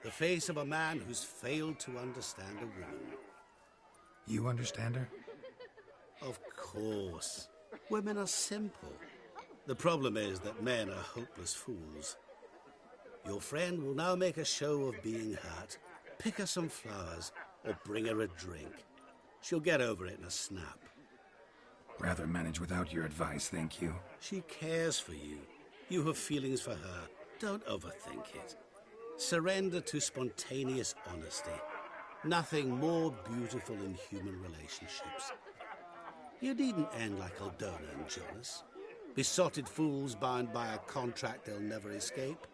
The face of a man who's failed to understand a woman. You understand her? Of course. Women are simple. The problem is that men are hopeless fools. Your friend will now make a show of being hurt, pick her some flowers, or bring her a drink. She'll get over it in a snap. Rather manage without your advice, thank you. She cares for you. You have feelings for her. Don't overthink it. Surrender to spontaneous honesty. Nothing more beautiful in human relationships. You needn't end like Aldona and Jonas. Besotted fools bound by a contract they'll never escape.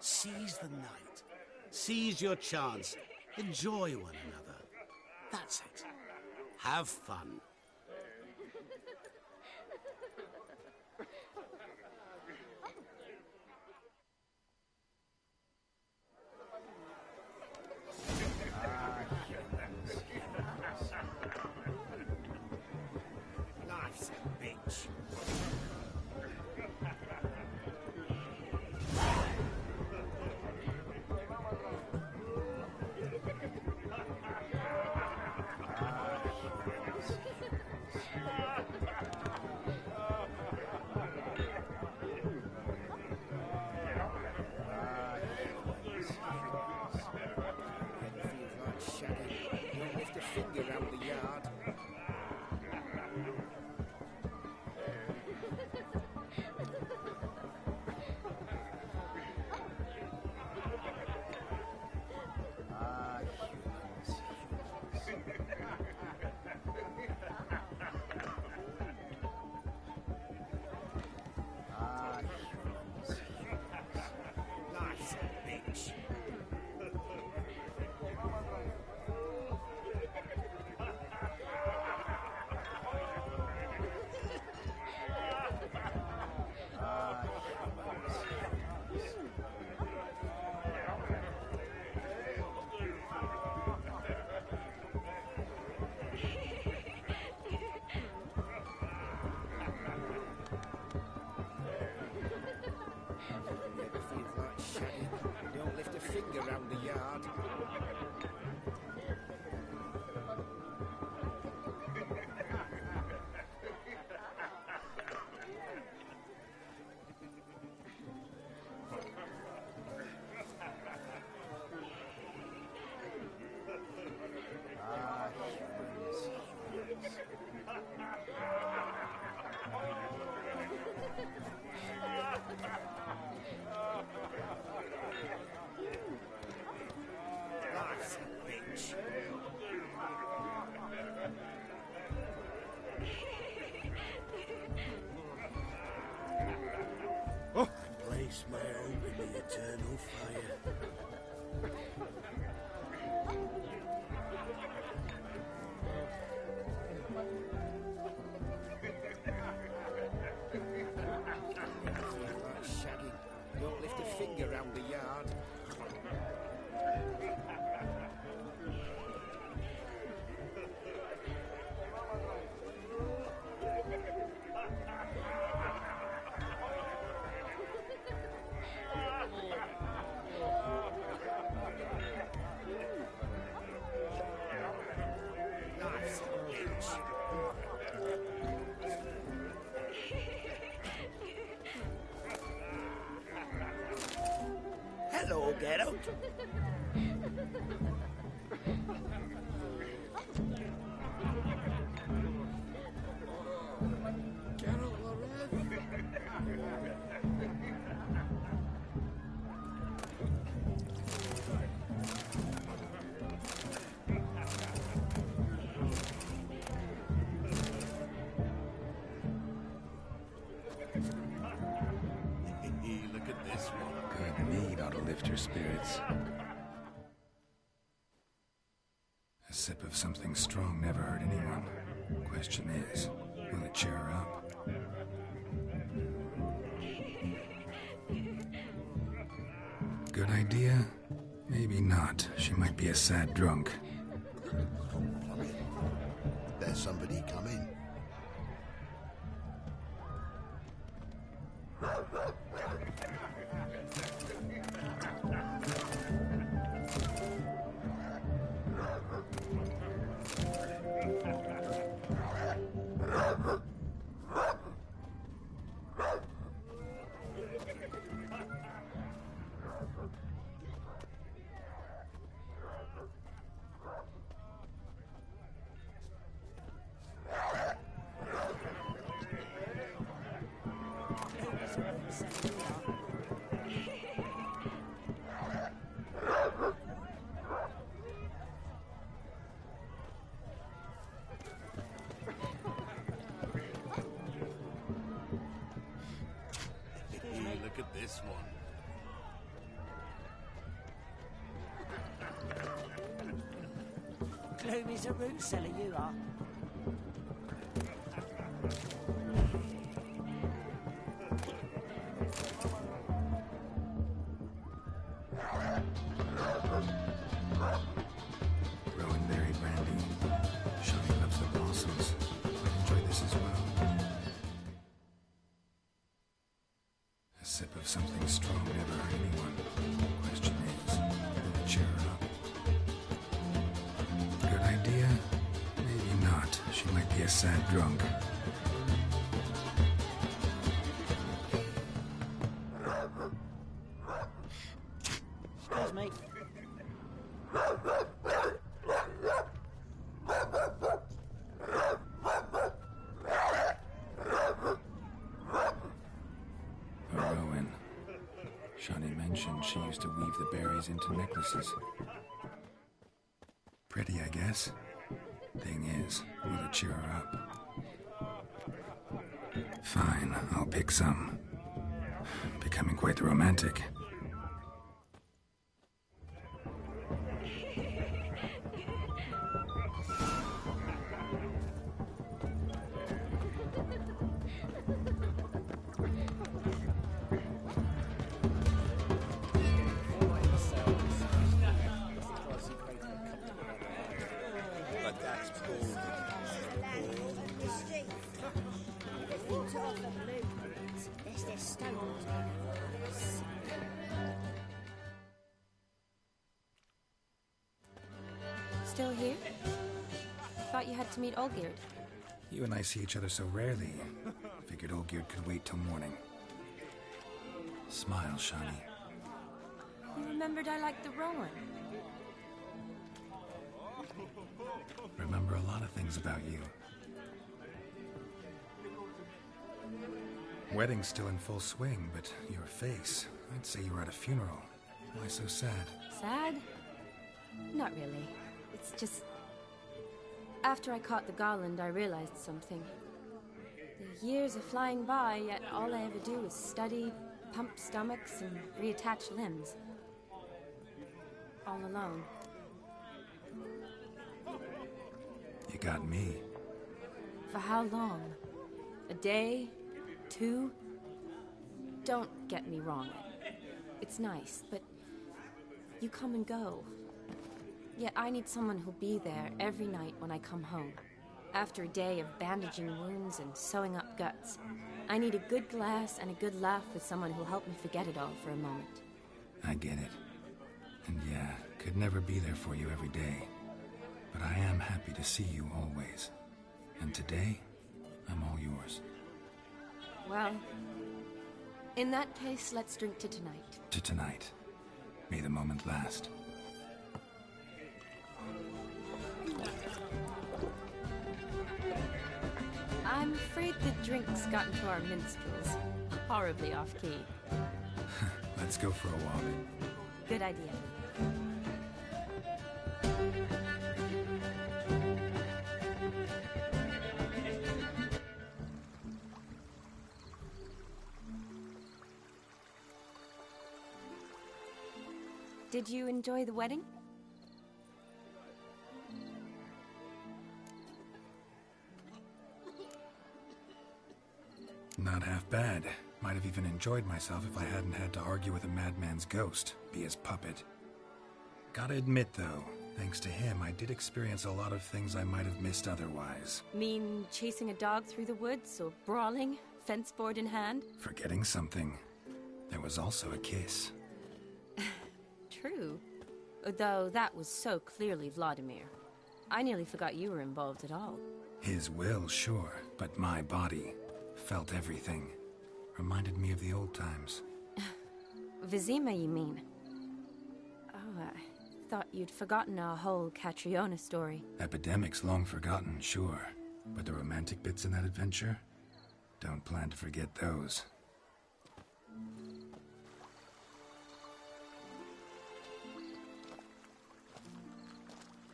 Seize the night. Seize your chance. Enjoy one another. That's it. Have fun. Life's a bitch. round the yard. Nice bitch. Oh, place my hope in the eternal fire. Like shagging. Don't lift a finger round the yard. Nice bitch. Hello, Geralt. Look at this one. Good mead ought to lift your spirits. A sip of something strong never hurt anyone. Question is, will it cheer her up? Good idea? Maybe not. She might be a sad drunk. There's somebody coming. Look at this one. Gloomy a root cellar, you are. Rowanberry brandy. Showing loves the blossoms. Enjoy this as well. A sip of something strong never hurt anyone. Question is, will it cheer her up? Good idea? Maybe not. She might be a sad drunk. Excuse me. A Rowan. Shawnee mentioned she used to weave the berries into necklaces. Pretty, I guess. Thing is, will it cheer her up? Fine, I'll pick some. Becoming quite the romantic. Still here? Thought you had to meet Olgierd. You and I see each other so rarely. Figured Olgierd could wait till morning. Smile, Shani. You remembered I liked the Rowan. Remember a lot of things about you. Wedding's still in full swing, but your face, I'd say you were at a funeral. Why so sad? Sad? Not really. It's just... After I caught the garland, I realized something. The years are flying by, yet all I ever do is study, pump stomachs, and reattach limbs. All alone. You got me. For how long? A day? 2? Don't get me wrong. It's nice, but you come and go. Yet I need someone who'll be there every night when I come home. After a day of bandaging wounds and sewing up guts, I need a good glass and a good laugh with someone who'll help me forget it all for a moment. I get it. And yeah, could never be there for you every day. But I am happy to see you always. And today, I'm all yours. Well, in that case, let's drink to tonight. To tonight. May the moment last. I'm afraid the drinks got into our minstrels. Horribly off-key. Let's go for a walk. Good idea. Did you enjoy the wedding? Not half bad. Might have even enjoyed myself if I hadn't had to argue with a madman's ghost, be his puppet. Gotta admit, though, thanks to him, I did experience a lot of things I might have missed otherwise. Mean chasing a dog through the woods, or brawling, fence board in hand? Forgetting something. There was also a kiss. True. Though that was so clearly Vladimir. I nearly forgot you were involved at all. His will, sure, but my body felt everything. Reminded me of the old times. Vizima, you mean? Oh, I thought you'd forgotten our whole Catriona story. Epidemics long forgotten, sure. But the romantic bits in that adventure? Don't plan to forget those.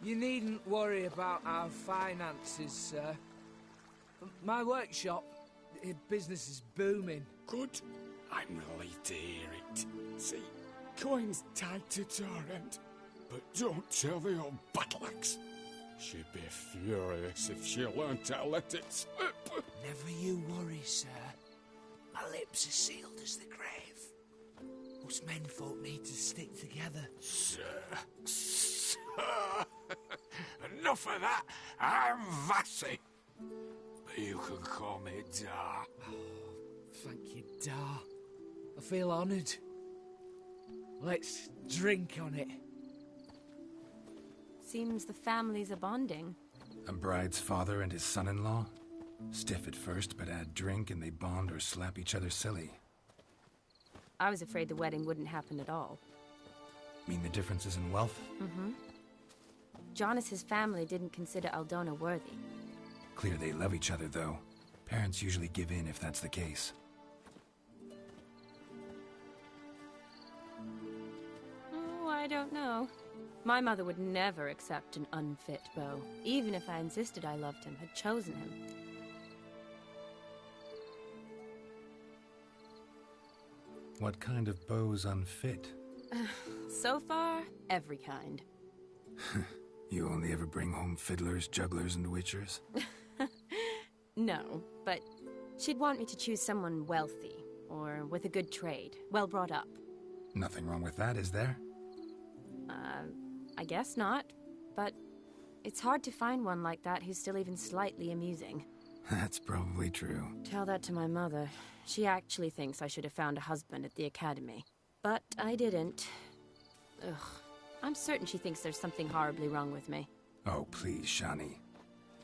You needn't worry about our finances, sir. My workshop, business is booming. Good. I'm relieved to hear it. See, coin's tight to Torrent, but don't tell the old battle-axe. She'd be furious if she learned to let it slip. Never you worry, sir. My lips are sealed as the grave. Us menfolk need to stick together. Sir. Enough of that. I'm Vassy. But you can call me Dar. Oh, thank you, Dar. I feel honoured. Let's drink on it. Seems the families are bonding. A bride's father and his son-in-law? Stiff at first, but add drink and they bond or slap each other silly. I was afraid the wedding wouldn't happen at all. Mean the differences in wealth? Mm-hmm. Jonas's family didn't consider Aldona worthy. Clear they love each other, though. Parents usually give in if that's the case. Oh, I don't know. My mother would never accept an unfit beau, even if I insisted I loved him, had chosen him. What kind of beau's unfit? So far, every kind. You only ever bring home fiddlers, jugglers, and witchers? No, but she'd want me to choose someone wealthy, or with a good trade, well brought up. Nothing wrong with that, is there? I guess not, but it's hard to find one like that who's still even slightly amusing. That's probably true. Tell that to my mother. She actually thinks I should have found a husband at the academy. But I didn't. Ugh. I'm certain she thinks there's something horribly wrong with me. Oh, please, Shani.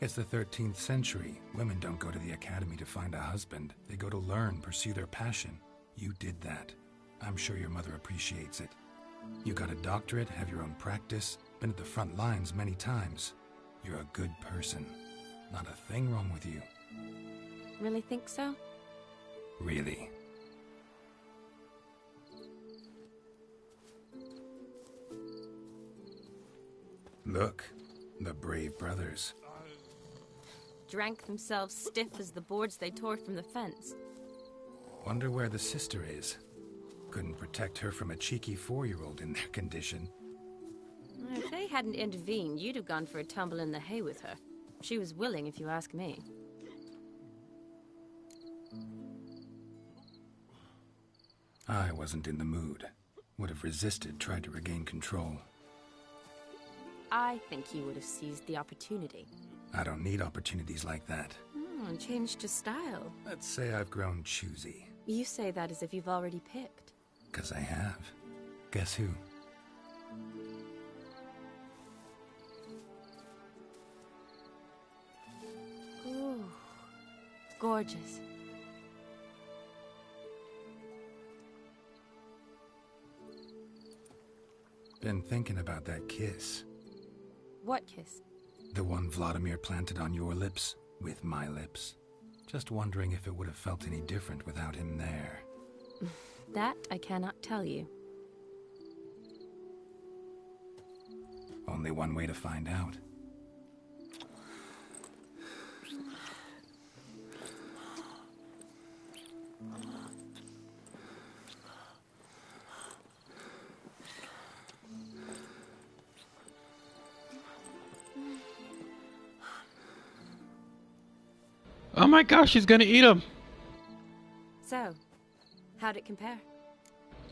It's the 13th century. Women don't go to the academy to find a husband. They go to learn, pursue their passion. You did that. I'm sure your mother appreciates it. You got a doctorate, have your own practice, been at the front lines many times. You're a good person. Not a thing wrong with you. Really think so? Really. Look, the brave brothers. Drank themselves stiff as the boards they tore from the fence. Wonder where the sister is. Couldn't protect her from a cheeky 4-year-old in their condition. If they hadn't intervened, you'd have gone for a tumble in the hay with her. She was willing, if you ask me. I wasn't in the mood. Would have resisted, tried to regain control. I think you would have seized the opportunity. I don't need opportunities like that. And changed your style. Let's say I've grown choosy. You say that as if you've already picked. 'Cause I have. Guess who? Ooh, gorgeous. Been thinking about that kiss. What kiss? The one Vladimir planted on your lips, with my lips. Just wondering if it would have felt any different without him there. That I cannot tell you. Only one way to find out. Oh my gosh, she's gonna eat him! So, how'd it compare?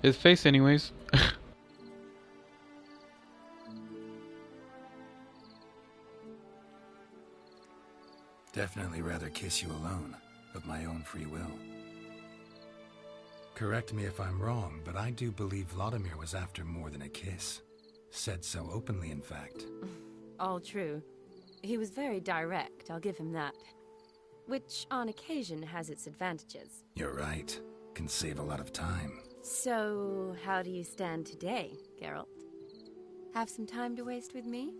His face anyways. Definitely rather kiss you alone, of my own free will. Correct me if I'm wrong, but I do believe Vladimir was after more than a kiss. Said so openly, in fact. All true. He was very direct, I'll give him that. Which, on occasion, has its advantages. You're right. Can save a lot of time. So, how do you stand today, Geralt? Have some time to waste with me?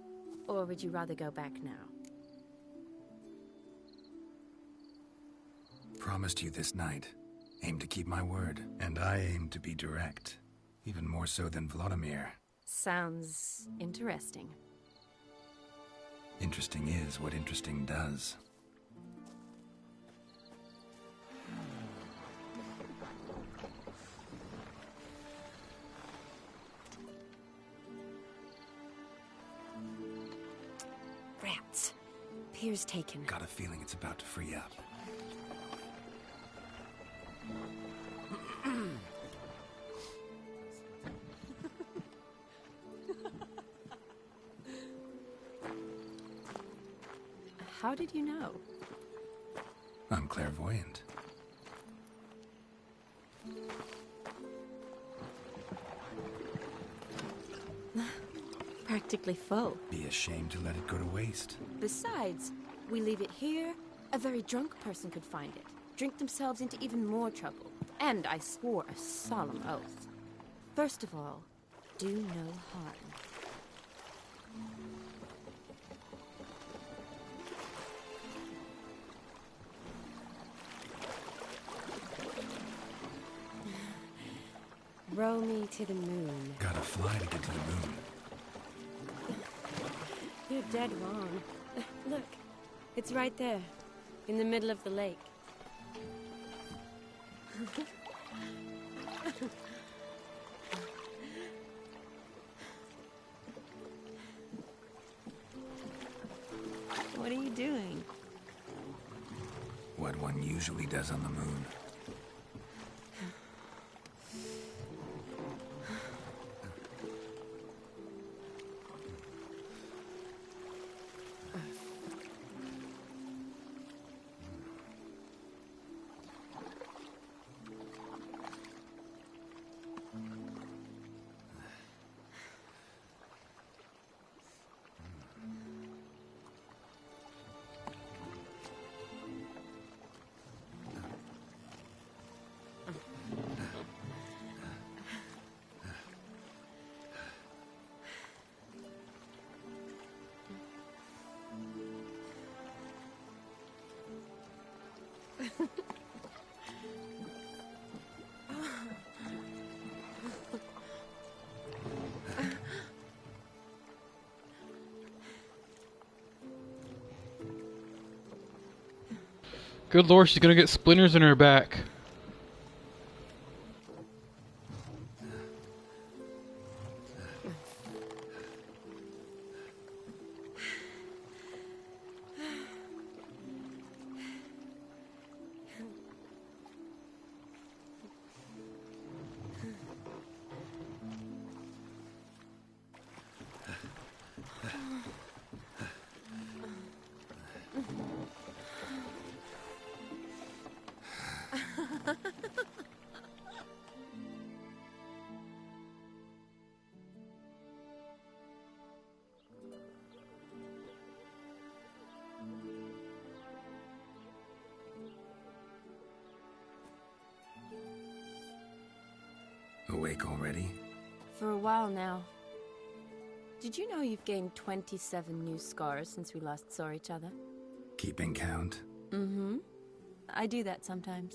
Or would you rather go back now? Promised you this night. Aim to keep my word. And I aim to be direct. Even more so than Vladimir. Sounds interesting. Interesting is what interesting does. Rats. Pier's taken. Got a feeling it's about to free up. How did you know? I'm clairvoyant. Practically full. Be ashamed to let it go to waste. Besides, we leave it here, a very drunk person could find it, drink themselves into even more trouble. And I swore a solemn oath. First of all, do no harm. Row me to the moon. Gotta fly to get to the moon. You're dead wrong. Look, it's right there, in the middle of the lake. What are you doing? What one usually does on the moon. Good lord, she's gonna get splinters in her back. Awake already? For a while now. Did you know you've gained 27 new scars since we last saw each other? Keeping count? Mm-hmm. I do that sometimes.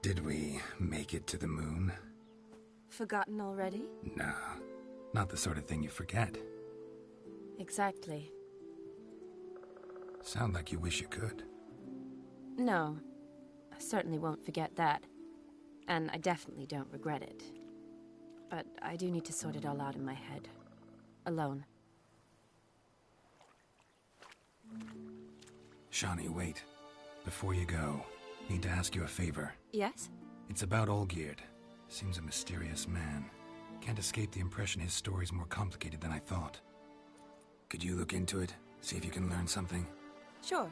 Did we make it to the moon? Forgotten already? Nah, not the sort of thing you forget. Exactly. Sound like you wish you could. No, I certainly won't forget that. And I definitely don't regret it. But I do need to sort it all out in my head. Alone. Shani, wait. Before you go, need to ask you a favor. Yes? It's about Olgierd. Seems a mysterious man. Can't escape the impression his story's more complicated than I thought. Could you look into it? See if you can learn something? Sure.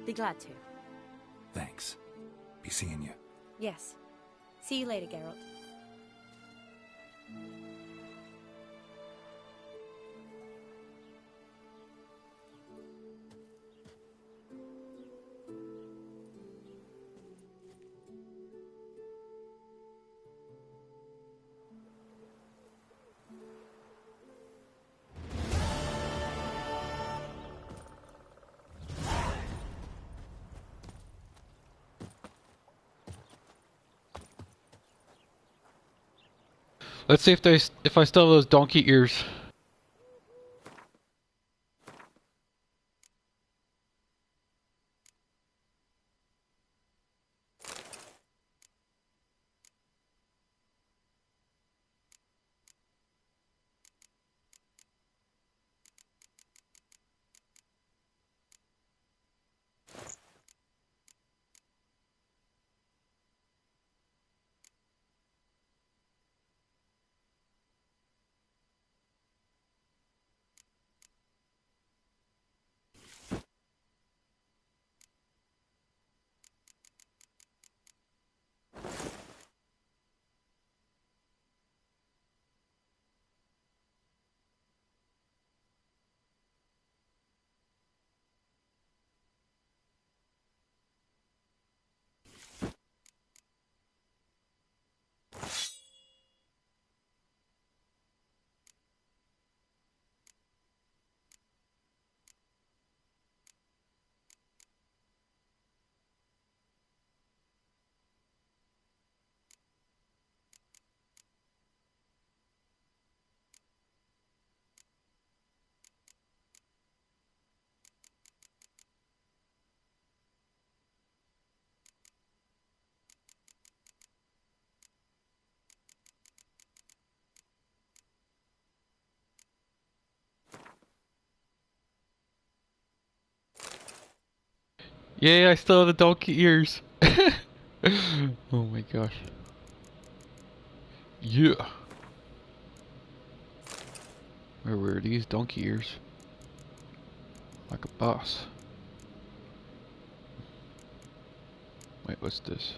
Be glad to. Thanks. Be seeing you. Yes. See you later, Geralt. Let's see if I still have those donkey ears. Yay, I still have the donkey ears. Oh my gosh. Yeah. Where were these donkey ears? Like a boss. Wait, what's this?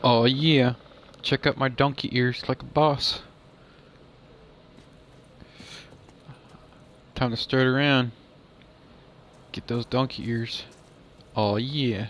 Oh yeah. Check out my donkey ears like a boss. Time to start around. Get those donkey ears. Oh yeah.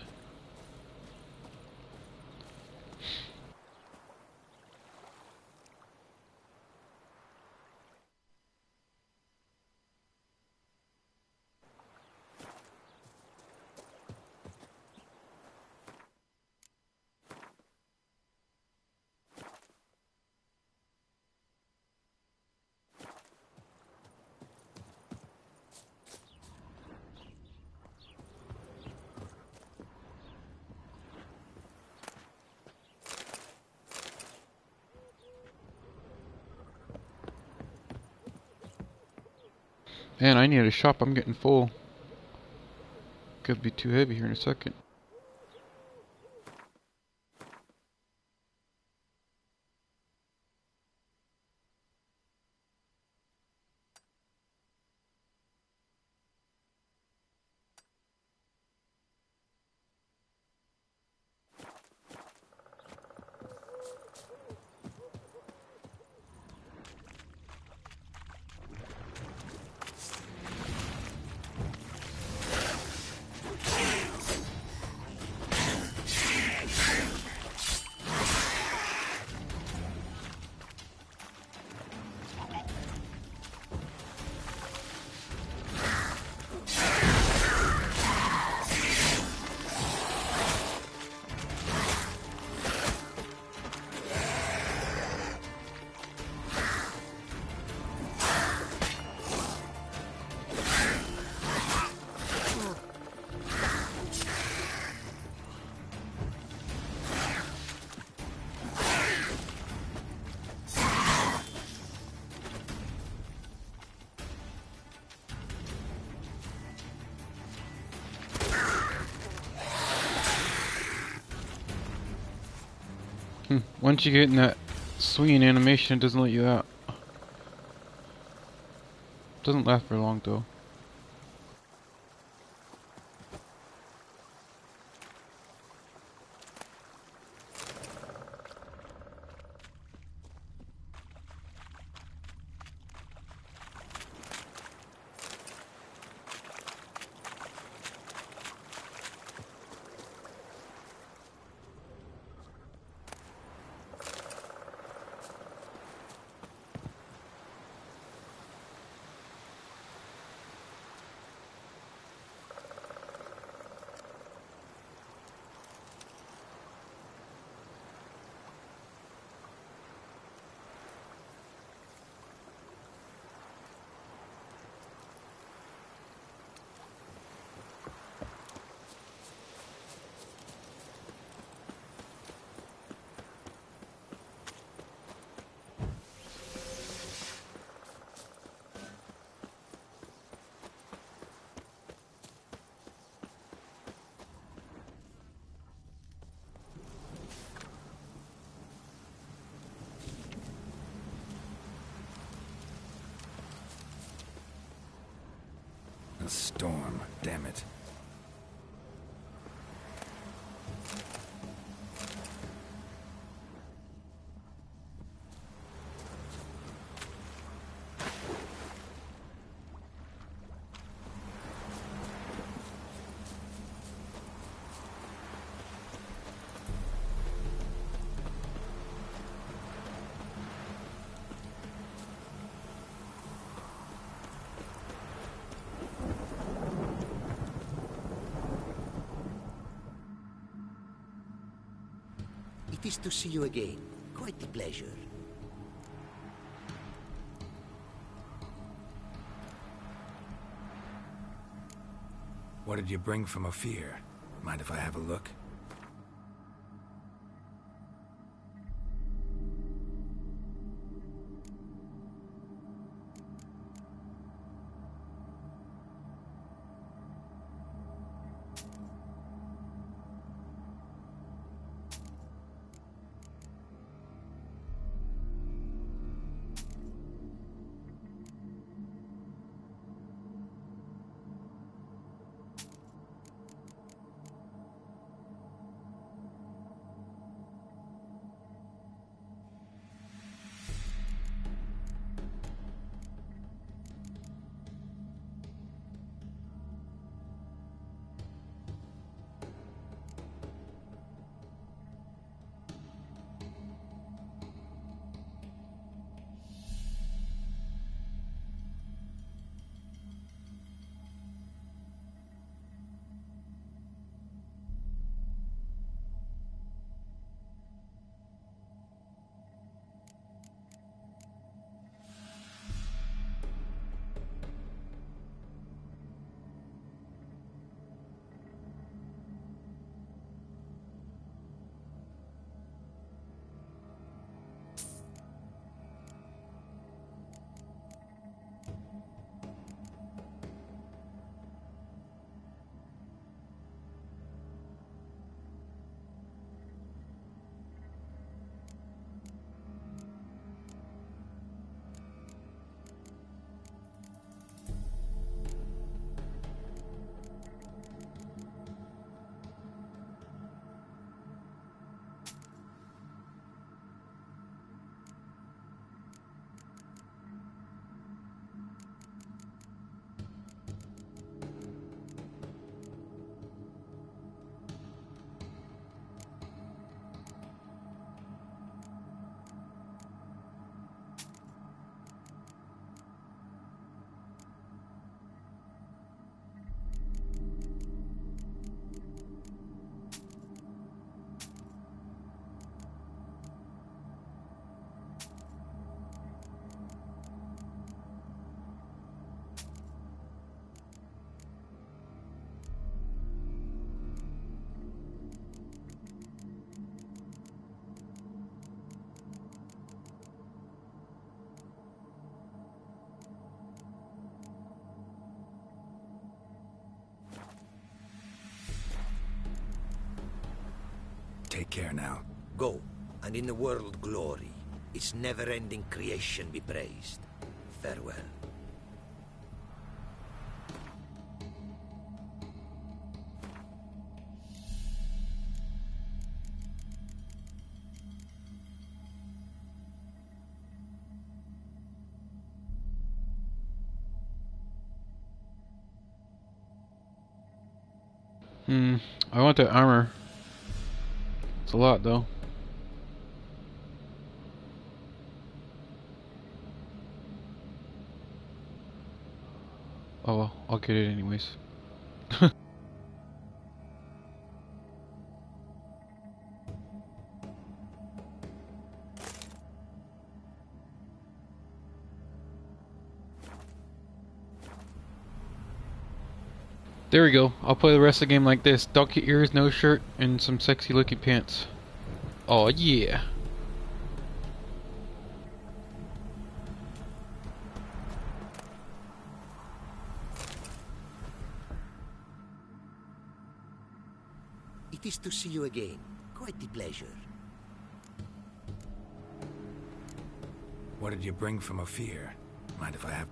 Man, I need a shop. I'm getting full. Could be too heavy here in a second. Once you get in that swinging animation, it doesn't let you out. Doesn't last for long though. A storm, damn it. It is to see you again. Quite the pleasure. What did you bring from Ophir? Mind if I have a look? Take care now. Go, and in the world glory, its never-ending creation be praised. Farewell. I want that armor. It's a lot though. Oh well, I'll get it anyways. There we go. I'll play the rest of the game like this. Donkey ears, no shirt, and some sexy looking pants. Oh yeah. It is to see you again. Quite the pleasure. What did you bring from Ophir? Mind if I have...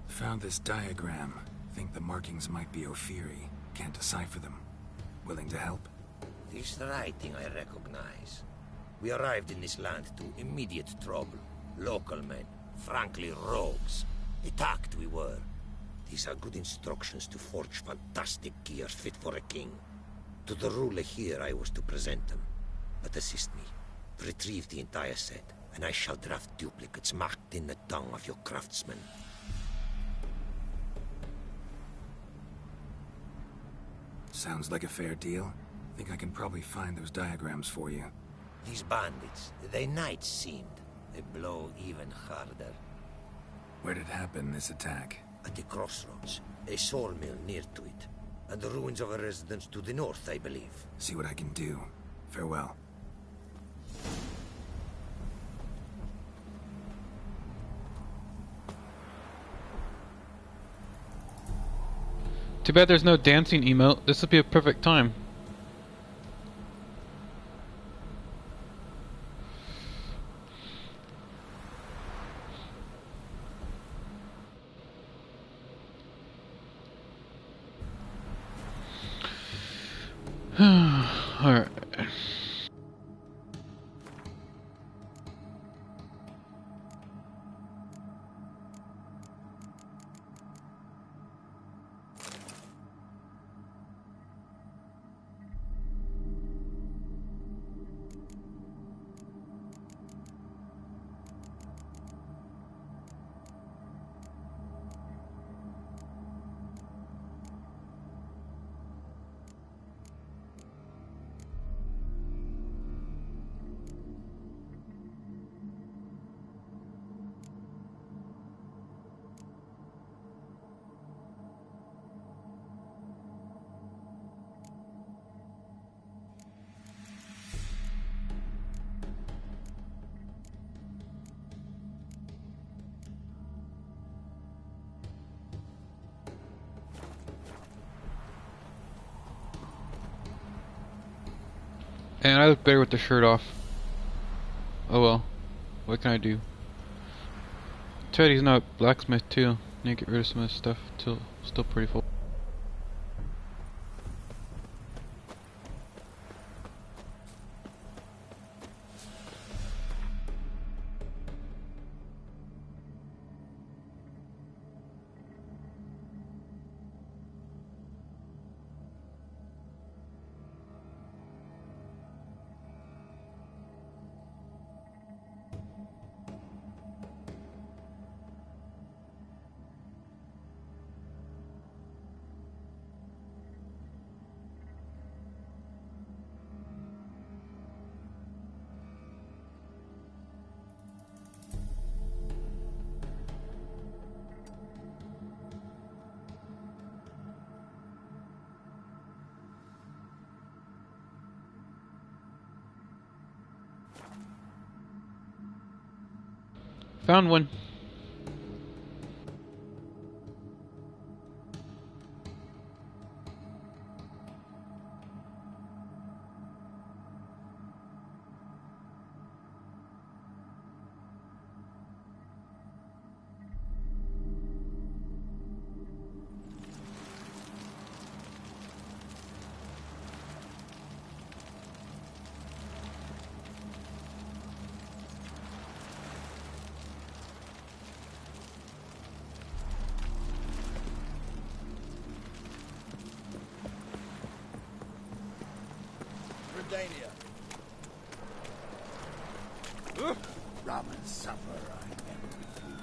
Found this diagram. Think the markings might be Ophiri. Can't decipher them. Willing to help? This writing I recognize. We arrived in this land to immediate trouble. Local men, frankly rogues. Attacked we were. These are good instructions to forge fantastic gear fit for a king. To the ruler here I was to present them. But assist me. Retrieve the entire set, and I shall draft duplicates marked in the tongue of your craftsmen. Sounds like a fair deal. Think I can probably find those diagrams for you. These bandits, they knights seemed. They blow even harder. Where did it happen, this attack? At the crossroads. A sawmill near to it. And the ruins of a residence to the north, I believe. See what I can do. Farewell. Too bad there's no dancing emote. This would be a perfect time. Alright. And I look better with the shirt off. Oh well. What can I do? Teddy's not blacksmith too. Need to get rid of some of this stuff. Still pretty full. Found one. Redania. Rum and supper, I never refuse.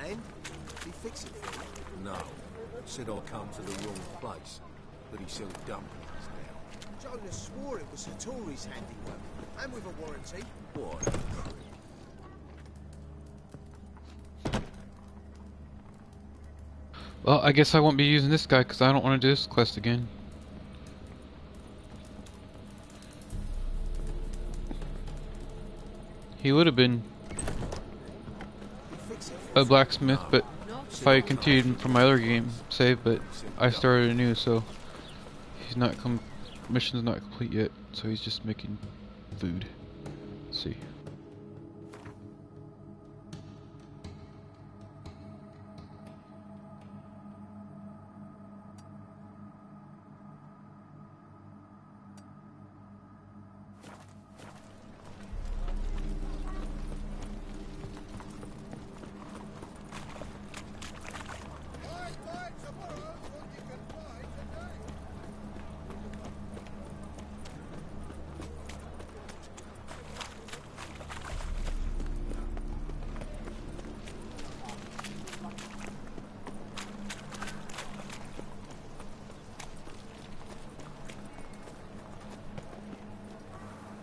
And? He fix it for you? No. Said I come to the wrong place. But he sells dumplings now. Jonas swore it was Hattori's handiwork. And with a warranty. What a prick. Well, I guess I won't be using this guy because I don't want to do this quest again. He would have been a blacksmith, but if I continued from my other game save, but I started anew, so he's not mission's not complete yet, so he's just making food. Let's see.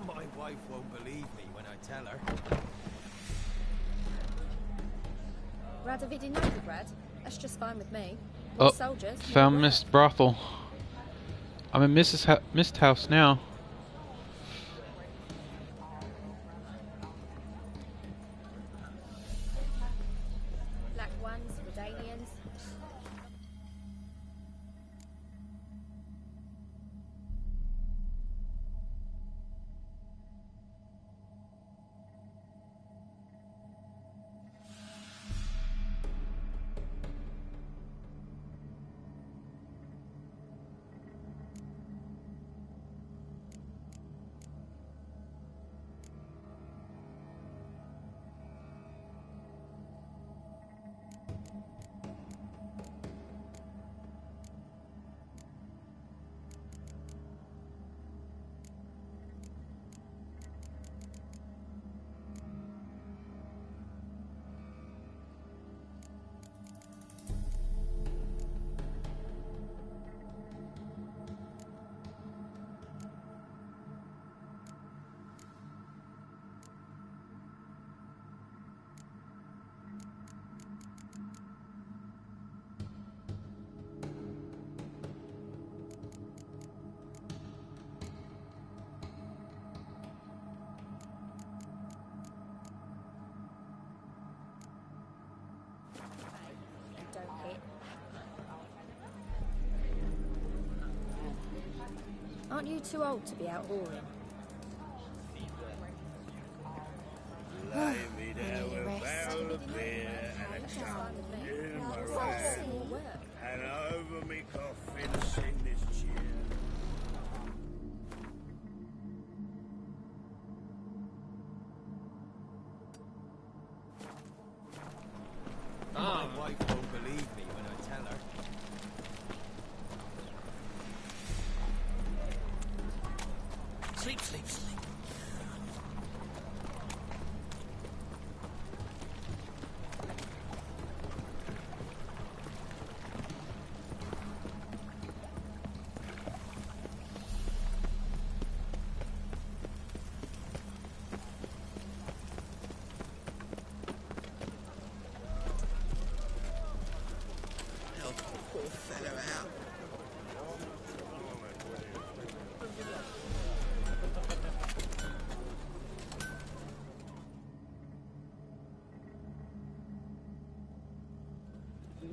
My wife won't believe me when I tell her. Radovid in Novigrad? That's just fine with me. Oh, More soldiers, more found work. Miss Brothel. I'm in Mist House now. Black ones, Redanians. Don't hit. Aren't you too old to be out whoring? Lay me down with a barrel of beer and a cup in my hand, and over me coffin sing this tune. My wife won't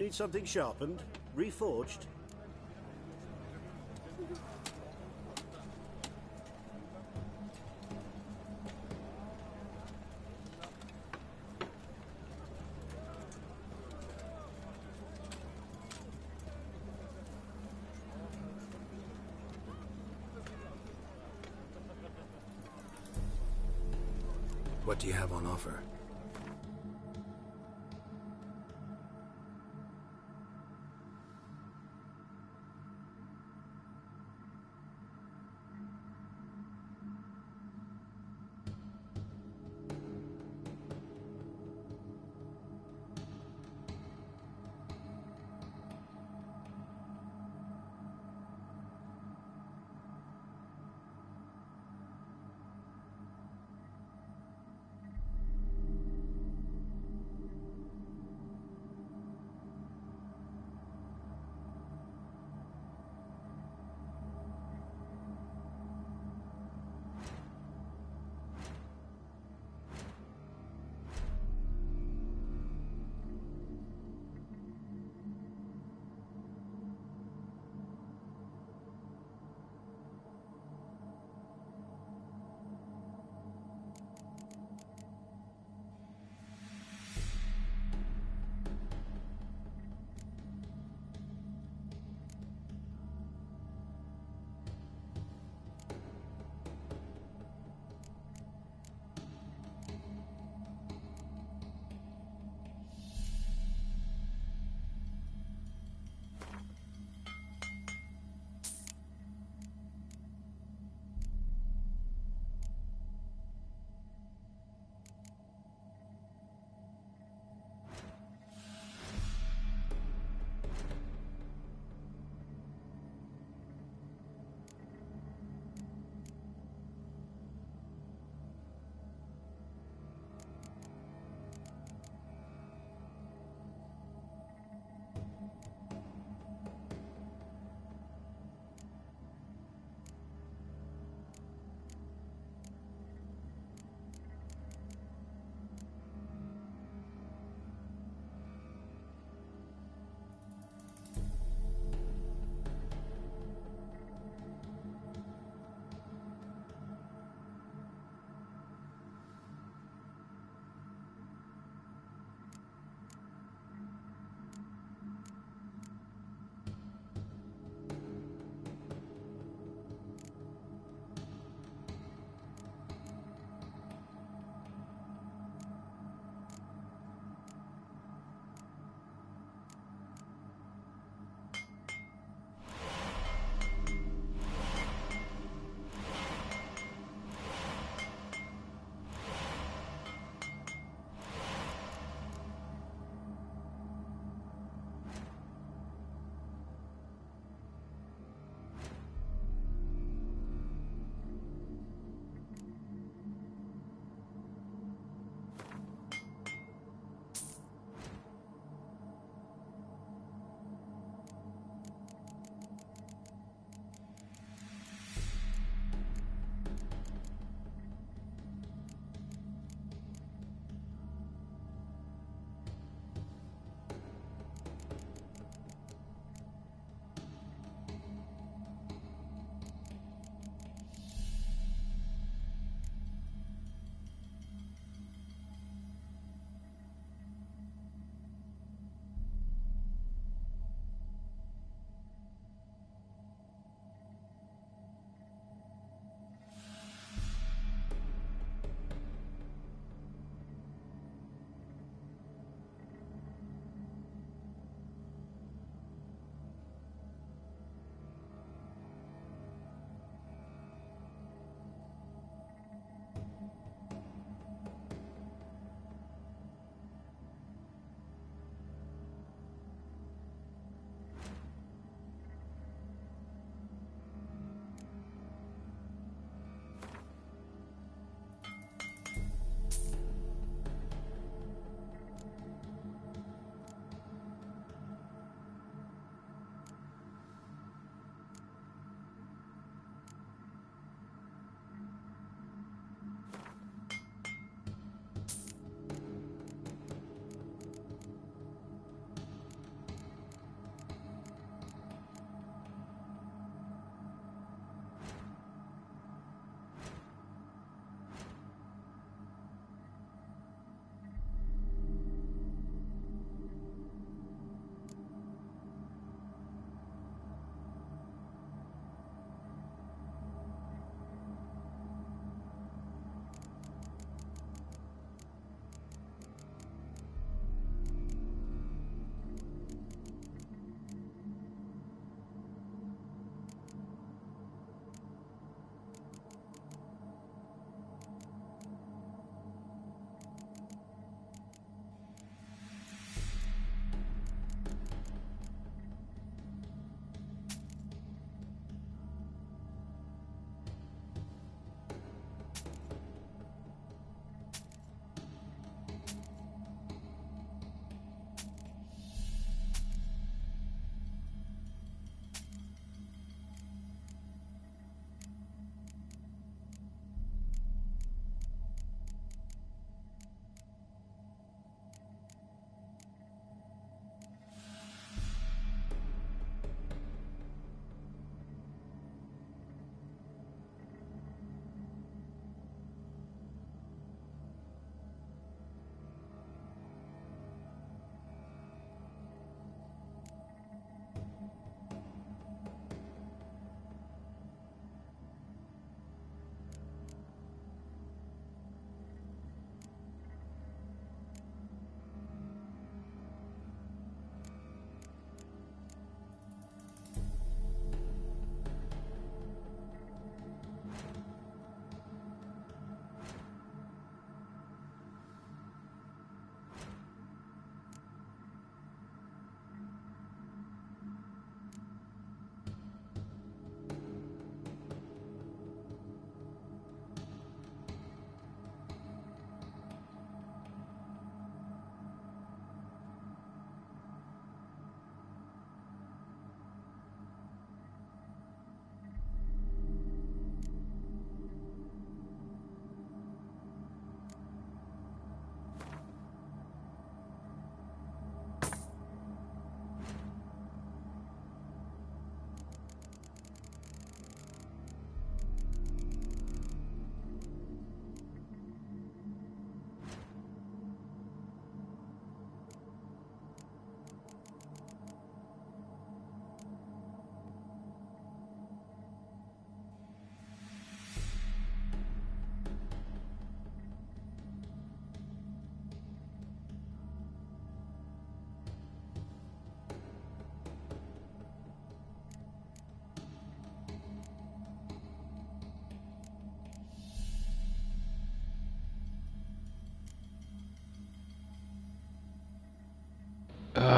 Need something sharpened? Reforged? What do you have on offer?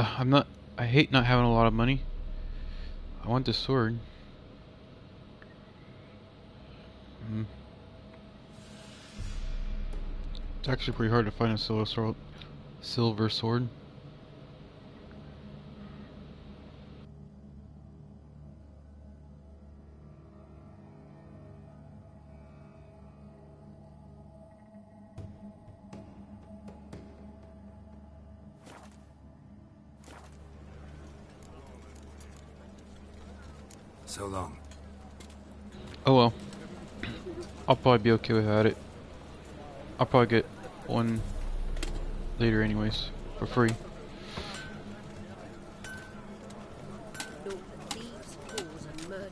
I hate not having a lot of money. I want this sword. It's actually pretty hard to find a silver sword. So long. Oh well. I'll probably be okay without it. I'll probably get one later anyways, for free. No, thieves, whores, and murderers.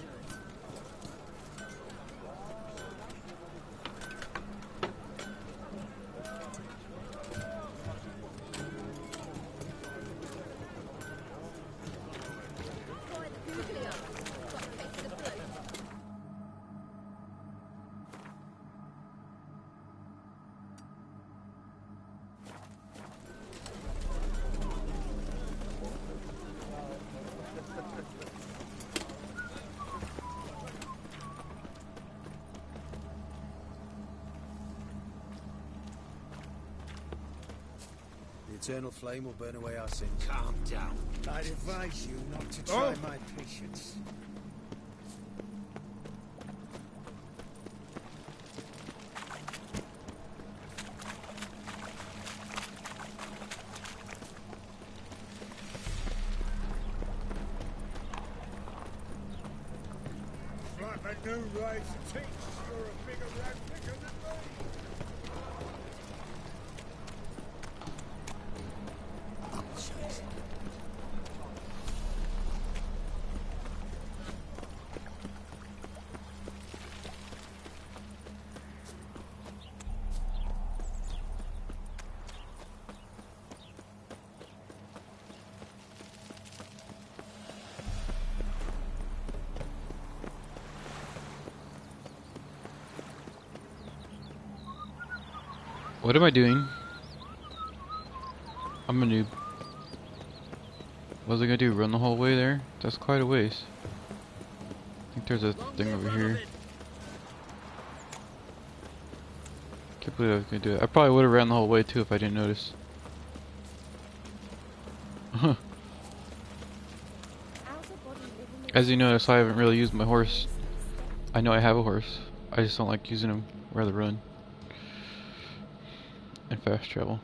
The eternal flame will burn away our sins. Calm down. I'd advise you not to try my patience. Like a new rise teach, you're a bigger rat picker than me. What am I doing? I'm a noob. What was I gonna do? Run the whole way there? That's quite a ways. I think there's a thing over here. Can't believe I was gonna do it. I probably would have ran the whole way too if I didn't notice. As you notice, I haven't really used my horse. I know I have a horse. I just don't like using him. I'd rather run. And fast travel.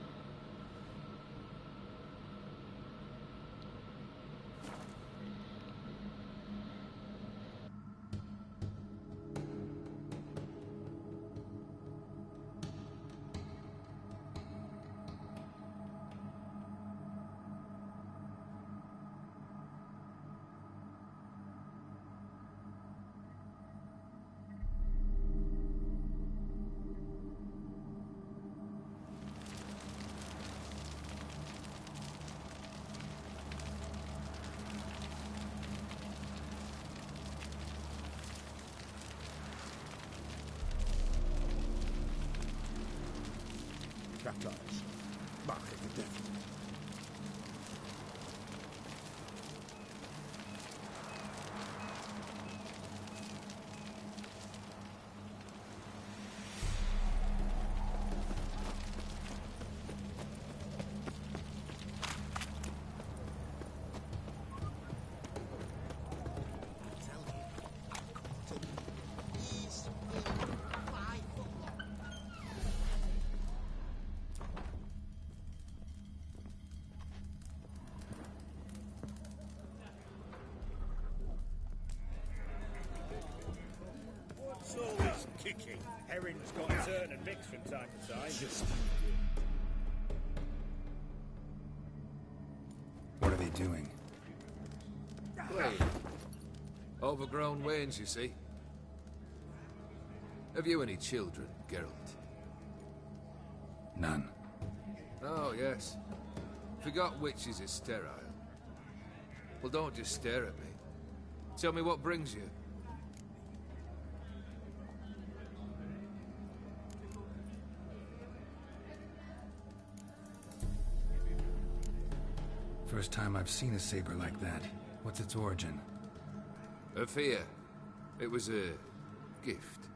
Trapped eyes. Mark of the devil. What's all this kicking? Herring's got to turn and mix from time to time. What are they doing? Wait. Overgrown wains, you see. Have you any children, Geralt? None. Oh, yes. Forgot witches is sterile. Well, don't just stare at me. Tell me what brings you. First time I've seen a saber like that. What's its origin? A fear. It was a gift.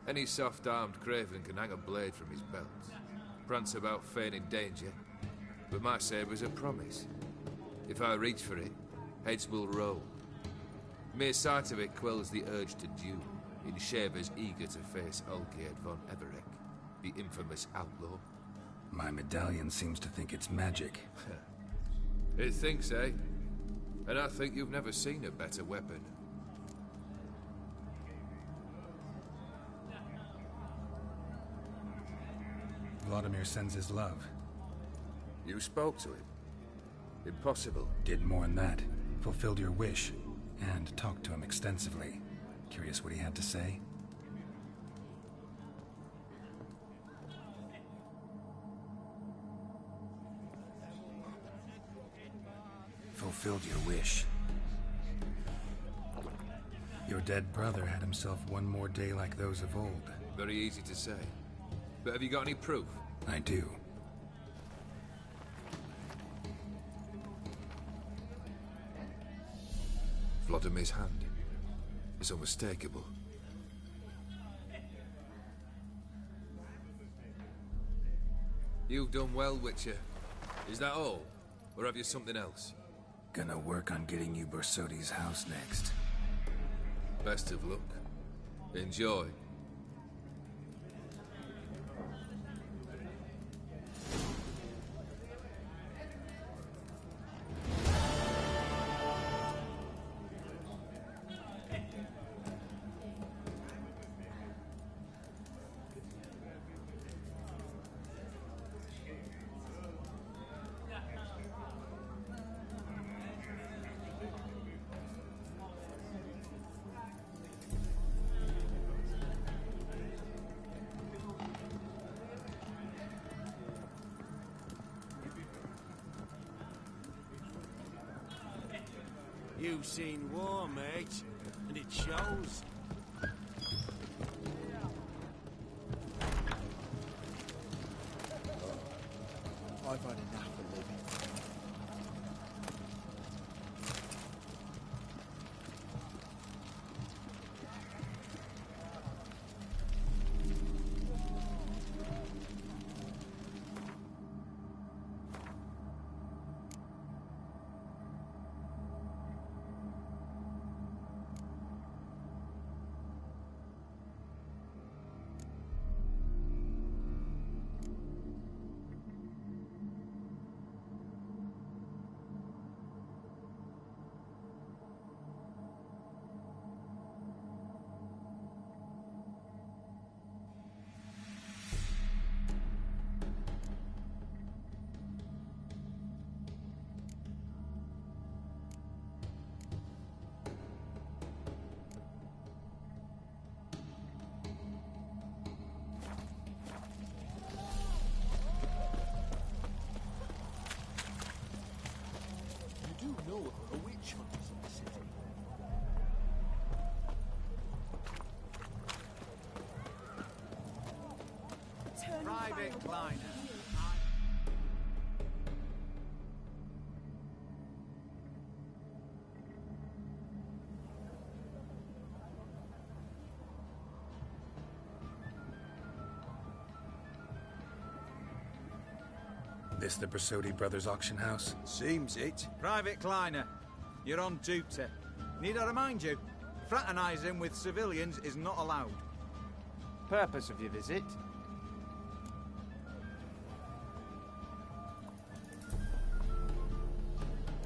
Any soft-armed craven can hang a blade from his belt, prance about feigning danger, but my saber's a promise. If I reach for it, heads will roll. Mere sight of it quells the urge to duel, in shavers eager to face Olgierd von Everek, the infamous outlaw. My medallion seems to think it's magic. It thinks, eh? And I think you've never seen a better weapon. Vladimir sends his love. You spoke to him? Impossible. Did more than that. Fulfilled your wish. And talked to him extensively. Curious what he had to say? Fulfilled your wish. Your dead brother had himself one more day like those of old. Very easy to say. But have you got any proof? I do. Vladimir's hand is unmistakable. You've done well, Witcher. Is that all? Or have you something else? Gonna work on getting you Bersodi's house next. Best of luck. Enjoy. You've seen war, mate, and it shows. I've had enough of living. You do know there are witch hunters in the city. Private Kleiner. This the Bersodi Brothers auction house? Seems it. Private Kleiner, you're on duty. Need I remind you, fraternising with civilians is not allowed. Purpose of your visit?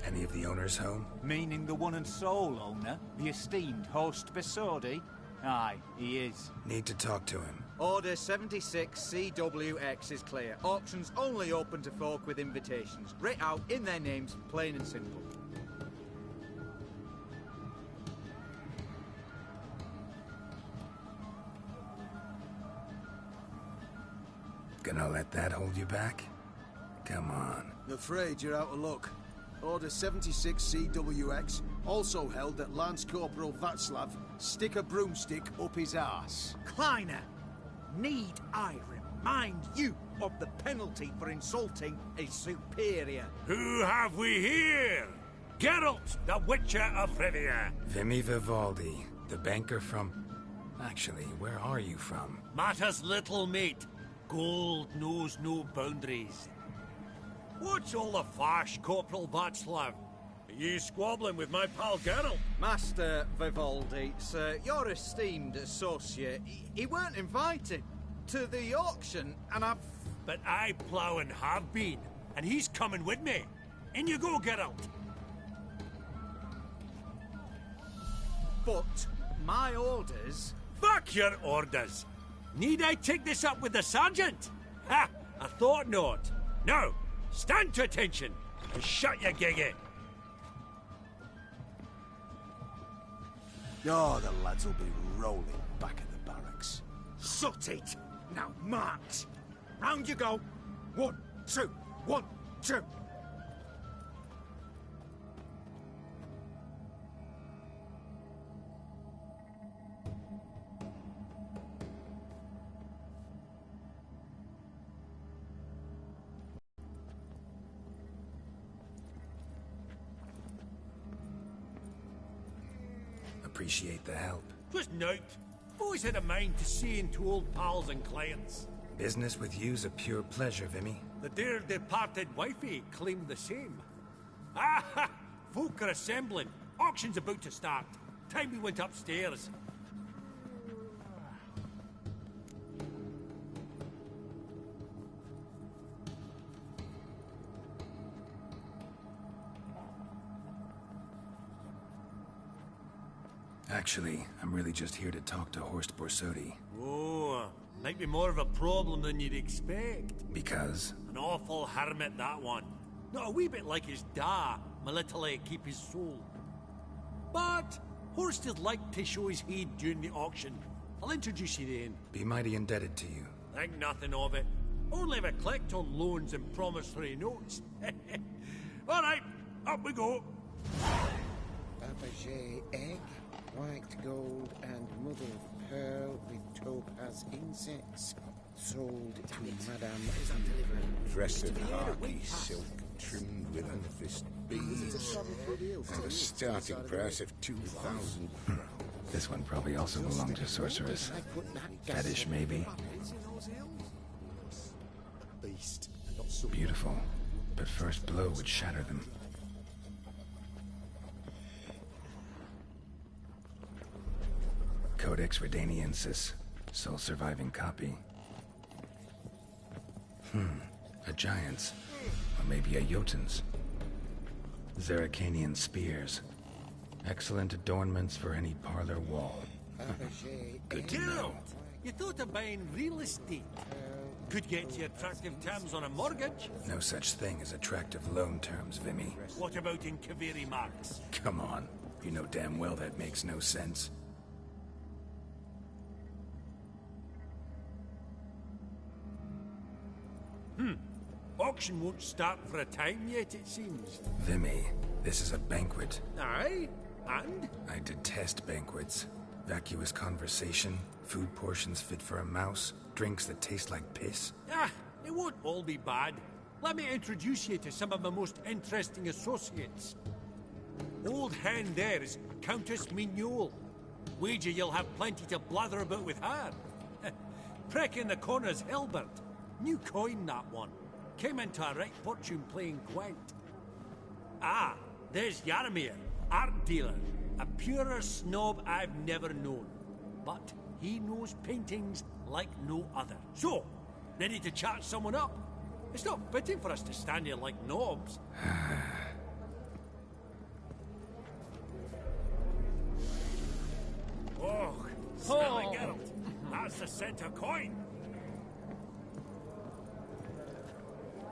Any of the owners home? Meaning the one and sole owner, the esteemed host Bersodi? Aye, he is. Need to talk to him. Order 76 CWX is clear. Auctions only open to folk with invitations. Writ out in their names, plain and simple. Gonna let that hold you back? Come on. I'm afraid you're out of luck. Order 76 CWX, also held that Lance Corporal Václav stick a broomstick up his arse. Kleiner, need I Mind you of the penalty for insulting a superior. Who have we here? Geralt, the Witcher of Rivia. Vimy Vivaldi, the banker from... Actually, where are you from? Matters little, mate. Gold knows no boundaries. What's all the fash, Corporal Václav? Are you squabbling with my pal Geralt? Master Vivaldi, sir, your esteemed associate, he weren't invited to the auction, and I've... But I plough and have been, and he's coming with me. In you go, Geralt. But my orders... Fuck your orders! Need I take this up with the sergeant? Ha! I thought not. Now, stand to attention and shut your giggy. Oh, the lads will be rolling back at the barracks. Sut it! Now march! Round you go! 1, 2, 1, 2! Appreciate the help. Just note, always had a mind to see into old pals and clients. Business with you's a pure pleasure, Vimy. The dear departed wifey claimed the same. Ah! Folk are assembling. Auction's about to start. Time we went upstairs. Actually, I'm really just here to talk to Horst Borsodi. Oh, might be more of a problem than you'd expect. Because? An awful hermit, that one. Not a wee bit like his da, military keep his soul. But Horst would like to show his heed during the auction. I'll introduce you then. Be mighty indebted to you. Think nothing of it. Only if I collect on loans and promissory notes. All right, up we go. Fabergé egg, white gold and mother of pearl with topaz insets. Sold to Madame. Dress of harky silk trimmed with amethyst beads. At a starting price of 2,000 crowns. This one probably also belonged to Sorceress. Fetish, maybe? Beautiful. But first blow would shatter them. Codex Redaniensis. Sole surviving copy. A giant's. Or maybe a Jotun's. Zeracanian spears. Excellent adornments for any parlor wall. Good to know. You thought of buying real estate. Could get you attractive terms on a mortgage. No such thing as attractive loan terms, Vimy. What about in Kaviri marks? Come on. You know damn well that makes no sense. Auction won't start for a time yet, it seems. Vimy, this is a banquet. Aye? And? I detest banquets. Vacuous conversation, food portions fit for a mouse, drinks that taste like piss. Ah, it won't all be bad. Let me introduce you to some of my most interesting associates. Old hen there is Countess Mignol. Wager you'll have plenty to blather about with her. Prick in the corner's Hilbert. New coin, that one. Came into a right fortune playing Gwent. Ah, there's Yarmir, art dealer. A purer snob I've never known. But he knows paintings like no other. So, ready to chat someone up? It's not fitting for us to stand here like knobs. Oh, smelly Geralt. That's the center coin.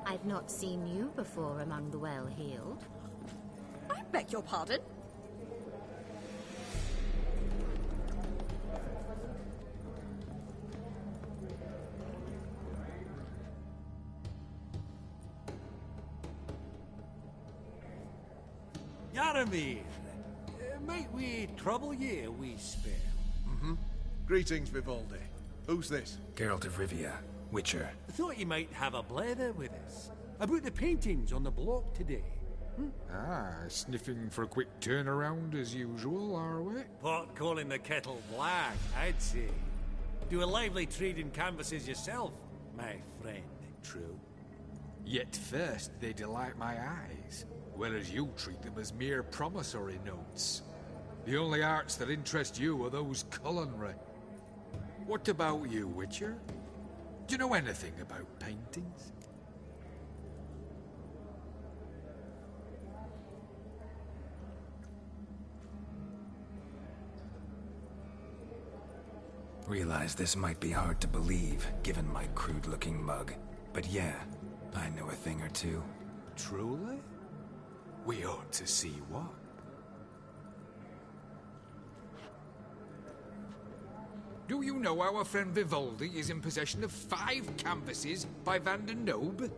I've not seen you before among the well-heeled. I beg your pardon? Yarmir, might we trouble ye a wee spell? Greetings, Vivaldi. Who's this? Geralt of Rivia. Witcher. I thought you might have a blather with us about the paintings on the block today. Ah, sniffing for a quick turnaround as usual, are we? Pot calling the kettle black, I'd say. Do a lively trade in canvases yourself, my friend. True. Yet first they delight my eyes, whereas you treat them as mere promissory notes. The only arts that interest you are those culinary. What about you, Witcher? Do you know anything about paintings? Realize this might be hard to believe, given my crude-looking mug. But yeah, I know a thing or two. Truly? We ought to see what. Do you know our friend Vivaldi is in possession of 5 canvases by Van der Nobe?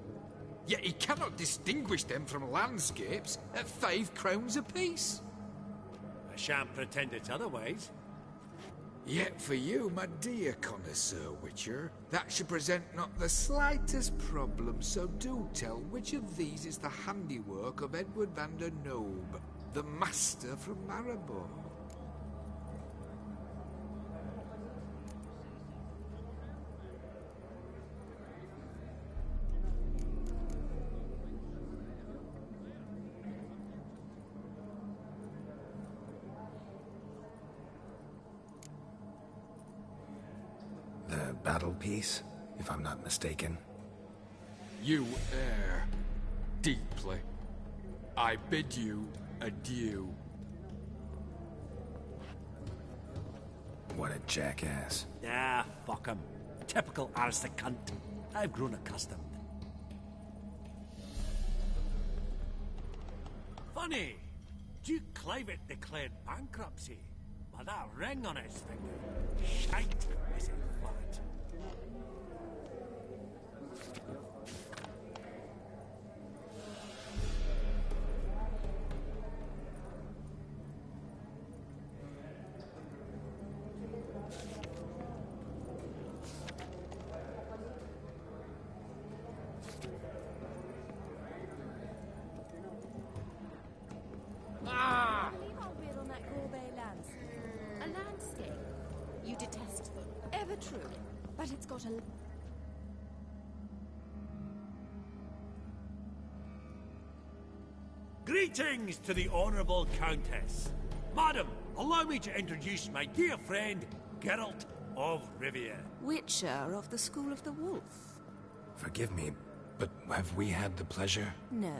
Yet he cannot distinguish them from landscapes at 5 crowns apiece. I shan't pretend it's otherwise. Yet for you, my dear connoisseur Witcher, that should present not the slightest problem, so do tell which of these is the handiwork of Edward van der Nobe, the master from Maribor. The battle piece, if I'm not mistaken. You err deeply. I bid you adieu. What a jackass. Ah, fuck him. Typical arse cunt. I've grown accustomed. Funny, Duke Clivet declared bankruptcy. But that ring on his finger, shite, is it flat? A landscape. You detest them. Ever true. But it's got a... Greetings to the Honourable Countess. Madam, allow me to introduce my dear friend, Geralt of Rivia. Witcher of the School of the Wolf. Forgive me, but have we had the pleasure? No,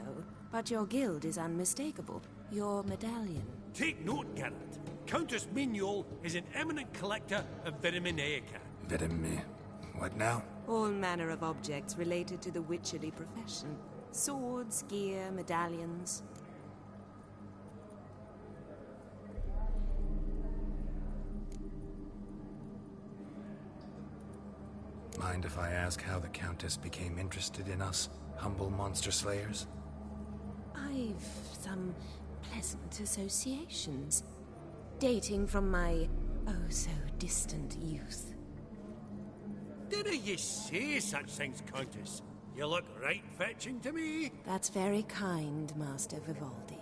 but your guild is unmistakable. Your medallion. Take note, Geralt. Countess Mignol is an eminent collector of Vitaminaica. What now? All manner of objects related to the witcherly profession. Swords, gear, medallions. Mind if I ask how the Countess became interested in us, humble monster slayers? I've some pleasant associations, dating from my oh-so-distant youth. Didn't you say such things, Countess? You look right fetching to me. That's very kind, Master Vivaldi.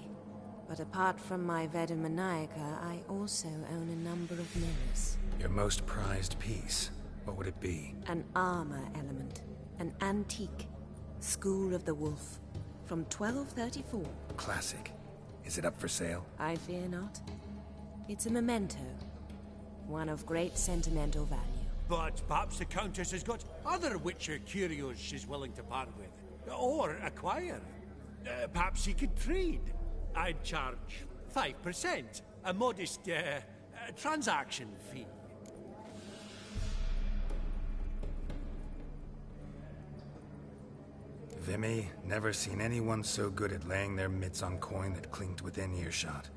But apart from my Vedemaniaca, I also own a number of mirrors. Your most prized piece, what would it be? An armor element. An antique. School of the Wolf. From 1234. Classic. Is it up for sale? I fear not. It's a memento. One of great sentimental value. But perhaps the Countess has got other Witcher curios she's willing to part with. Or acquire. Perhaps she could trade. I'd charge 5%. A modest, transaction fee. Vimy, never seen anyone so good at laying their mitts on coin that clinked within earshot.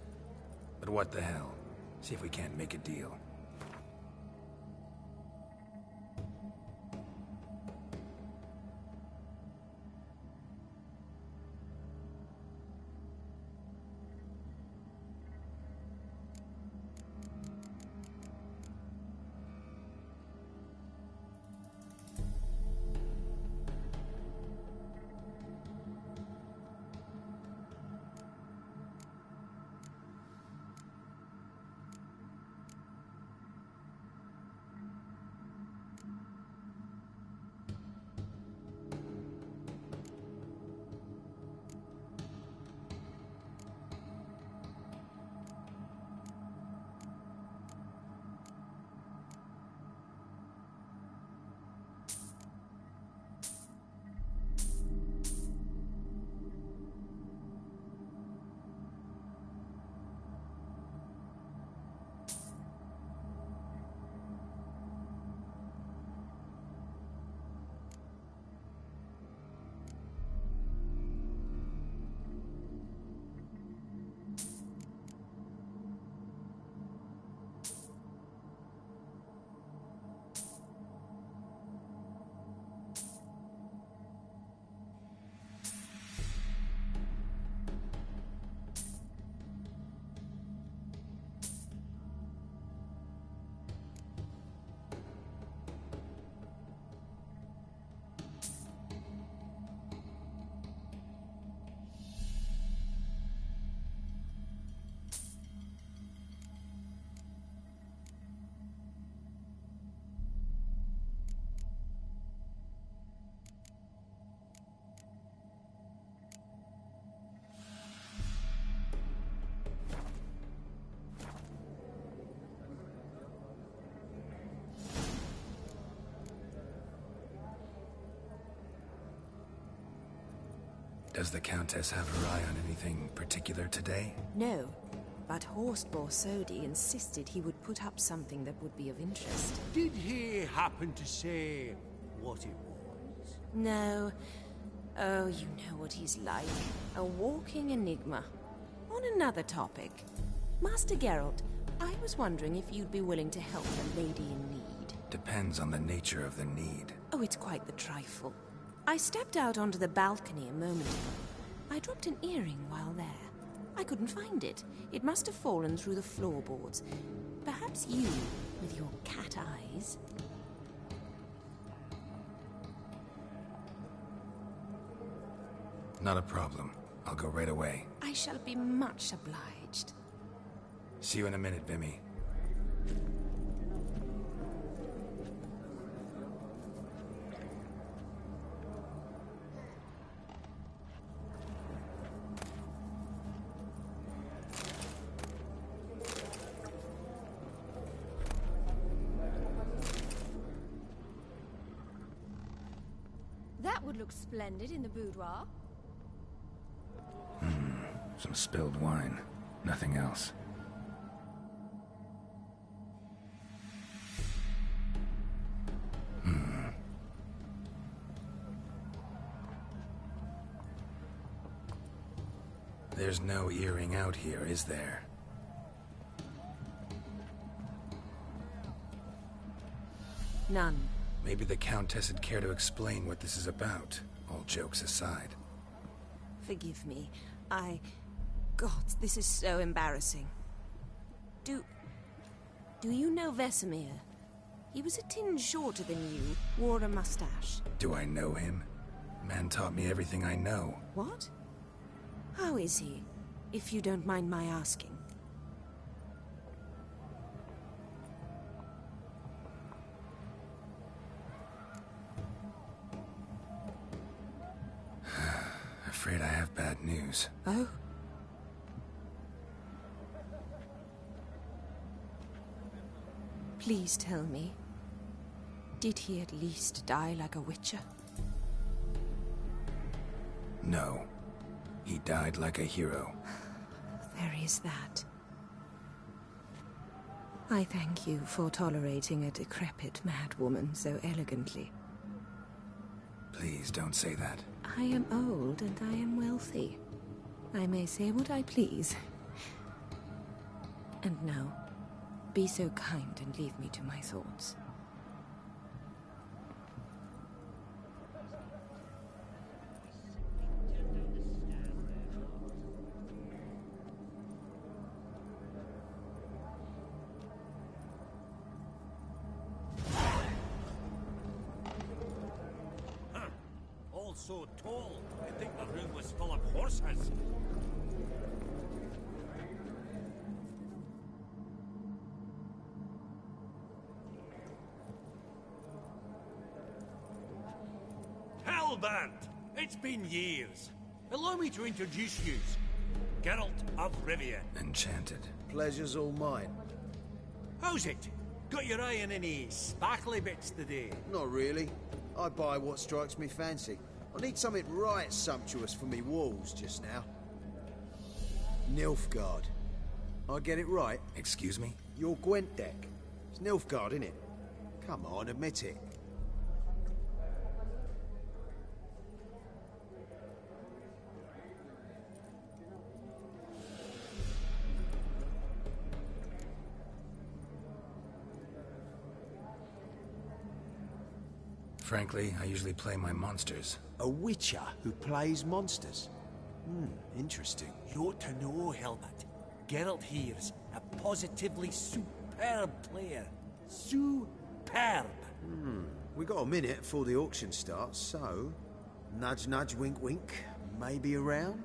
But what the hell? See if we can't make a deal. Does the Countess have her eye on anything particular today? No, but Horst Borsodi insisted he would put up something that would be of interest. Did he happen to say what it was? No. Oh, you know what he's like. A walking enigma. On another topic. Master Geralt, I was wondering if you'd be willing to help a lady in need. Depends on the nature of the need. Oh, it's quite the trifle. I stepped out onto the balcony a moment ago. I dropped an earring while there. I couldn't find it. It must have fallen through the floorboards. Perhaps you, with your cat eyes... Not a problem. I'll go right away. I shall be much obliged. See you in a minute, Vimy. That would look splendid in the boudoir. Some spilled wine. Nothing else. There's no earring out here, is there? None. Maybe the Countess would care to explain what this is about, all jokes aside. Forgive me. God, this is so embarrassing. Do you know Vesemir? He was a tinge shorter than you, wore a mustache. Do I know him? Man taught me everything I know. What? How is he, if you don't mind my asking? Afraid I have bad news. Oh? Please tell me. Did he at least die like a witcher? No. He died like a hero. There is that. I thank you for tolerating a decrepit madwoman so elegantly. Please don't say that. I am old and I am wealthy. I may say what I please. And now, be so kind and leave me to my thoughts. All so tall, you'd think the room was full of horses. Hellbent! It's been years. Allow me to introduce you. Geralt of Rivia. Enchanted. Pleasure's all mine. How's it? Got your eye on any sparkly bits today? Not really. I buy what strikes me fancy. I need something right sumptuous for me walls just now. Nilfgaard. I get it right? Excuse me? Your Gwent deck. It's Nilfgaard, innit? Come on, admit it. Frankly, I usually play my monsters. A witcher who plays monsters? Interesting. You ought to know, Helmut. Geralt here's a positively superb player. Superb! We got a minute before the auction starts, so... Nudge, nudge, wink, wink. Maybe around?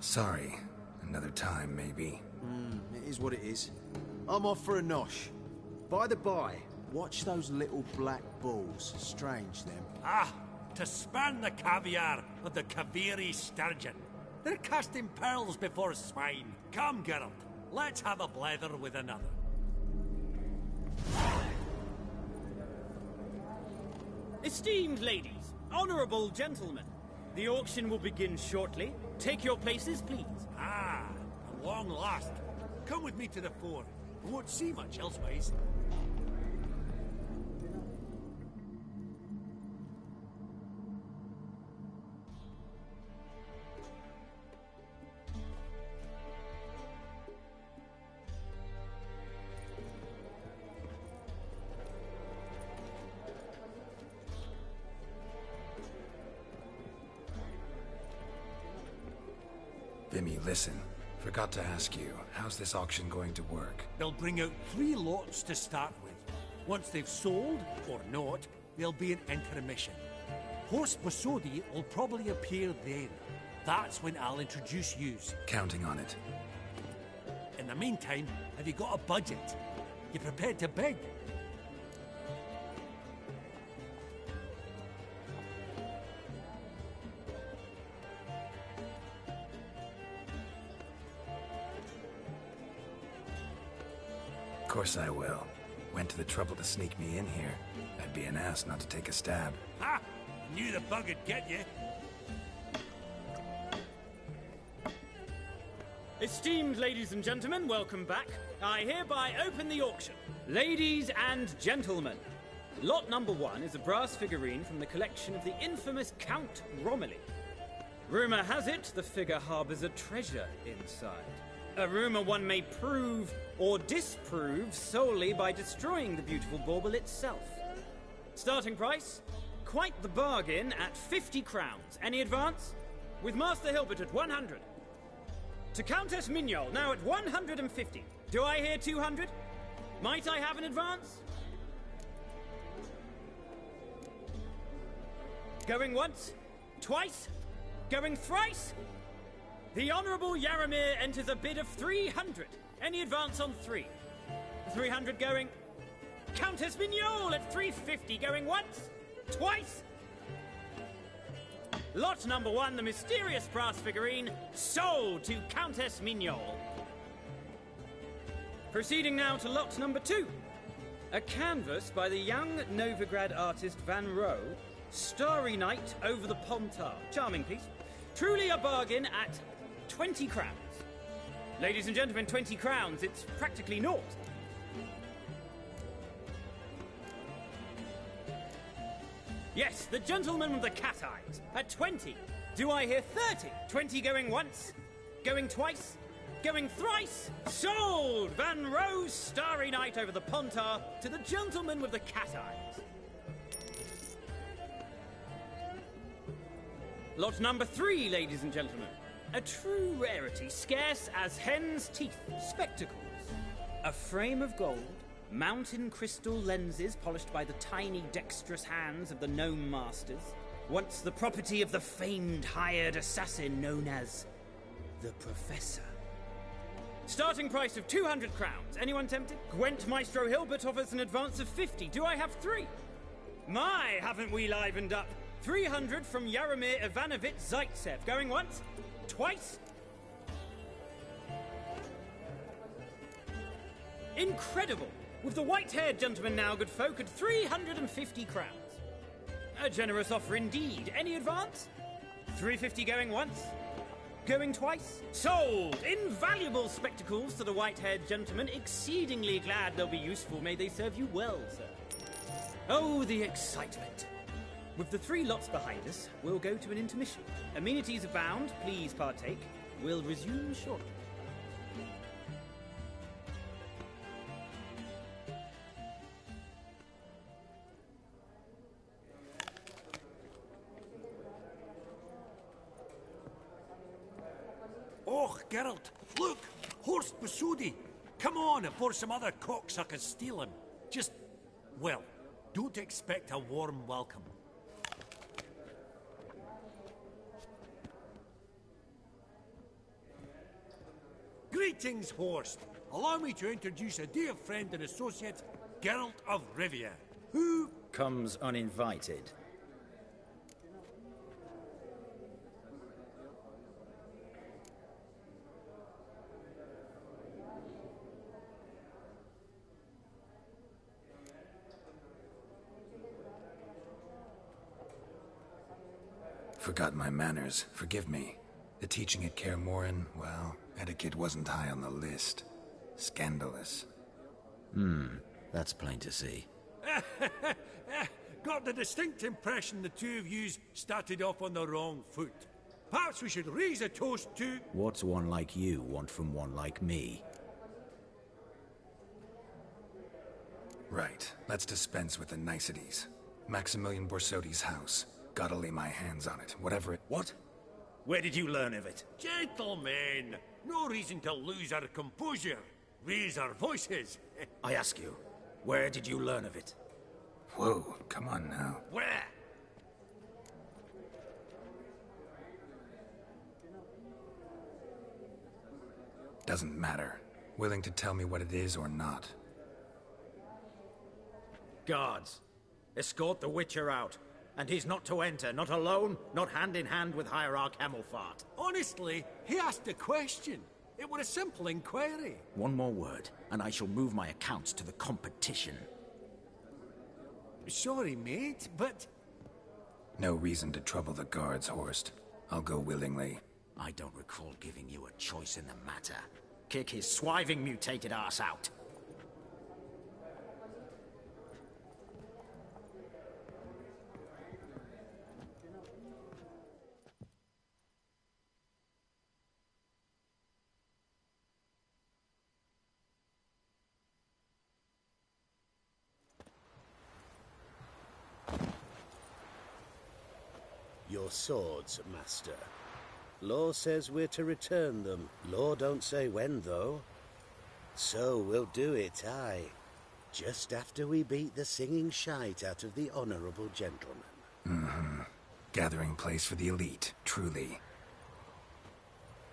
Sorry. Another time, maybe. It is what it is. I'm off for a nosh. By the by, watch those little black balls. Strange, them. Ah, to spurn the caviar of the Kaviri sturgeon. They're casting pearls before swine. Come, Geralt, let's have a blether with another. Esteemed ladies, honourable gentlemen, the auction will begin shortly. Take your places, please. Ah, at long last. Come with me to the fore. I won't see much elsewise. Vimy, listen. Forgot to ask you, how's this auction going to work? They'll bring out 3 lots to start with. Once they've sold, or not, there'll be an intermission. Horst Bosodi will probably appear then. That's when I'll introduce yous. Counting on it. In the meantime, have you got a budget? You prepared to bid? Of course I will. Went to the trouble to sneak me in here. I'd be an ass not to take a stab. Ha! Knew the bug would get you. Esteemed ladies and gentlemen, welcome back. I hereby open the auction. Ladies and gentlemen, lot number 1 is a brass figurine from the collection of the infamous Count Romilly. Rumour has it the figure harbours a treasure inside. A rumour one may prove or disprove solely by destroying the beautiful bauble itself. Starting price? Quite the bargain at 50 crowns. Any advance? With Master Hilbert at 100. To Countess Mignol, now at 150. Do I hear 200? Might I have an advance? Going once? Twice? Going thrice? The Honourable Yaramir enters a bid of 300. Any advance on 3? 300 going. Countess Mignol at 350 going once? Twice? Lot number 1, the mysterious brass figurine, sold to Countess Mignol. Proceeding now to lot number 2. A canvas by the young Novigrad artist Van Rohe, Starry Night over the Pontar. Charming piece. Truly a bargain at 20 crowns. Ladies and gentlemen, 20 crowns, it's practically naught. Yes, the gentleman with the cat eyes, at 20. Do I hear 30? 20 going once, going twice, going thrice. Sold! Van Rohe's Starry Night over the Pontar to the gentleman with the cat eyes. Lot number 3, ladies and gentlemen. A true rarity, scarce as hen's teeth. Spectacles. A frame of gold, mountain crystal lenses polished by the tiny, dexterous hands of the gnome masters. Once the property of the famed hired assassin known as the Professor. Starting price of 200 crowns. Anyone tempted? Gwent Maestro Hilbert offers an advance of 50. Do I have 3? My, haven't we livened up? 300 from Yaramir Ivanovich Zaitsev. Going once? Twice? Incredible! With the white-haired gentleman now, good folk, at 350 crowns. A generous offer indeed. Any advance? 350 going once? Going twice? Sold! Invaluable spectacles to the white-haired gentleman. Exceedingly glad they'll be useful. May they serve you well, sir. Oh, the excitement. With the 3 lots behind us, we'll go to an intermission. Amenities abound, please partake. We'll resume shortly. Oh, Geralt, look! Horst Bosodi! Come on, before some other cocksuckers steal him. Just, well, don't expect a warm welcome. Greetings, Horst. Allow me to introduce a dear friend and associate, Geralt of Rivia, who... comes uninvited. Forgot my manners. Forgive me. The teaching at Kaer Morhen, well, etiquette wasn't high on the list. Scandalous. That's plain to see. Got the distinct impression the two of yous started off on the wrong foot. Perhaps we should raise a toast to... What's one like you want from one like me? Right. Let's dispense with the niceties. Maximilian Borsodi's house. Gotta lay my hands on it, whatever it... What? Where did you learn of it? Gentlemen, no reason to lose our composure. Raise our voices. I ask you, where did you learn of it? Whoa, come on now. Where? Doesn't matter. Willing to tell me what it is or not. Guards, escort the Witcher out. And he's not to enter, not alone, not hand in hand with Hierarch Hemelfart. Honestly, he asked a question. It were a simple inquiry. One more word, and I shall move my accounts to the competition. Sorry, mate, but... No reason to trouble the guards, Horst. I'll go willingly. I don't recall giving you a choice in the matter. Kick his swiving mutated ass out. Your swords, Master. Law says we're to return them. Law don't say when, though. So we'll do it, aye. Just after we beat the singing shite out of the honourable gentleman. Gathering place for the elite, truly.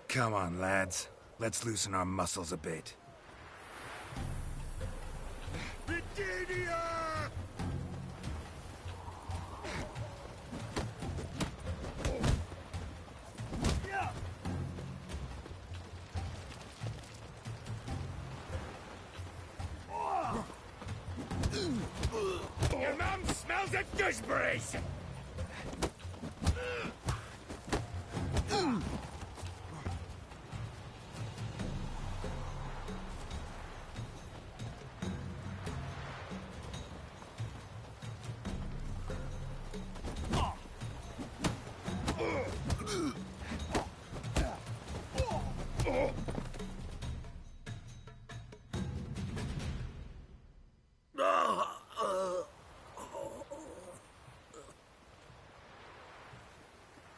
Come on, lads. Let's loosen our muscles a bit. Virginia! Your mum smells of gooseberries!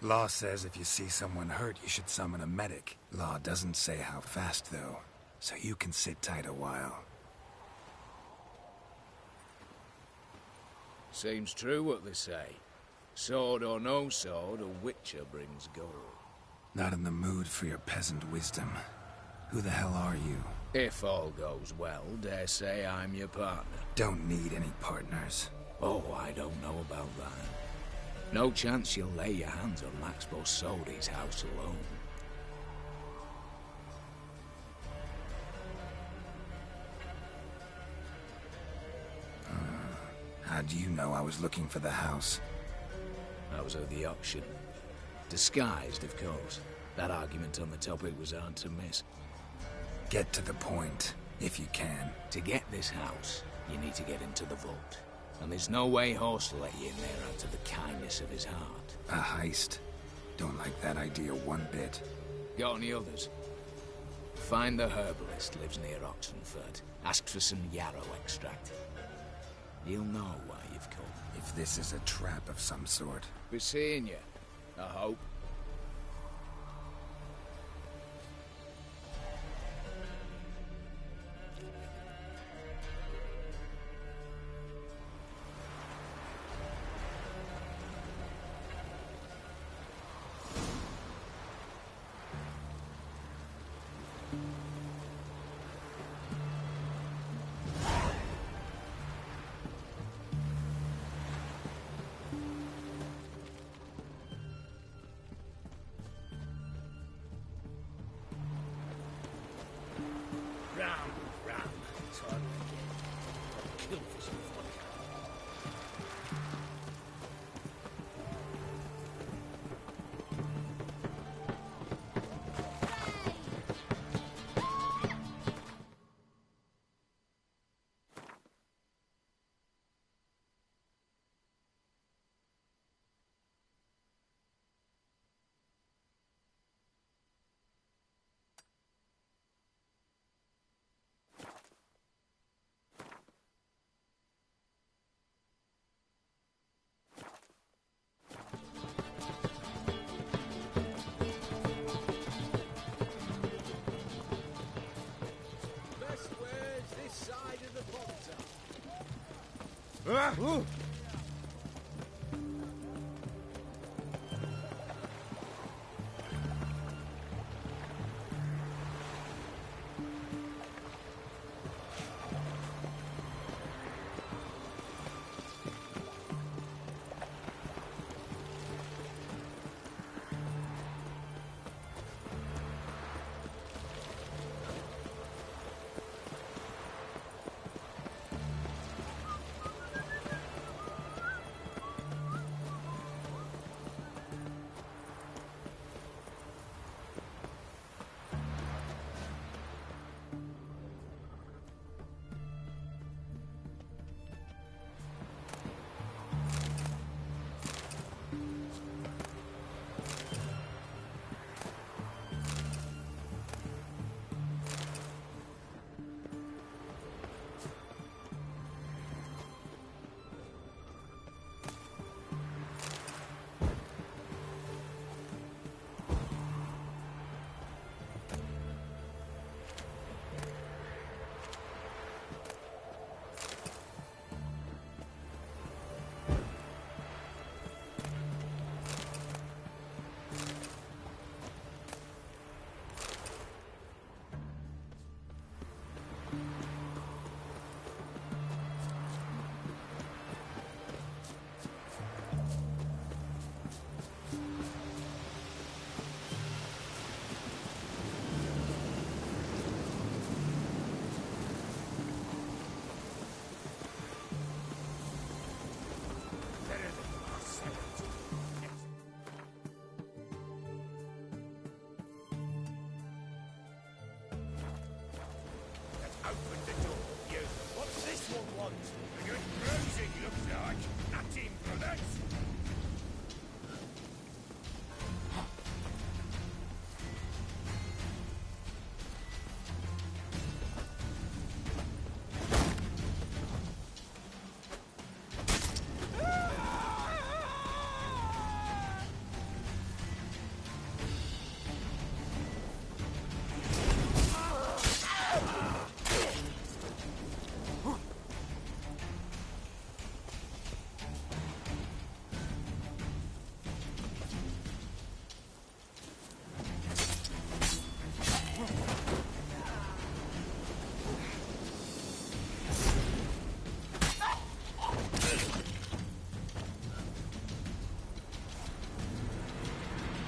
Law says if you see someone hurt, you should summon a medic. Law doesn't say how fast, though, so you can sit tight a while. Seems true what they say. Sword or no sword, a witcher brings gold. Not in the mood for your peasant wisdom. Who the hell are you? If all goes well, dare say I'm your partner. Don't need any partners. Oh, I don't know about that. No chance you'll lay your hands on Max Borsodi's house alone. How do you know I was looking for the house? I was at the auction. Disguised, of course. That argument on the topic was hard to miss. Get to the point, if you can. To get this house, you need to get into the vault. And there's no way Horst will let you in there out of the kindness of his heart. A heist? Don't like that idea one bit. Got any others? Find the herbalist, lives near Oxenford. Ask for some yarrow extract. You'll know why you've come. If this is a trap of some sort. Be seeing you, I hope.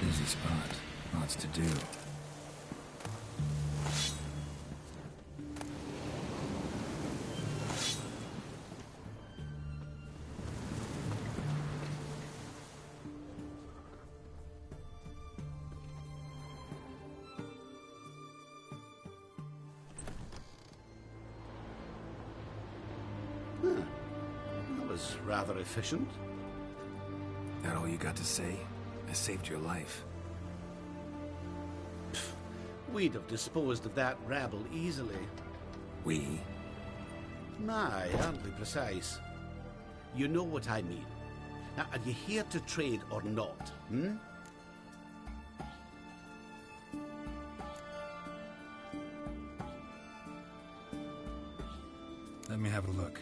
Busy spot. Lots to do. That was rather efficient. That all you got to say? I saved your life. We'd have disposed of that rabble easily. We? My, aren't we precise? You know what I mean. Now, are you here to trade or not, hmm? Let me have a look.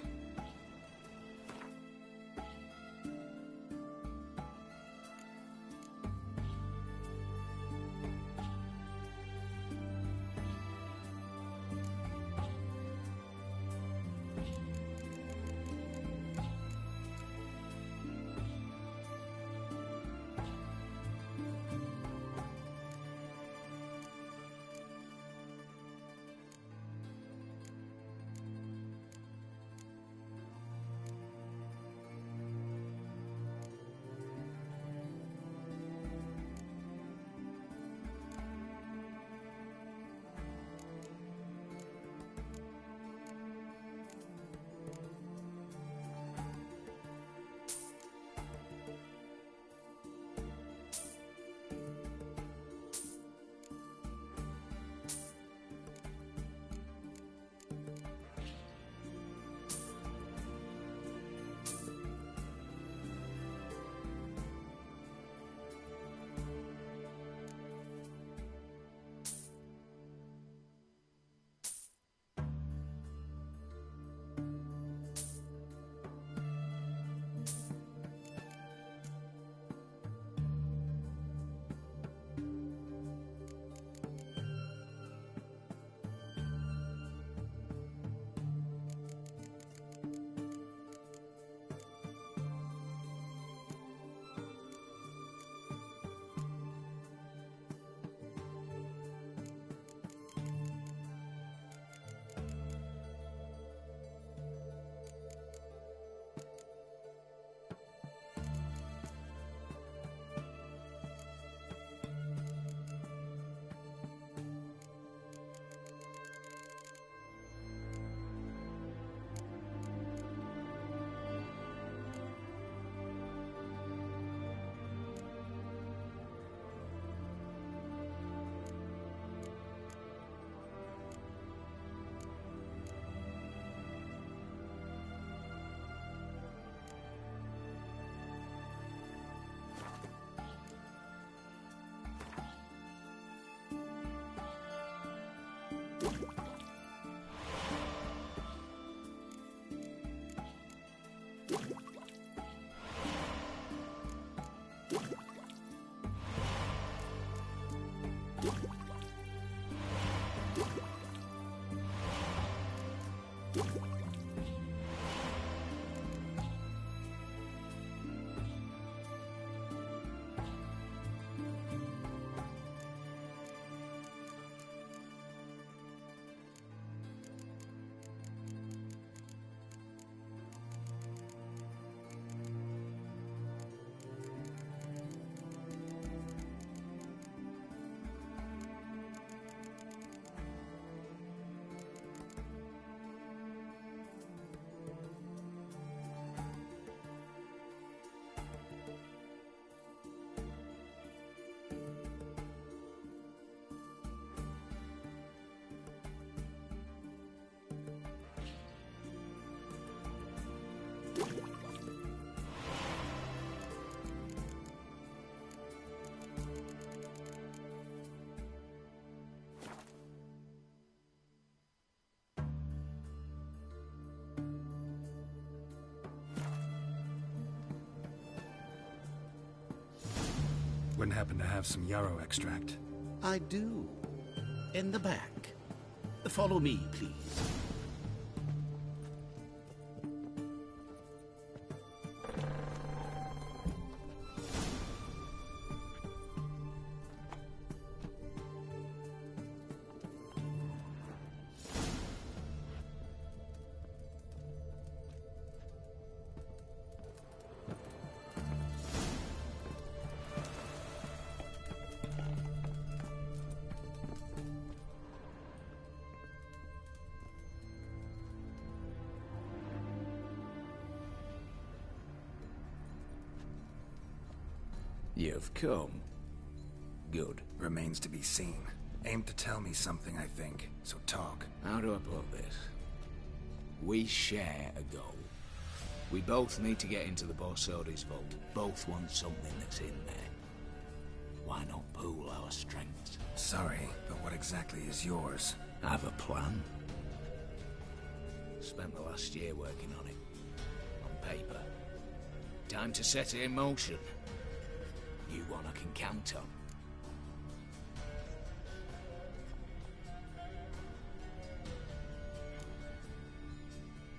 Wouldn't happen to have some yarrow extract? I do. In the back. Follow me, please. You've come. Good. Remains to be seen. Aim to tell me something, I think. So talk. How do I put this? We share a goal. We both need to get into the Borsodi's vault. Both want something that's in there. Why not pool our strengths? Sorry, but what exactly is yours? I have a plan. Spent the last year working on it. On paper. Time to set it in motion. You one I can count on.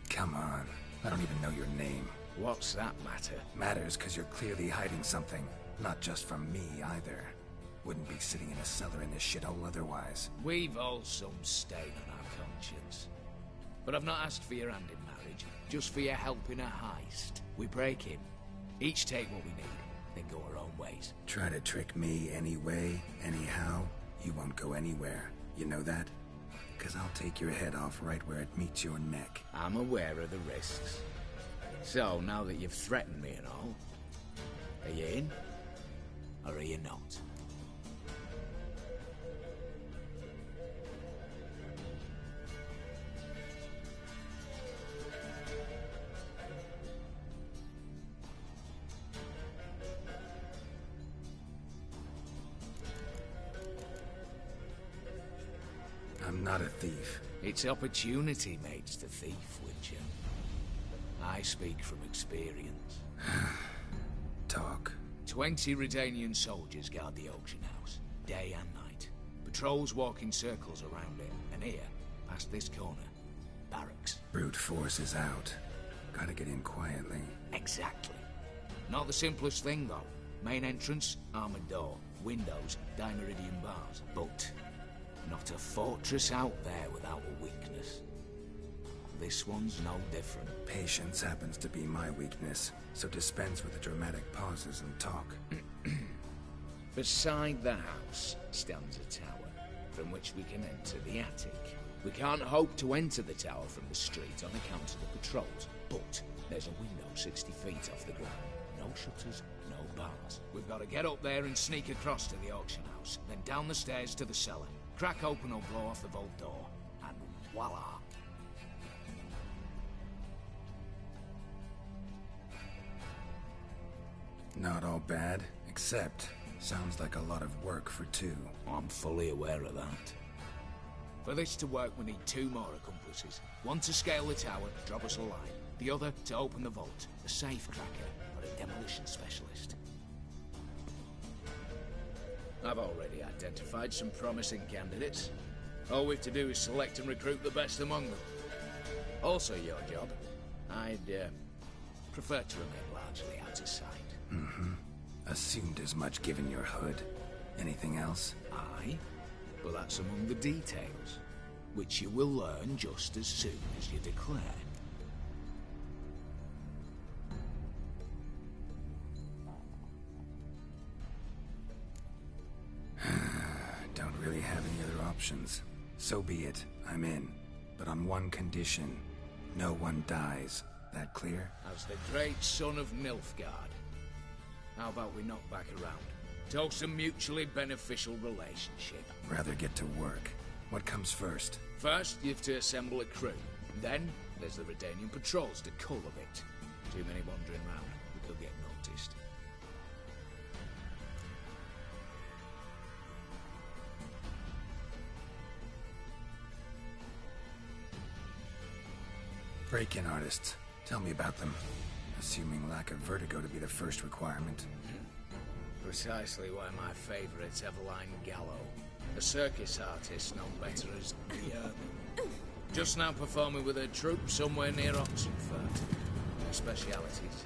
Come on. I don't even know your name. What's that matter? Matters because you're clearly hiding something. Not just from me, either. Wouldn't be sitting in a cellar in this shithole otherwise. We've all some stain on our conscience. But I've not asked for your hand in marriage, just for your help in a heist. We break him. Each take what we need. Then go our own ways. Try to trick me anyway, anyhow, you won't go anywhere. You know that? Because I'll take your head off right where it meets your neck. I'm aware of the risks. So, now that you've threatened me and all, are you in? Or are you not? I'm not a thief. It's opportunity makes the thief, Witcher. I speak from experience. Talk. 20 Redanian soldiers guard the auction house, day and night. Patrols walk in circles around it, and here, past this corner, barracks. Brute force is out. Gotta get in quietly. Exactly. Not the simplest thing, though. Main entrance, armored door. Windows, dimeridian bars. But not a fortress out there without a weakness. This one's no different. Patience happens to be my weakness, so dispense with the dramatic pauses and talk. Beside the house stands a tower, from which we can enter the attic. We can't hope to enter the tower from the street on account of the patrols, but there's a window 60 feet off the ground. No shutters, no bars. We've got to get up there and sneak across to the auction house, then down the stairs to the cellar. Crack open or blow off the vault door, and voila! Not all bad, except sounds like a lot of work for two. I'm fully aware of that. For this to work, we need 2 more accomplices. One to scale the tower, drop us a line. The other to open the vault, a safe cracker or a demolition specialist. I've already identified some promising candidates. All we've to do is select and recruit the best among them. Also your job. I'd prefer to remain largely out of sight. Mm-hmm. Assumed as much given your hood. Anything else? Aye, but that's among the details, which you will learn just as soon as you declare. Don't really have any other options. So be it. I'm in. But on one condition. No one dies. That clear? As the great son of Nilfgaard. How about we knock back around? Toast a mutually beneficial relationship. Rather get to work. What comes first? First, you have to assemble a crew. Then, there's the Redanian patrols to cull a bit. Too many wandering round. We could get noticed. Break-in artists. Tell me about them. Assuming lack of vertigo to be the first requirement. Precisely why my favourite's Eveline Gallo. A circus artist known better as just now performing with her troupe somewhere near Oxenfurt. Her specialities.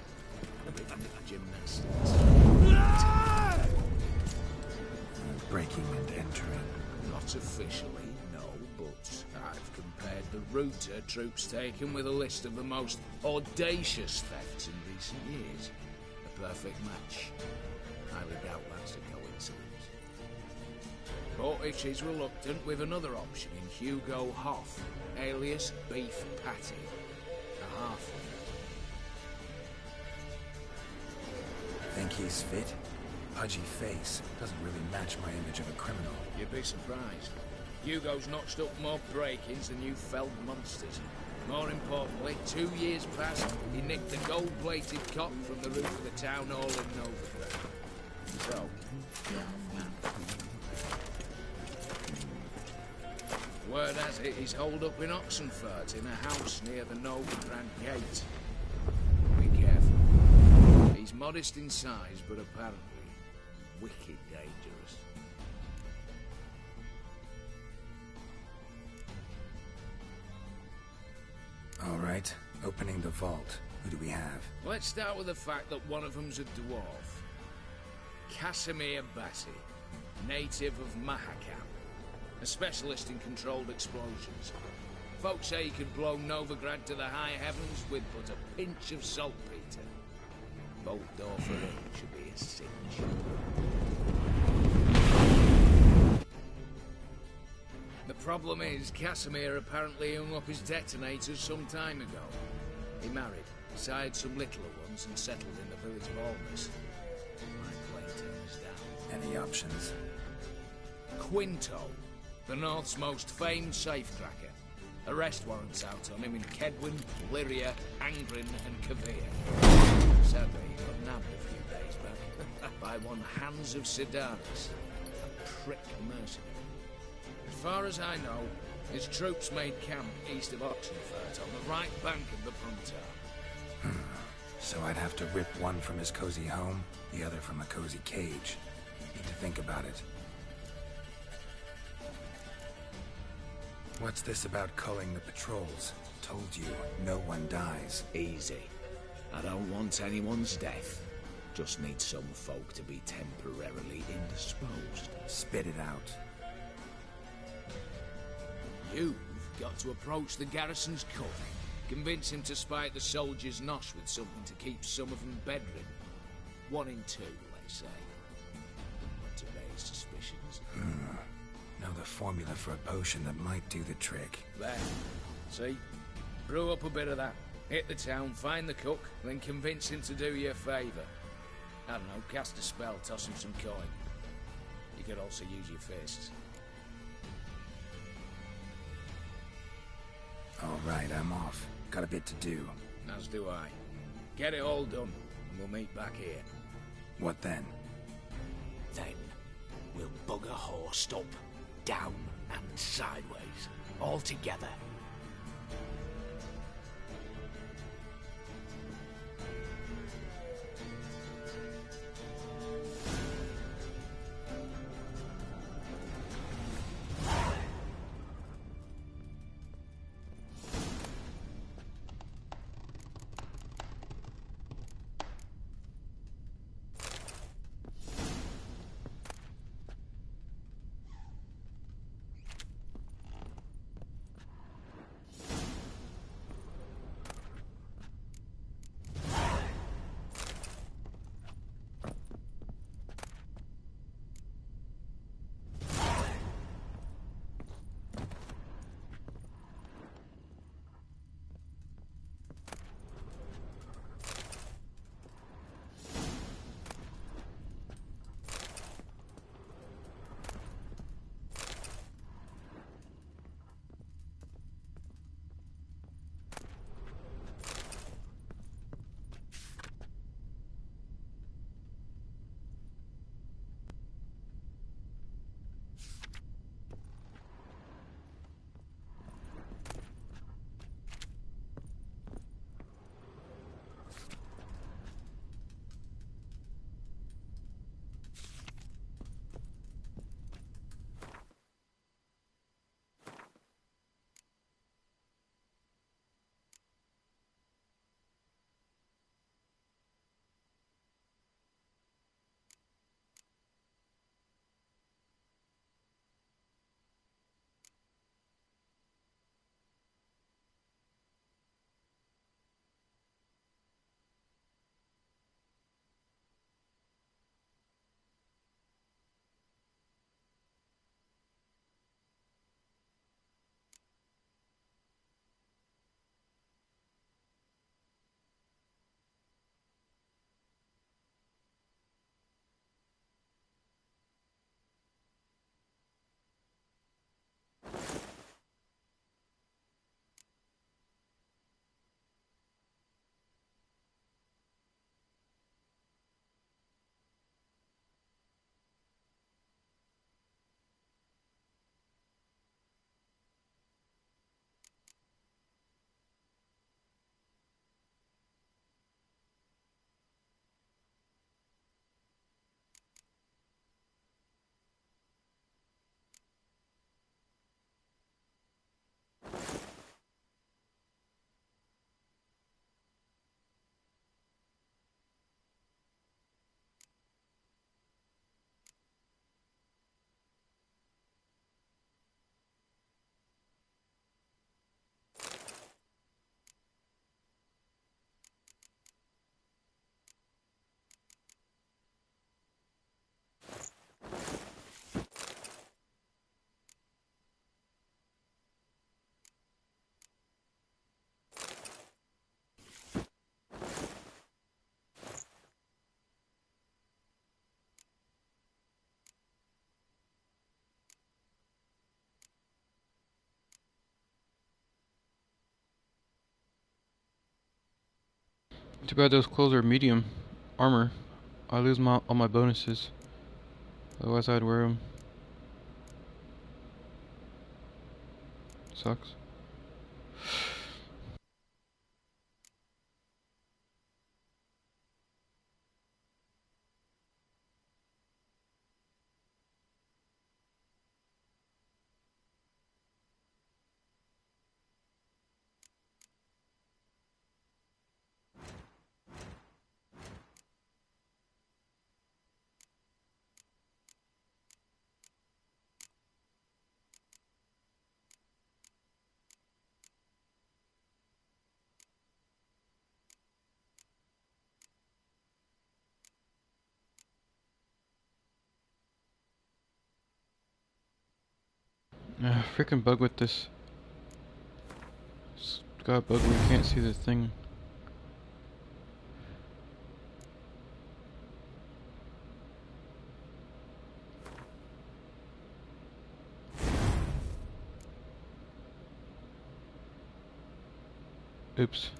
Gymnastics. Breaking and entering. Not officially, no, but I've compared the route her troops taken with a list of the most audacious thefts in recent years. A perfect match. Highly doubt that's a coincidence. But if she's reluctant, with another option in Hugo Hoff, alias Beef Patty, a halfling. Think he's fit? Pudgy face doesn't really match my image of a criminal. You'd be surprised. Hugo's notched up more break-ins than you felled monsters. More importantly, 2 years past, he nicked a gold-plated cot from the roof of the town hall in Novigrad. So, word has it he's holed up in Oxenfurt in a house near the Novigrad gate. Be careful. He's modest in size, but apparently wicked dangerous. All right, opening the vault. Who do we have? Let's start with the fact that one of them's a dwarf. Casimir Bassi, native of Mahakam, a specialist in controlled explosions. Folks say he could blow Novigrad to the high heavens with but a pinch of saltpeter. Bolt door for him should be a cinch. The problem is, Casimir apparently hung up his detonators some time ago. He married, sired some littler ones, and settled in the village of Almas. My plane turns down. Any options? Quinto, the North's most famed safecracker. Arrest warrants out on him in Kedwin, Lyria, Angrin, and Kavir. Sadly, he got nabbed a few days back by one Hans of Sedanus, a prick mercenary. As far as I know, his troops made camp east of Oxenfurt on the right bank of the Punta. So I'd have to rip one from his cozy home, the other from a cozy cage. Need to think about it. What's this about culling the patrols? Told you, no one dies. Easy. I don't want anyone's death. Just need some folk to be temporarily indisposed. Spit it out. You've got to approach the garrison's cook. Convince him to spike the soldiers' nosh with something to keep some of them bedridden. 1 in 2, let's say. Not to raise suspicions. Know the formula for a potion that might do the trick. There. See? Brew up a bit of that. Hit the town, find the cook, then convince him to do you a favour. I don't know, cast a spell, toss him some coin. You could also use your fists. All right, I'm off. Got a bit to do. As do I. Get it all done, and we'll meet back here. What then? Then we'll bugger horsed up, down and sideways, all together. Too bad those clothes are medium armor. I lose all my bonuses. Otherwise I'd wear them. Sucks. Freaking bug with this. It's got a bug where you can't see the thing. Oops.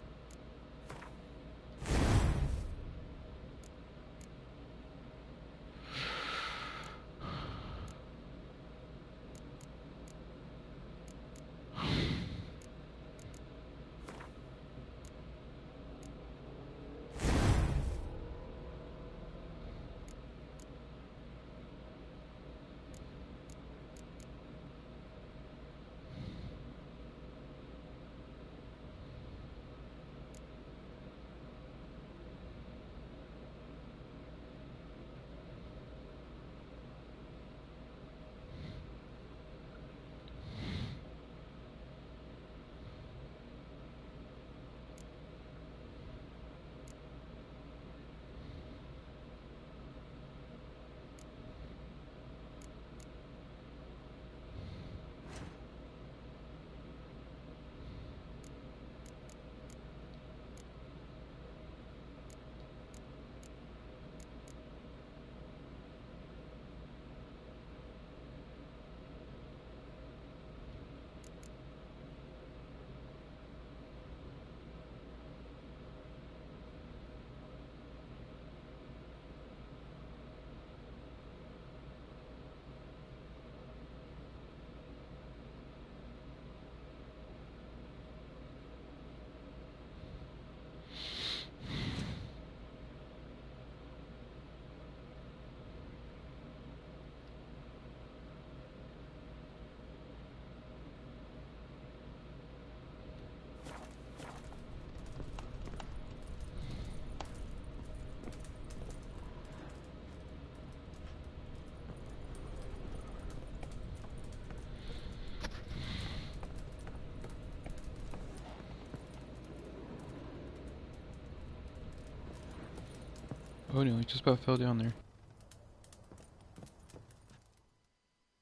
Oh no, I just about fell down there.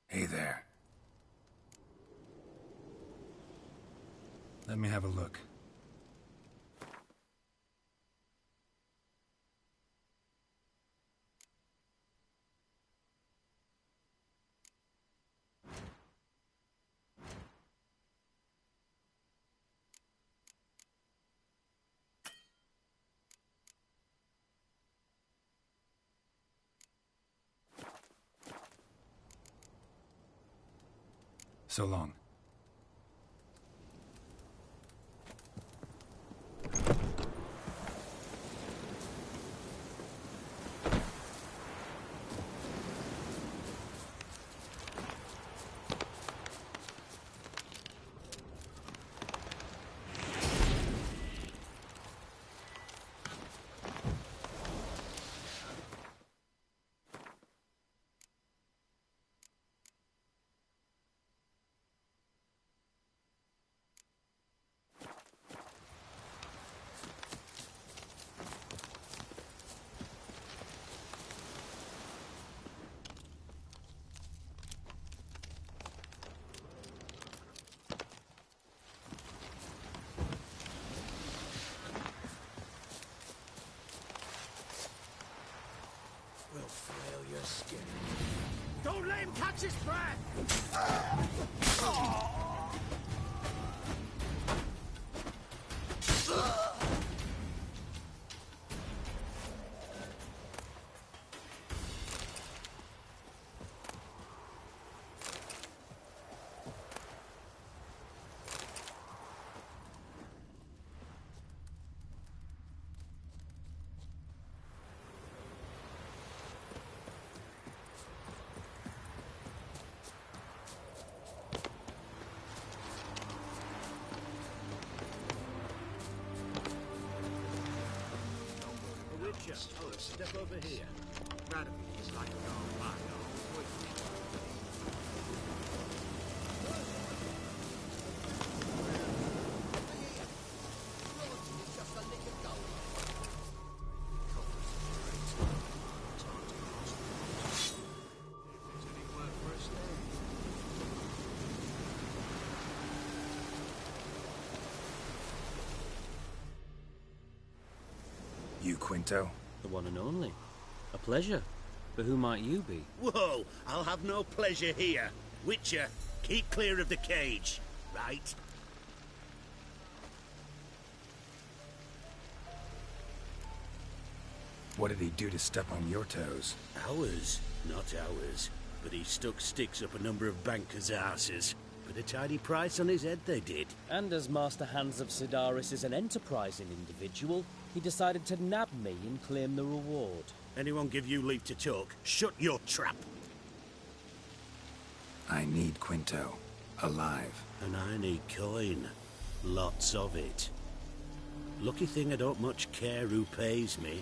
Hey there. Let me have a look. So long. We'll flail your skin. Don't let him catch his breath! Step over here. Radovich is like a dog, my dog. You, Quinto? The one and only. A pleasure. But who might you be? Whoa! I'll have no pleasure here. Witcher, keep clear of the cage. Right? What did he do to step on your toes? Ours? Not ours. But he stuck sticks up a number of bankers' asses. Put a tidy price on his head, they did. And as Master Hans of Sidaris is an enterprising individual, he decided to nab me and claim the reward. Anyone give you leave to talk? Shut your trap! I need Quinto. Alive. And I need coin. Lots of it. Lucky thing I don't much care who pays me.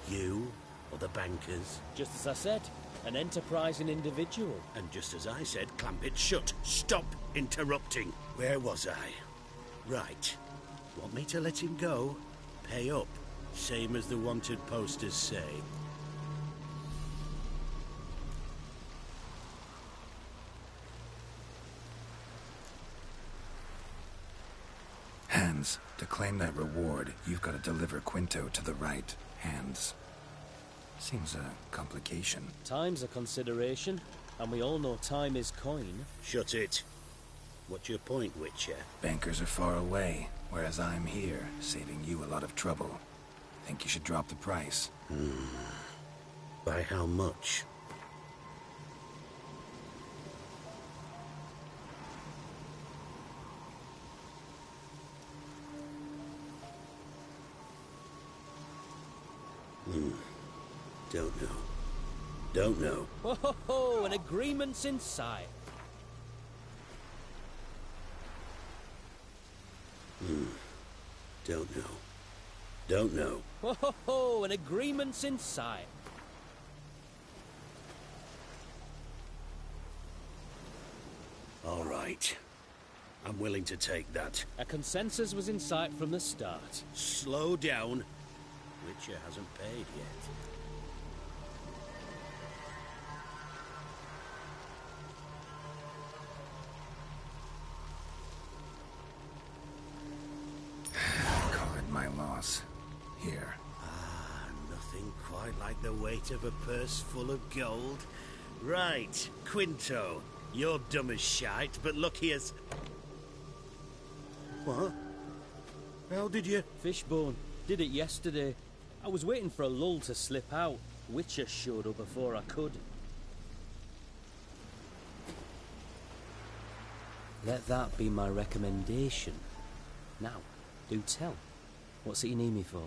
You or the bankers. Just as I said, an enterprising individual. And just as I said, clamp it shut. Stop interrupting. Where was I? Right. Want me to let him go? Pay up. Same as the wanted posters say. Hands, to claim that reward, you've got to deliver Quinto to the right hands. Seems a complication. Time's a consideration, and we all know time is coin. Shut it. What's your point, Witcher? Bankers are far away, whereas I'm here, saving you a lot of trouble. Think you should drop the price? By how much? Don't know. Don't know. Ho ho ho! An agreement's in sight. Don't know. Don't know. Ho ho ho! An agreement's in sight. All right. I'm willing to take that. A consensus was in sight from the start. Slow down. Witcher hasn't paid yet. Card my loss. Here. Nothing quite like the weight of a purse full of gold. Right, Quinto. You're dumb as shite, but lucky as... What? How did you... Fishbone. Did it yesterday. I was waiting for a lull to slip out. Witcher showed up before I could. Let that be my recommendation. Now, do tell. What's it you need me for?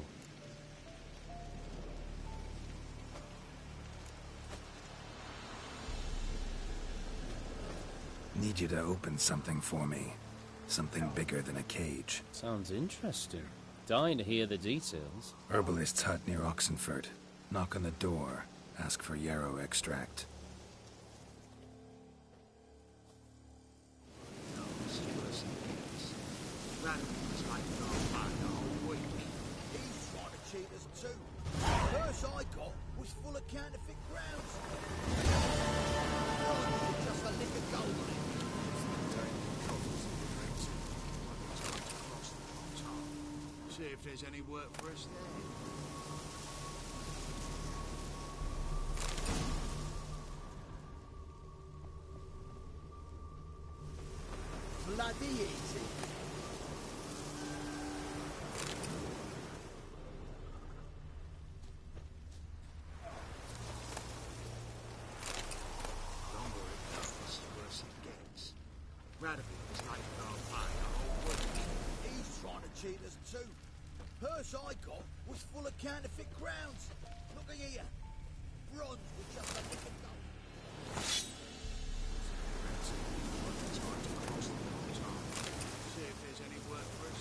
Need you to open something for me. Something bigger than a cage. Sounds interesting. Dying to hear the details. Herbalist's hut near Oxenfurt. Knock on the door. Ask for yarrow extract. Radovich is like a dog, my dog. Weak. He's trying to cheat us too. The purse I got was full of counterfeit crowns. Just a lick of gold on it. See if there's any work for us there. Bloody easy. Longer it goes, the worse it gets. Radovich is like a dog by the whole week. He's trying to cheat us too. Purse I got was full of counterfeit crowns. Look at here. Bronze with just a lick of gold. See if there's any work for us.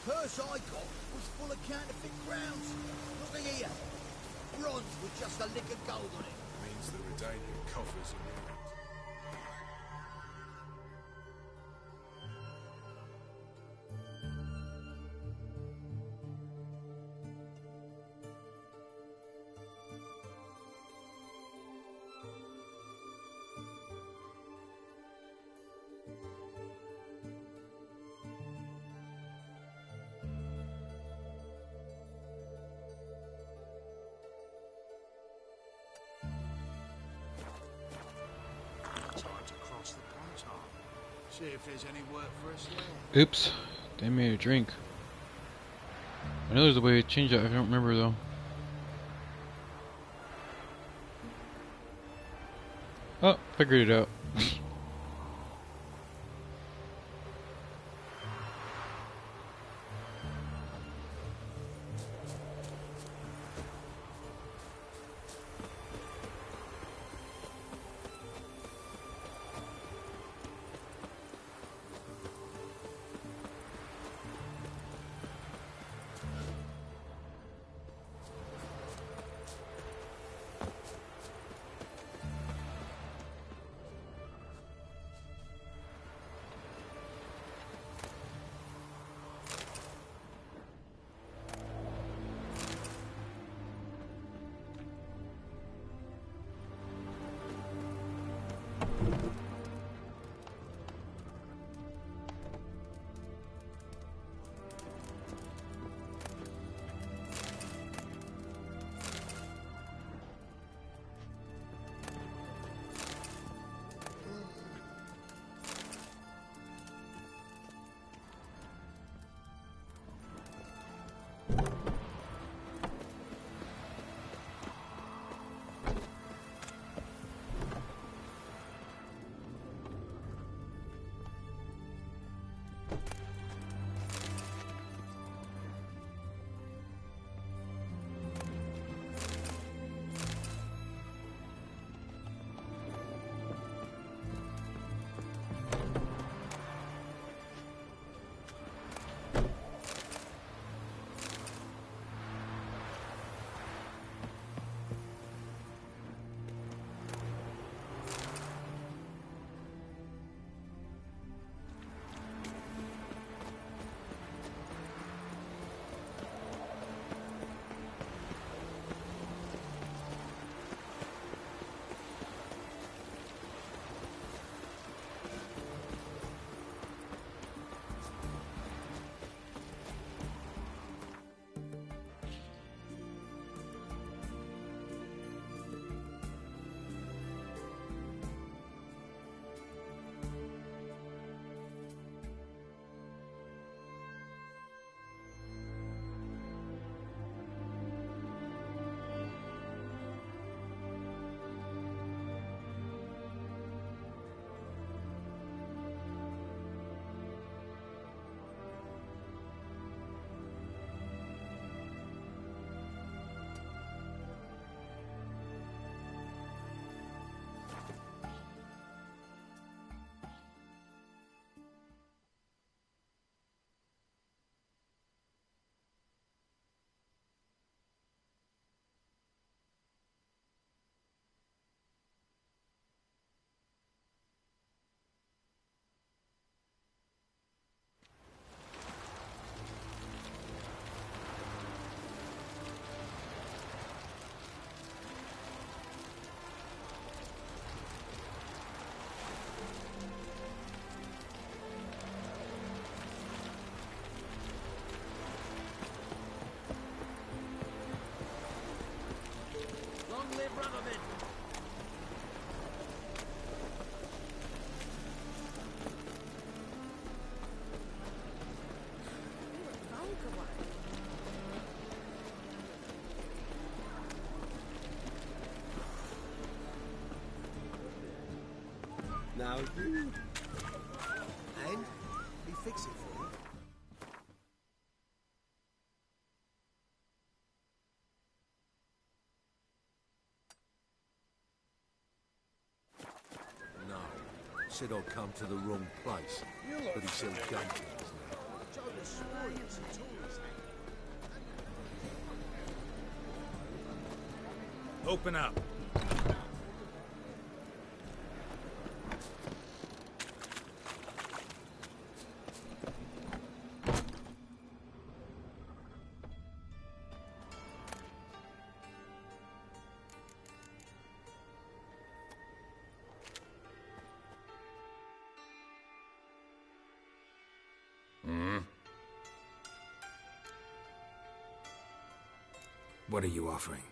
Purse I got was full of counterfeit crowns. Look here. Bronze with just a lick of gold on it. Means the Redanian coffers in ruined. See if there's any work for us there. Oops, they made a drink. I know there's a way to change that, I don't remember though. Oh, figured it out. Now you... And we fix it for you. No. Said I'd come to the wrong place. But he still came to us now. Open up. What are you offering?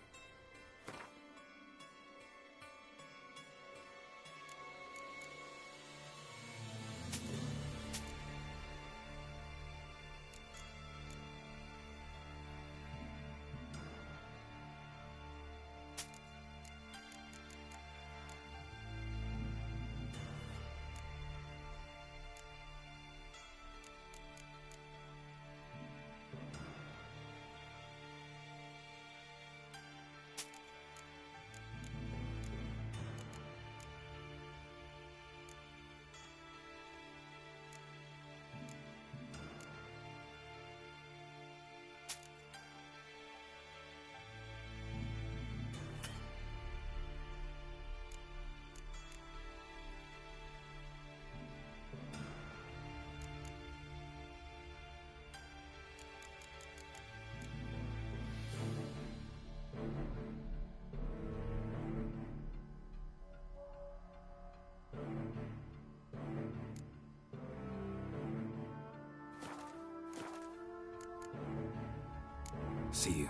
See you.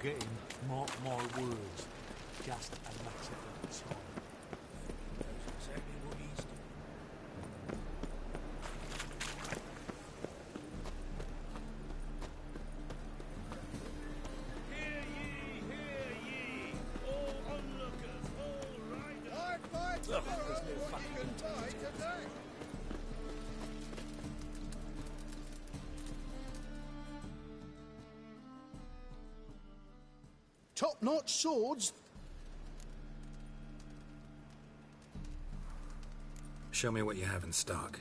Getting more words, just a matter of time. That's exactly what he's doing. Hear ye, all onlookers, all riders. Hard fight tomorrow, what you can buy today. Top-notch swords? Show me what you have in stock.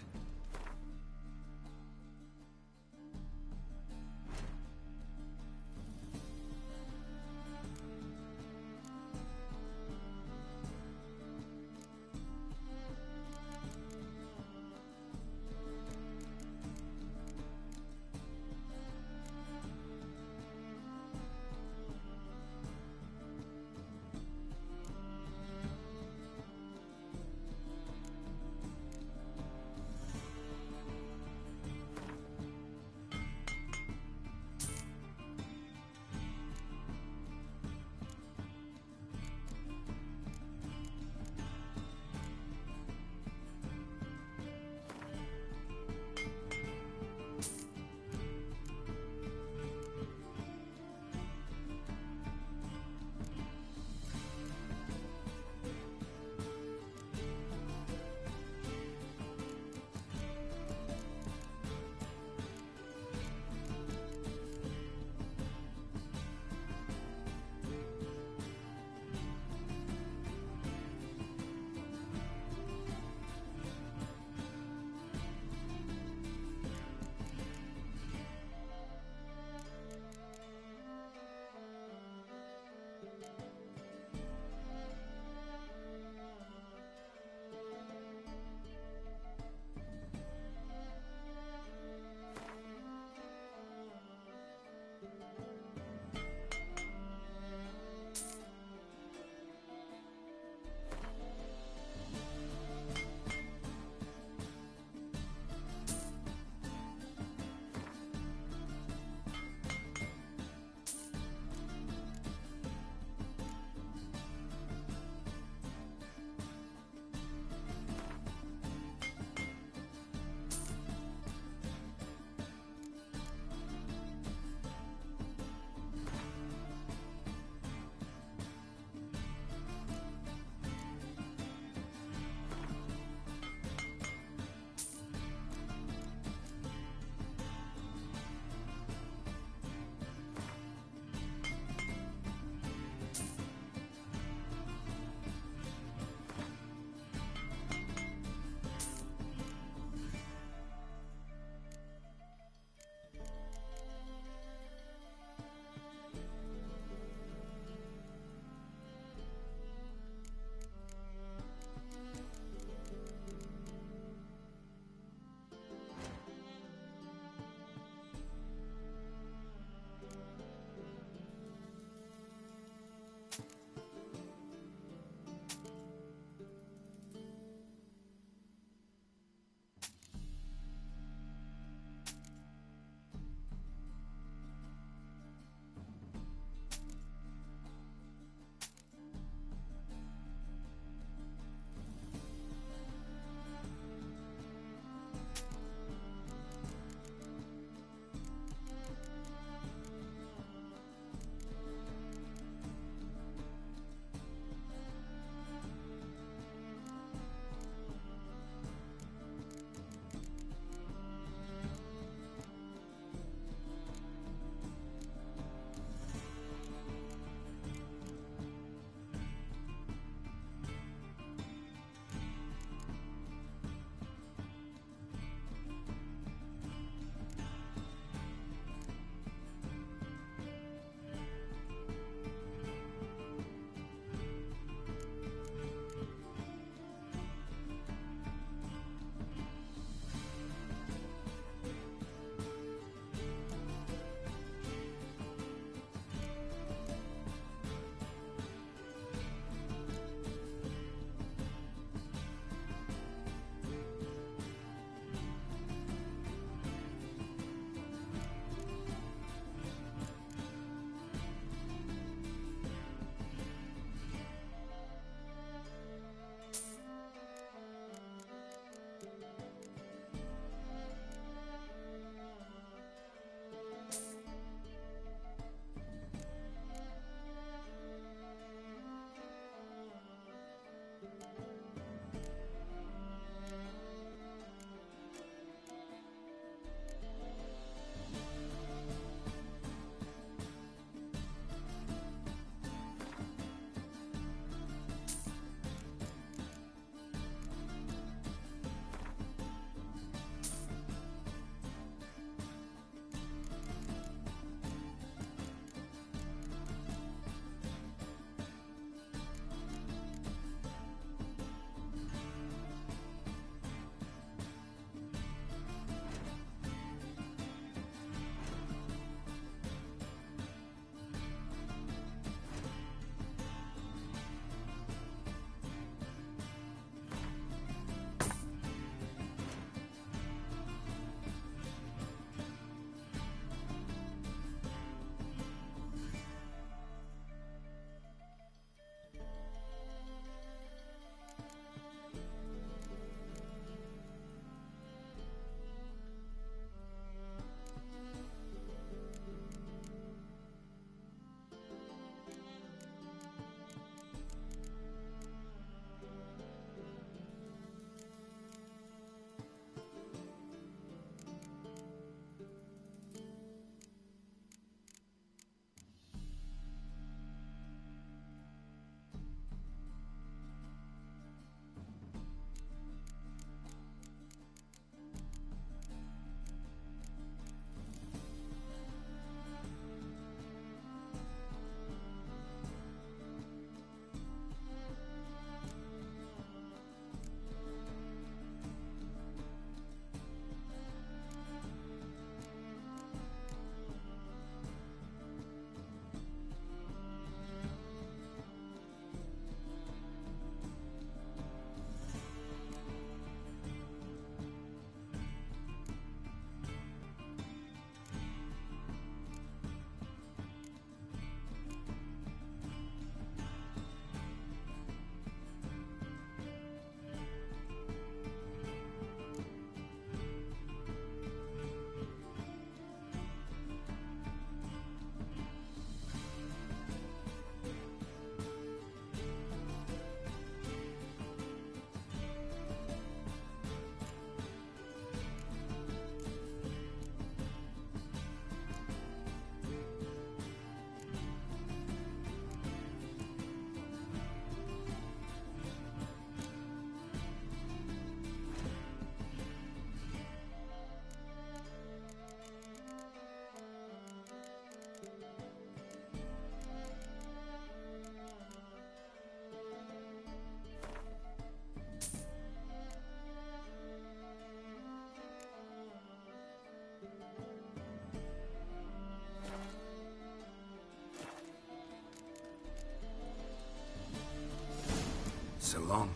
so long.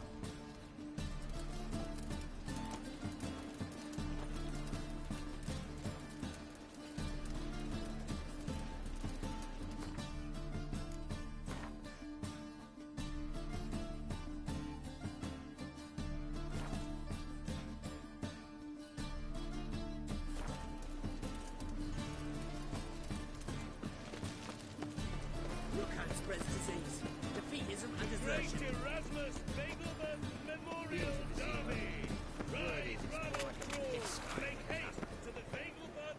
Look how it spreads disease. Defeatism and desertion. Great Erasmus Nagelman Memorial Derby. Rise, run, or crawl. Make haste to the Nagelman.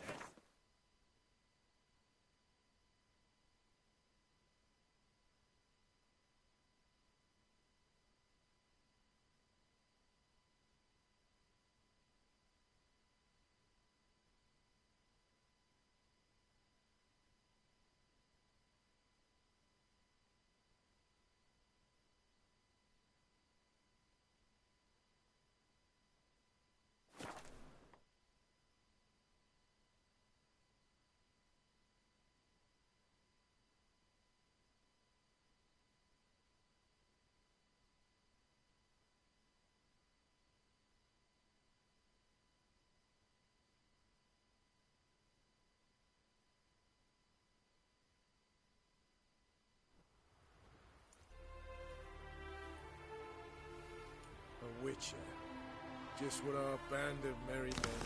A witcher. Just what our band of merry men.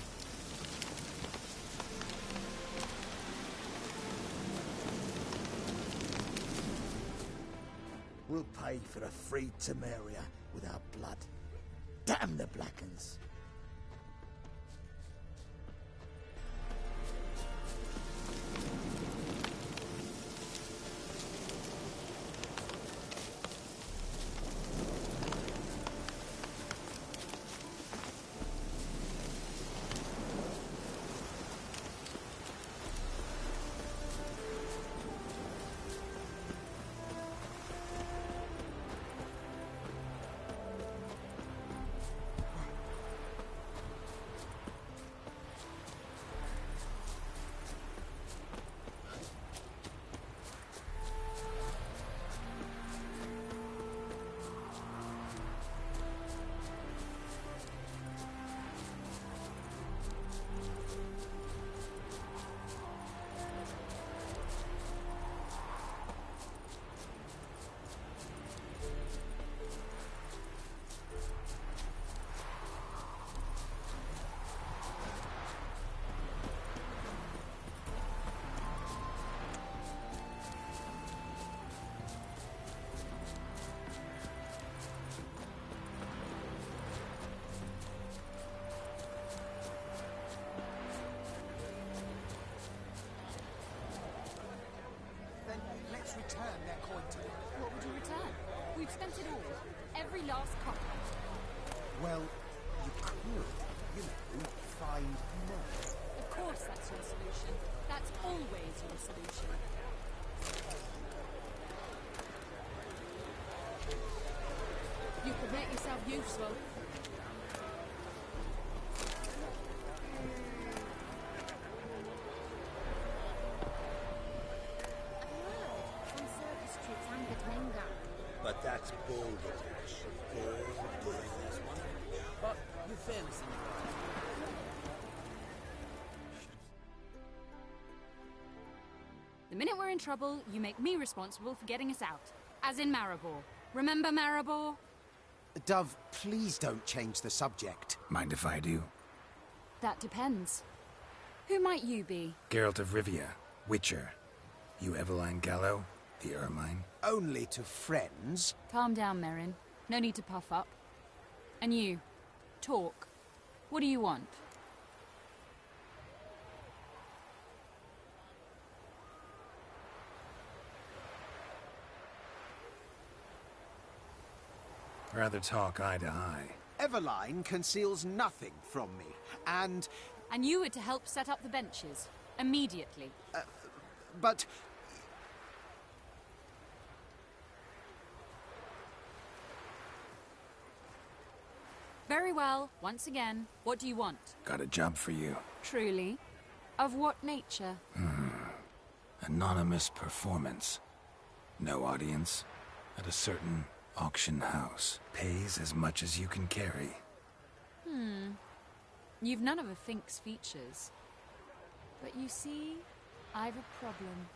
We'll pay for the freed Temeria with our blood. Damn the Blackens. Let's return their coin to them. What would you return? We've spent it all. Every last copper. Well, you could, find more. Of course that's your solution. That's always your solution. You could make yourself useful. But that's balderdash. But you're fairness in the right. The minute we're in trouble, you make me responsible for getting us out. As in Maribor. Remember Maribor? Dove, please don't change the subject. Mind if I do? That depends. Who might you be? Geralt of Rivia, Witcher. You Eveline Gallo, the Ermine. Only to friends. Calm down, Merrin. No need to puff up. And you, talk. What do you want? Rather talk eye to eye. Eveline conceals nothing from me, and... And you were to help set up the benches. Immediately. But... Very well. Once again, what do you want? Got a job for you. Truly? Of what nature? Anonymous performance. No audience. At a certain Auction house. Pays as much as you can carry. You've none of a Fink's features. But you see, I've a problem.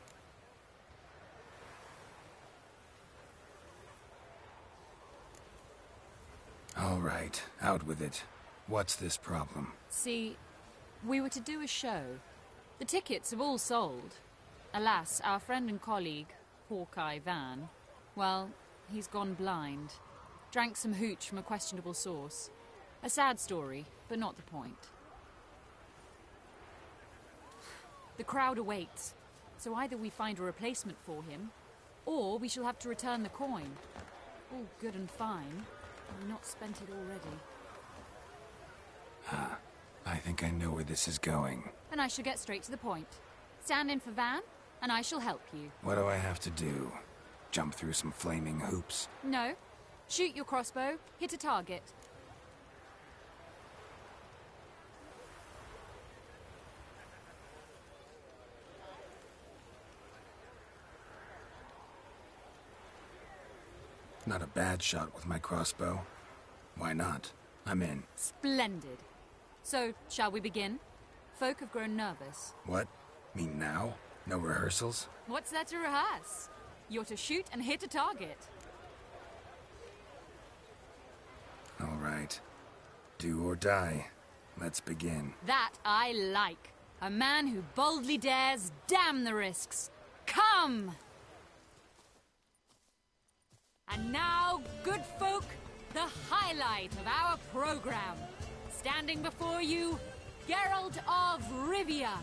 All right, out with it. What's this problem? See, we were to do a show. The tickets have all sold. Alas, our friend and colleague, Hawkeye Van, well, he's gone blind. Drank some hooch from a questionable source. A sad story, but not the point. The crowd awaits, so either we find a replacement for him, or we shall have to return the coin. All good and fine, but we've not spent it already. I think I know where this is going. And I shall get straight to the point. Stand in for Van, and I shall help you. What do I have to do? Jump through some flaming hoops? No. Shoot your crossbow, hit a target. Not a bad shot with my crossbow. Why not? I'm in. Splendid. So, shall we begin? Folk have grown nervous. What? Me now? No rehearsals? What's there to rehearse? You're to shoot and hit a target. All right. Do or die. Let's begin. That I like. A man who boldly dares, damn the risks. Come! And now, good folk, the highlight of our program. Standing before you, Geralt of Rivia,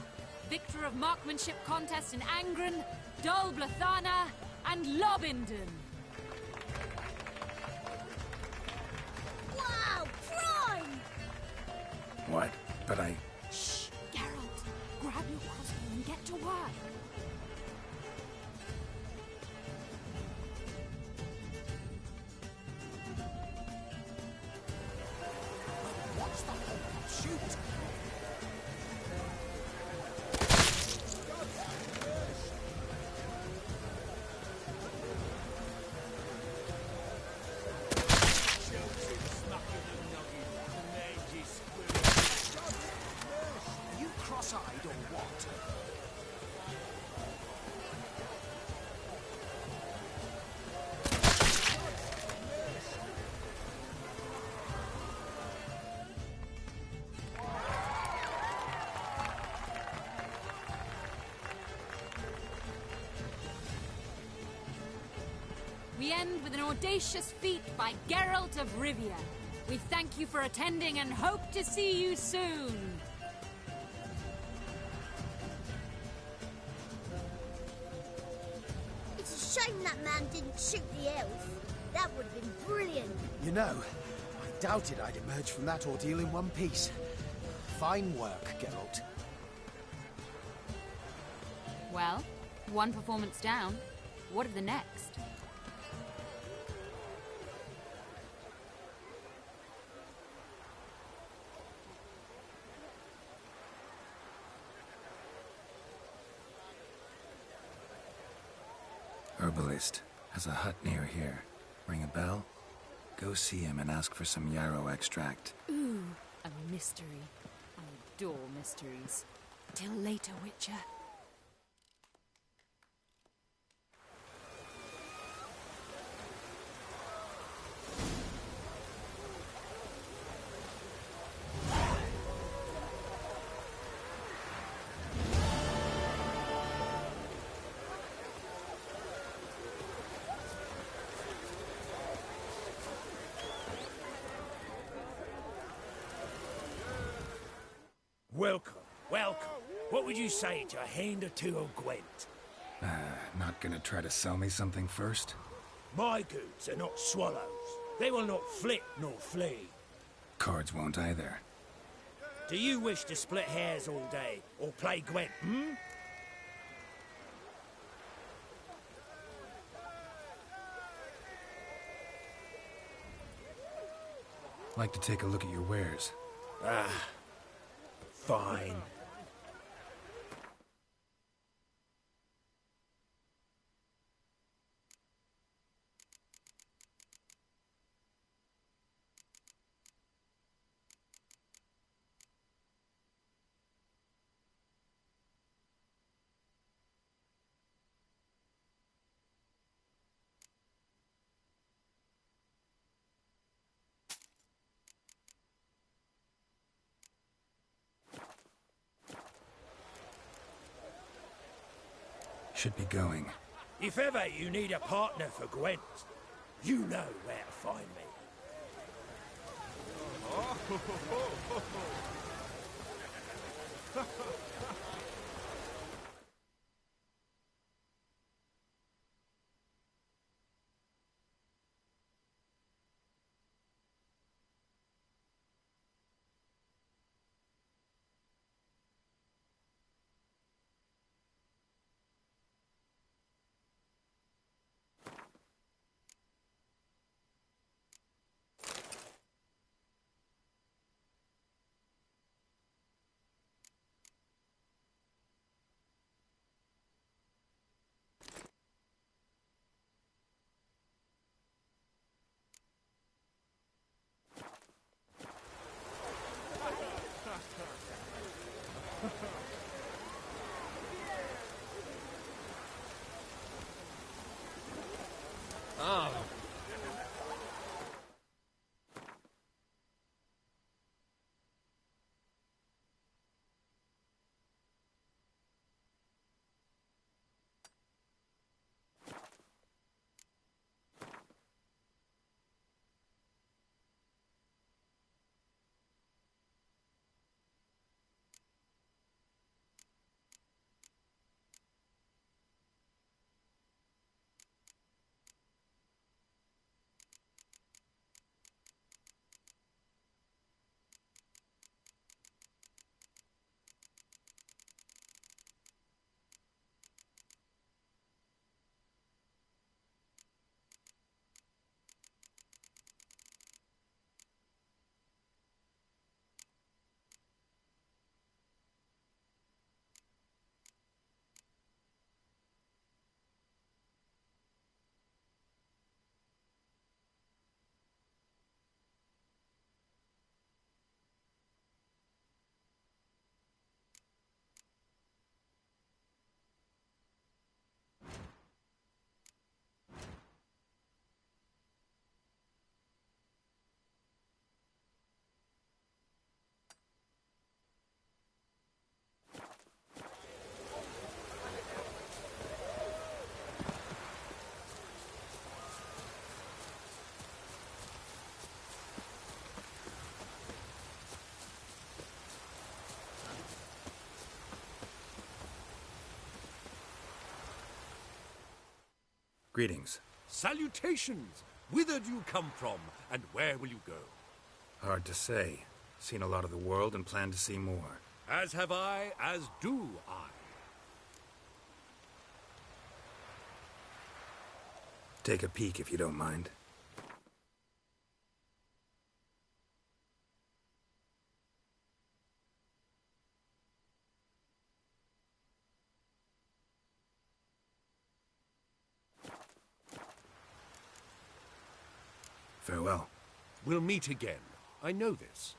victor of marksmanship contests in Angren, Dol Blathana, and Lobindon. Wow, prime! What? But I... Shh, Geralt, grab your crossbow and get to work. What's the whole shoot? You cross-eyed or what? We end with an audacious feat by Geralt of Rivia. We thank you for attending and hope to see you soon. It's a shame that man didn't shoot the elf. That would have been brilliant. You know, I doubted I'd emerge from that ordeal in one piece. Fine work, Geralt. Well, one performance down. What of the next? Herbalist has a hut near here. Ring a bell? Go see him and ask for some yarrow extract. Ooh, a mystery. I adore mysteries. Till later, Witcher. Welcome, welcome. What would you say to a hand or two of Gwent? Not gonna try to sell me something first? My goods are not swallows. They will not flit nor flee. Cards won't either. Do you wish to split hairs all day, or play Gwent, hmm? Like to take a look at your wares. Fine. Should be going. If ever you need a partner for Gwent, you know where to find me. Oh. Greetings. Salutations! Whither do you come from, and where will you go? Hard to say. Seen a lot of the world and plan to see more. As have I, as do I. Take a peek if you don't mind. Farewell. We'll meet again. I know this.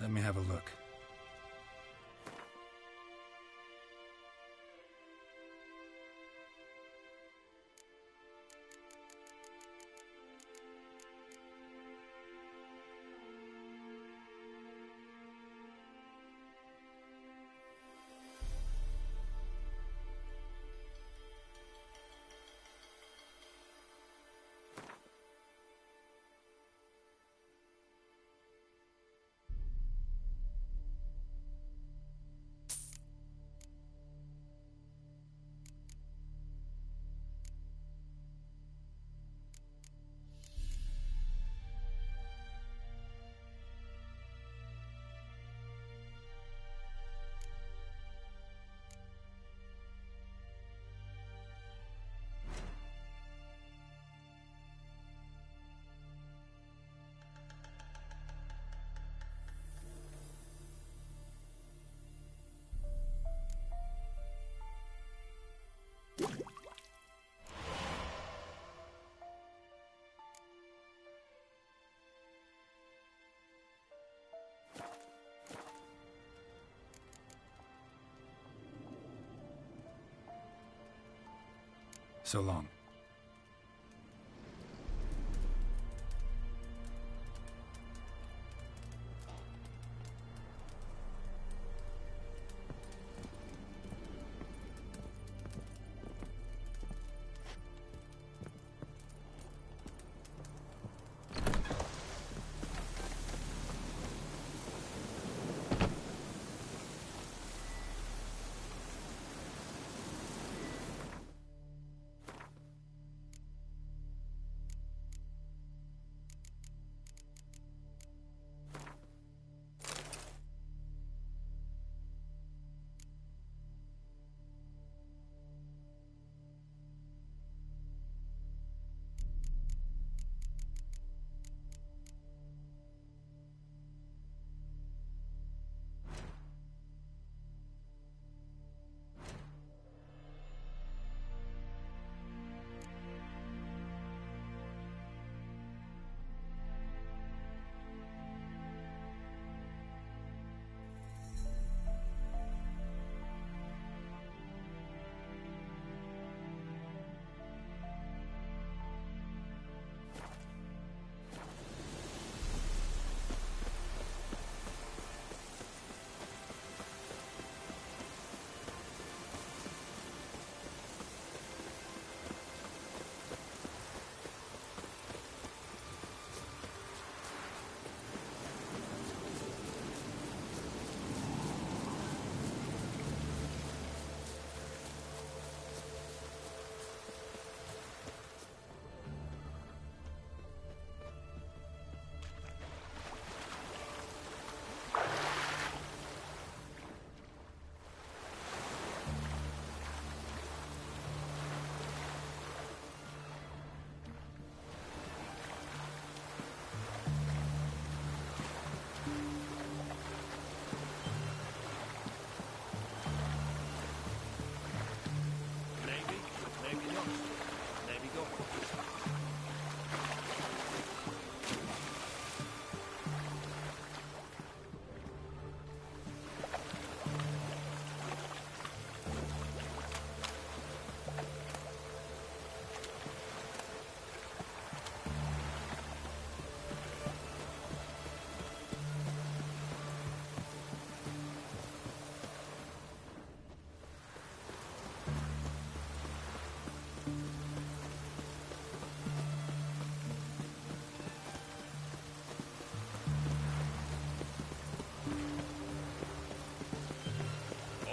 Let me have a look. So long.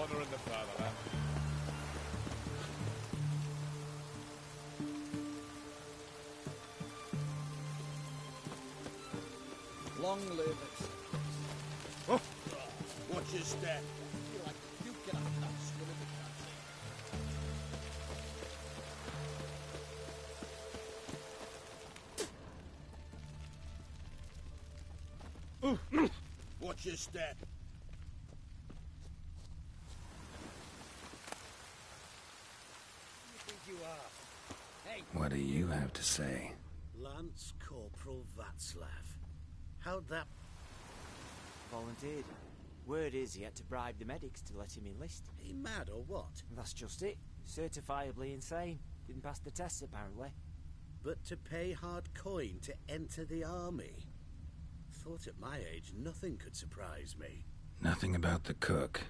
Honor in the fatherland. Long live it. Oh. Watch your step. I feel like you get up and swim in the country. Watch your step. Who do you think you are? Hey. What do you have to say? Lance Corporal Václav. How'd that... volunteered. Word is he had to bribe the medics to let him enlist. He mad or what? That's just it. Certifiably insane. Didn't pass the tests, apparently. But to pay hard coin to enter the army? Thought at my age nothing could surprise me. Nothing about the cook.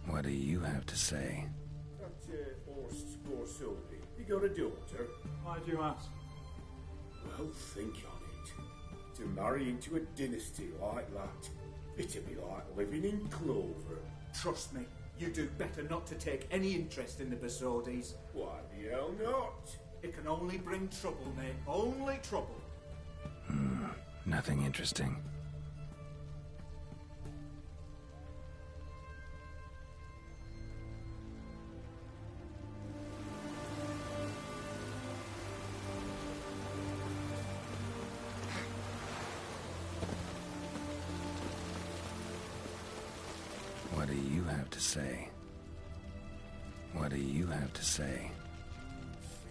What do you have to say? That horse Sylvie, you got a daughter? Why do you ask? Well, think on it. To marry into a dynasty like that, it'd be like living in clover. Trust me, you do better not to take any interest in the Besodis. Why the hell not? It can only bring trouble, mate. Only trouble. Nothing interesting. What do you have to say? What do you have to say?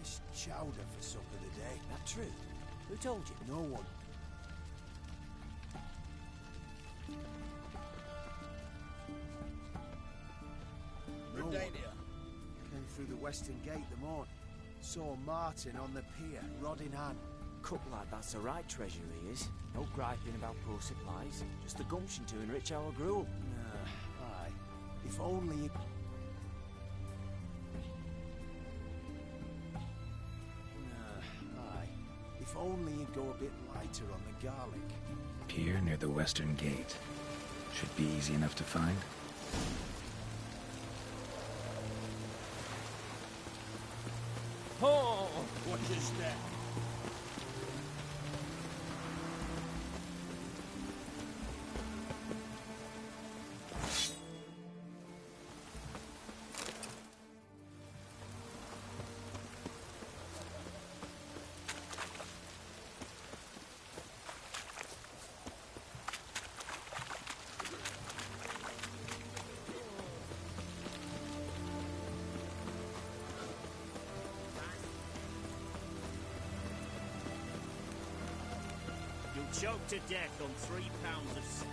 Fish chowder for supper today. That true? Who told you? No one. No one. Came through the western gate the morning. Saw Martin on the pier, rod in hand. Cook like that's the right treasure he is. No griping about poor supplies. Just the gumption to enrich our gruel. Aye. If only he... Aye. If only he'd go a bit lighter on the garlic. Pier near the western gate. Should be easy enough to find. Oh! Watch your step. Choked to death on 3 pounds of steam.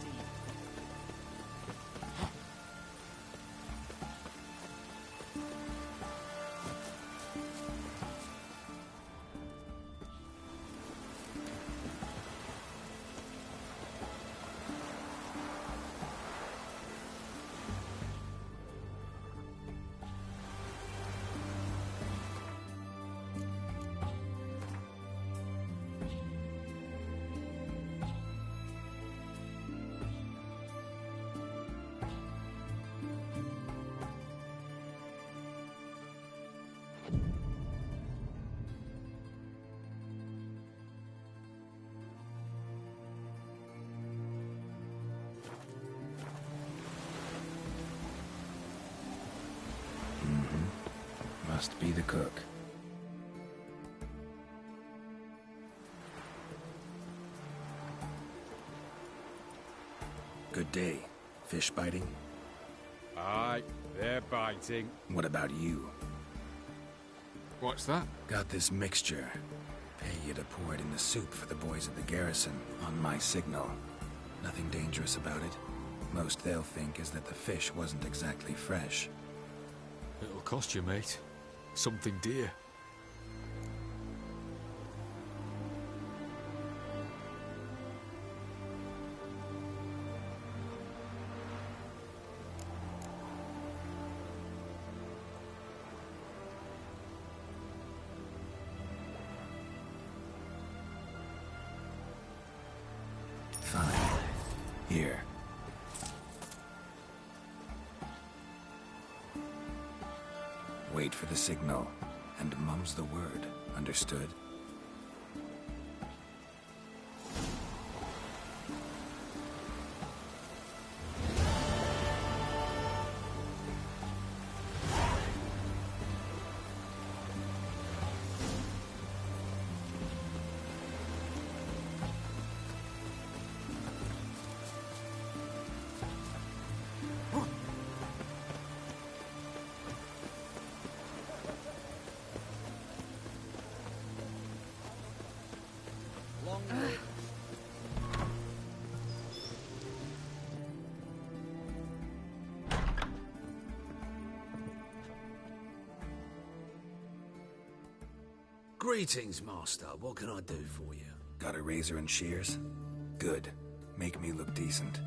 Must be the cook. Good day. Fish biting? Aye, they're biting. What about you? What's that? Got this mixture. Pay you to pour it in the soup for the boys at the garrison, on my signal. Nothing dangerous about it. Most they'll think is that the fish wasn't exactly fresh. It'll cost you, mate. Something dear. Fine. Here. Wait for the signal, and mum's the word. Understood? Greetings, Master. What can I do for you? Got a razor and shears? Good. Make me look decent.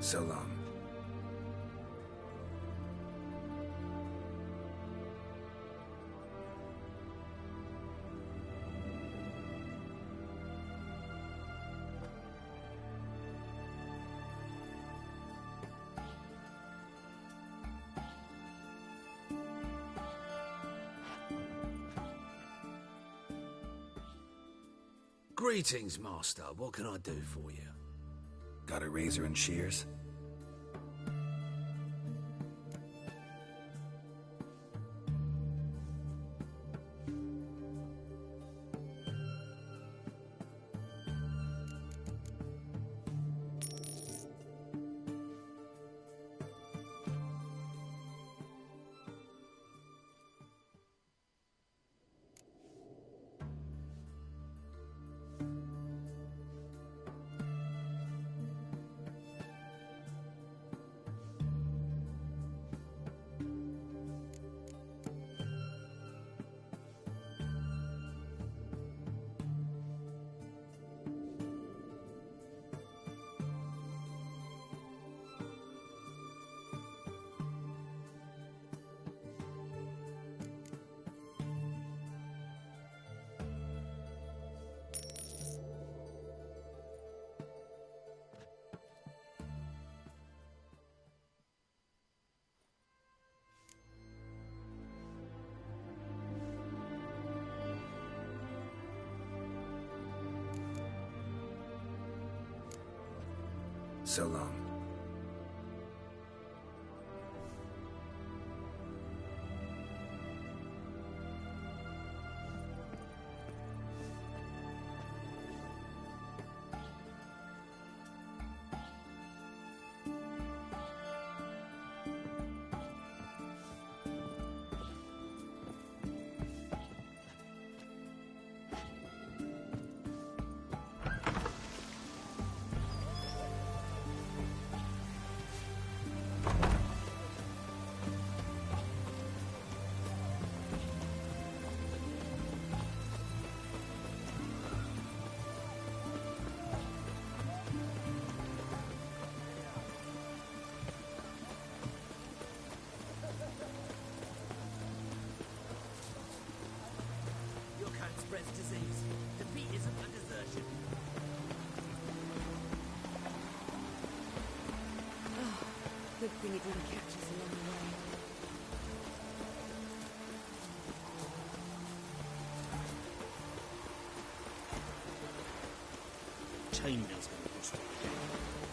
So long. Greetings, Master. What can I do for you? Got a razor and shears? So long. Good thing it didn't catch us along the way. Chainmail's gonna bust up again.